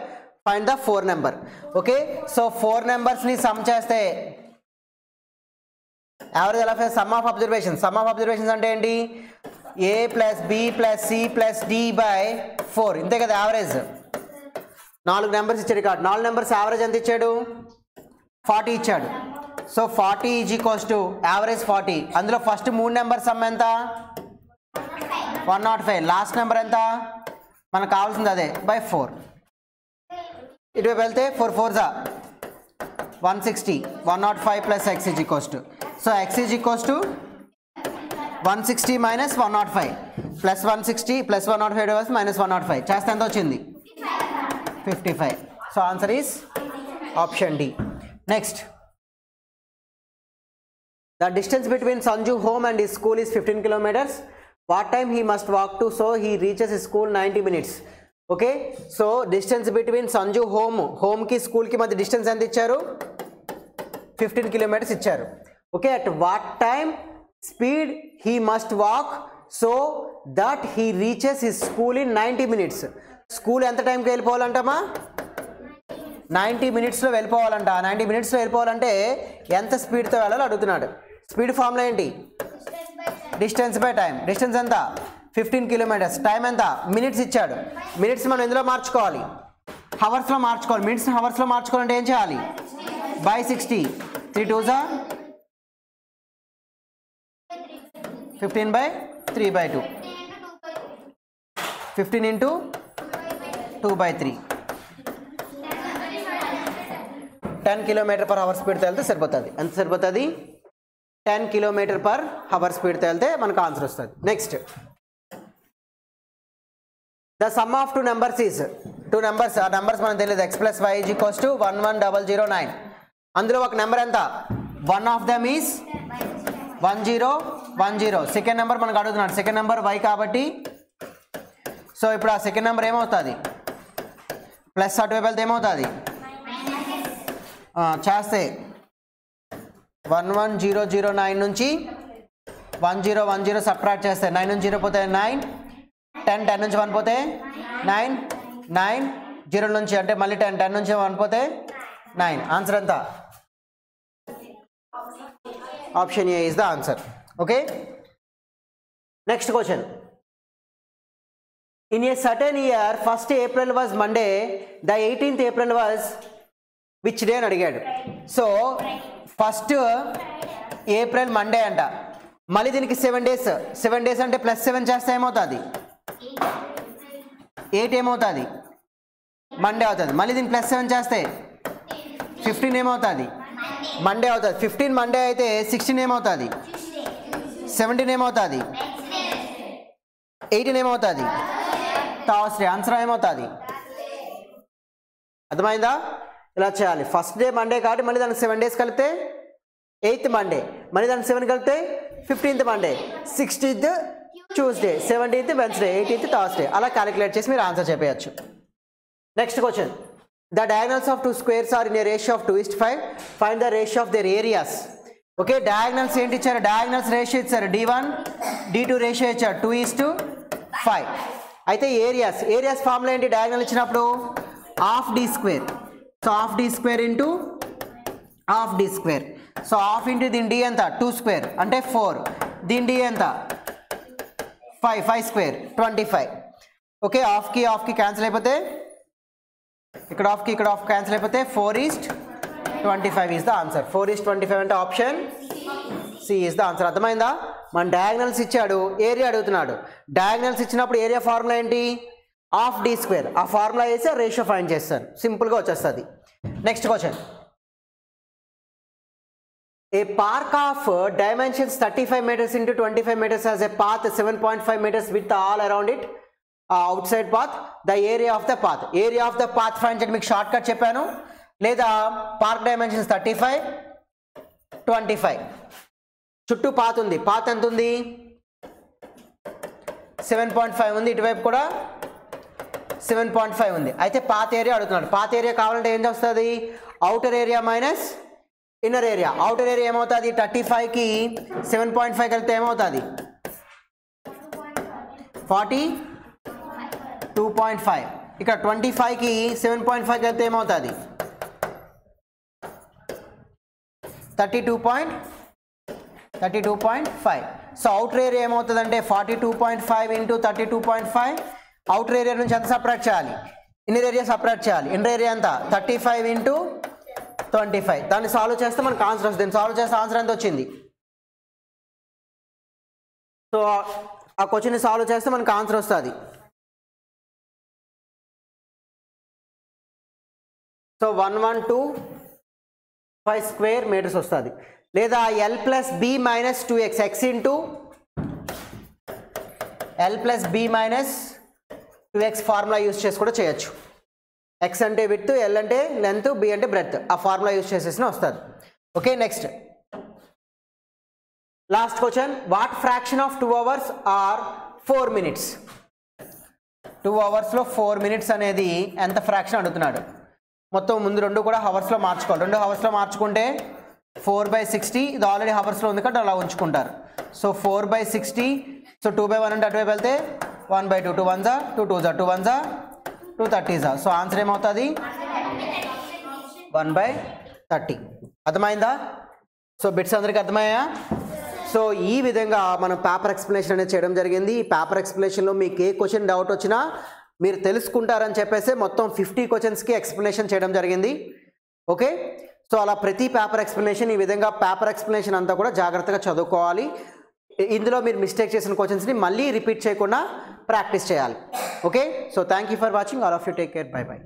find the 4 number. Okay, so 4 numbers-ని సమ్ చేస్తే యావరేజ్ ఎలా, sum of observations. Sum of observations అంటే ఏంటి, a + b + c + d by 4, ఇంతే కదా యావరేజ్. 4 నెంబర్స్ ఇచ్చాడు కాబట్టి 4 నెంబర్స్ యావరేజ్ ఎంత ఇచ్చాడు 40 ఇచ్చాడు. So 40 is equals to average 40. అందులో ఫస్ట్ 3 నెంబర్ సమ్ ఎంత 105, లాస్ట్ నెంబర్ ఎంత మనకు కావాల్సింది అదే బై 4. ఇటువైపు వెళ్తే 4 4s are 160, 105 + x is equals to, so x is equals to 160 - 105 + 160 + 105 -105 చేస్తే ఎంత వచ్చింది 55. So answer is option D. Next, the distance between Sanju home and his school is 15 kilometers. What time he must walk to so he reaches his school 90 minutes. Okay, so distance between Sanju home ki school ki madhya distance ఎంత ఇచ్చారు 15 kilometers ఇచ్చారు. Okay, at what time speed he must walk so that he reaches his school in 90 minutes. School ఎంత టైంకి వెళ్ళిపోవాలంటమ్మా? 90 minutesలో వెళ్ళిపోవాలంట. 90 minutesలో వెళ్ళిపోవాలంటే ఎంత స్పీడ్తో వెళ్ళాలో అడుగుతున్నాడు. స్పీడ్ ఫార్ములా ఏంటి? Distance by time. డిస్టెన్స్ ఎంత? 15 kilometers. టైం ఎంత? మినిట్స్ ఇచ్చాడు. మినిట్స్ మనం ఎందులో మార్చుకోవాలి? హవర్స్లో మార్చుకోవాలి. మినిట్స్ హవర్స్లో మార్చుకోవాలంటే ఏం చేయాలి? By 60. 3 2s 15 by 3 by 2. 15 into 2 by 3. 10 km/h స్పీడ్తో వెళ్తే సరిపోతుంది. ఎంత సరిపోతుంది? 10 km/h స్పీడ్తో వెళ్తే మనకు ఆన్సర్ వస్తుంది. Next, the sum of two numbers is, two numbers, ఆ నెంబర్స్ మనకు తెలియదు. x + y = 11009. అందులో ఒక నెంబర్ ఎంత? One of them is 1010. Second number మనకు అడుగుతున్నాడు. సెకండ్ నెంబర్ y కాబట్టి, సో ఇప్పుడు ఆ సెకండ్ నెంబర్ ఏమవుతుంది? ప్లస్ అటువైపు వెళ్తే ఏమవుతుంది? చేస్తే 11009 నుంచి 1010 సబ్ట్రాక్ట్ చేస్తే 9 నుంచి 0 పోతే 9, 10 నుంచి 1 పోతే 9, 9 0 నుంచి అంటే మళ్ళీ 10 నుంచి 1 పోతే 9. ఆన్సర్ ఎంత? Option A is the answer. Okay, next question. In a certain year, 1st April was Monday, the 18th April was which day అని అడిగాడు. సో 1st April మండే అంట. మళ్ళీ దీనికి 7 days. 7 days అంటే +7 చేస్తే ఏమవుతుంది? 8 ఏమవుతుంది? మండే అవుతుంది. మళ్ళీ దీనికి +7 చేస్తే 15 ఏమవుతుంది? మండే అవుతుంది. 15 మండే అయితే 16 ఏమవుతుంది? 17 ఏమవుతుంది? 18 ఏమవుతుంది? థర్స్డే. ఆన్సర్ ఏమవుతుంది? అర్థమైందా? ఇలా చేయాలి. ఫస్ట్ డే మండే కాబట్టి మళ్ళీ దానికి 7 days కలిపితే 8th మండే, మళ్ళీ దానికి 7 కలిపితే 15th Monday, 16th Tuesday, 17th Wednesday, 18th Thursday. అలా క్యాలిక్యులేట్ చేసి మీరు ఆన్సర్ చెప్పేయచ్చు. Next question. The diagonals of two squares are in a ratio of 2:5. Find the ratio of their areas. Okay, diagonals ఏంటి ఇచ్చారు? డయాగనల్స్ రేషియో ఇచ్చారు. D1 D2 రేషియో ఇచ్చారు 2:5. అయితే ఏరియాస్ ఫార్ములా ఏంటి? డయాగనల్ ఇచ్చినప్పుడు ½ d square. So ½ d square into ½ d square. So ½ into దీని d ఎంత? 2 స్క్వేర్ అంటే 4. దీని d ఎంత? 5 స్క్వేర్ 25. ఓకే, హాఫ్కి క్యాన్సిల్ అయిపోతే ఇక్కడ హాఫ్కి ఇక్కడ హాఫ్ క్యాన్సిల్ అయిపోతే 4:25 ఈజ్ ద ఆన్సర్. 4:25 అంటే option C is the answer. అర్థమైందా? మన డయాగనల్స్ ఇచ్చాడు, ఏరియా అడుగుతున్నాడు. డయాగనల్స్ ఇచ్చినప్పుడు ఏరియా ఫార్ములా ఏంటి? ½ d స్క్వేర్. ఆ ఫార్ములా వేసి రేషియో ఫైండ్ చేస్తాను, సింపుల్గా వచ్చేస్తుంది. Next question. A park of dimensions 35 meters into 25 meters has a path 7.5 meters width all around it, outside path. The area of the path. Area of the path find చేయండి. మీకు షార్ట్ కట్ చెప్పాను. లేదా పార్క్ డైమెన్షన్స్ 35 25. చుట్టూ పాత్ ఉంది. పాత్ ఎంత ఉంది? 7.5 ఉంది. ఇటువైపు కూడా 7.5 ఉంది. అయితే పాత్ ఏరియా అడుగుతున్నాడు. పాత్ ఏరియా కావాలంటే ఏం చేస్తుంది? Outer area minus inner area. Outer area ఏమవుతుంది? 35కి 7.5 కలిపితే ఏమవుతుంది? 42.5. ఇక్కడ 25కి 7.5 కలిపితే ఏమవుతుంది? 32.5. సో అవుటర్ ఏరియా ఏమవుతుందంటే 42.5 ఇంటూ 32.5. అవుటర్ ఏరియా నుంచి ఎంత సపరేట్ చేయాలి? ఇన్నర్ ఏరియా సపరేట్ చేయాలి. ఇన్నర్ ఏరియా ఎంత? 35 ఇంటూ 25. దాన్ని సాల్వ్ చేస్తే మనకు ఆన్సర్ వస్తుంది. సాల్వ్ చేస్తే ఆన్సర్ ఎంత వచ్చింది? సో ఆ క్వశ్చన్ని సాల్వ్ చేస్తే మనకు ఆన్సర్ వస్తుంది. సో 1125 స్క్వేర్ మీటర్స్ వస్తుంది. లేదా L + B - 2x x into L + B - 2x formula use చేసి కూడా చేయొచ్చు. x అంటే విడ్త్, L అంటే లెంత్, B అంటే బ్రెడ్త్. ఆ ఫార్ములా యూజ్ చేసేసిన వస్తుంది. Okay, next last question. What fraction of 2 hours are 4 minutes? 2 hoursలో 4 minutes అనేది ఎంత ఫ్రాక్షన్ అడుగుతున్నాడు. మొత్తం ముందు రెండు కూడా హవర్స్లో మార్చుకోవాలి. 2 hoursలో మార్చుకుంటే 4/60. ఇది ఆల్రెడీ హవర్స్లో ఉంది కాబట్టి అలా ఉంచుకుంటారు. సో 4/60 సో 2/1 అంటే అటువైపు వెళ్తే 1/2, 2 1 2 2 2 1 2 30. సో ఆన్సర్ ఏమవుతుంది 1/30. అర్థమైందా? సో బిట్స్ అందరికి అర్థమయ్యా? సో ఈ విధంగా మనం పేపర్ ఎక్స్ప్లెనేషన్ అనేది చేయడం జరిగింది. ఈ పేపర్ ఎక్స్ప్లెనేషన్లో మీకు ఏ క్వశ్చన్ డౌట్ వచ్చినా మీరు తెలుసుకుంటారని చెప్పేసి మొత్తం 50 క్వశ్చన్స్కి ఎక్స్ప్లెనేషన్ చేయడం జరిగింది. ఓకే, సో అలా ప్రతి పేపర్ ఎక్స్ప్లెనేషన్ ఈ విధంగా పేపర్ ఎక్స్ప్లెనేషన్ అంతా కూడా జాగ్రత్తగా చదువుకోవాలి. ఇందులో మీరు మిస్టేక్ చేసిన క్వశ్చన్స్ని మళ్ళీ రిపీట్ చేయకుండా ప్రాక్టీస్ చేయాలి. Okay, so thank you for watching. All of you take care. By by.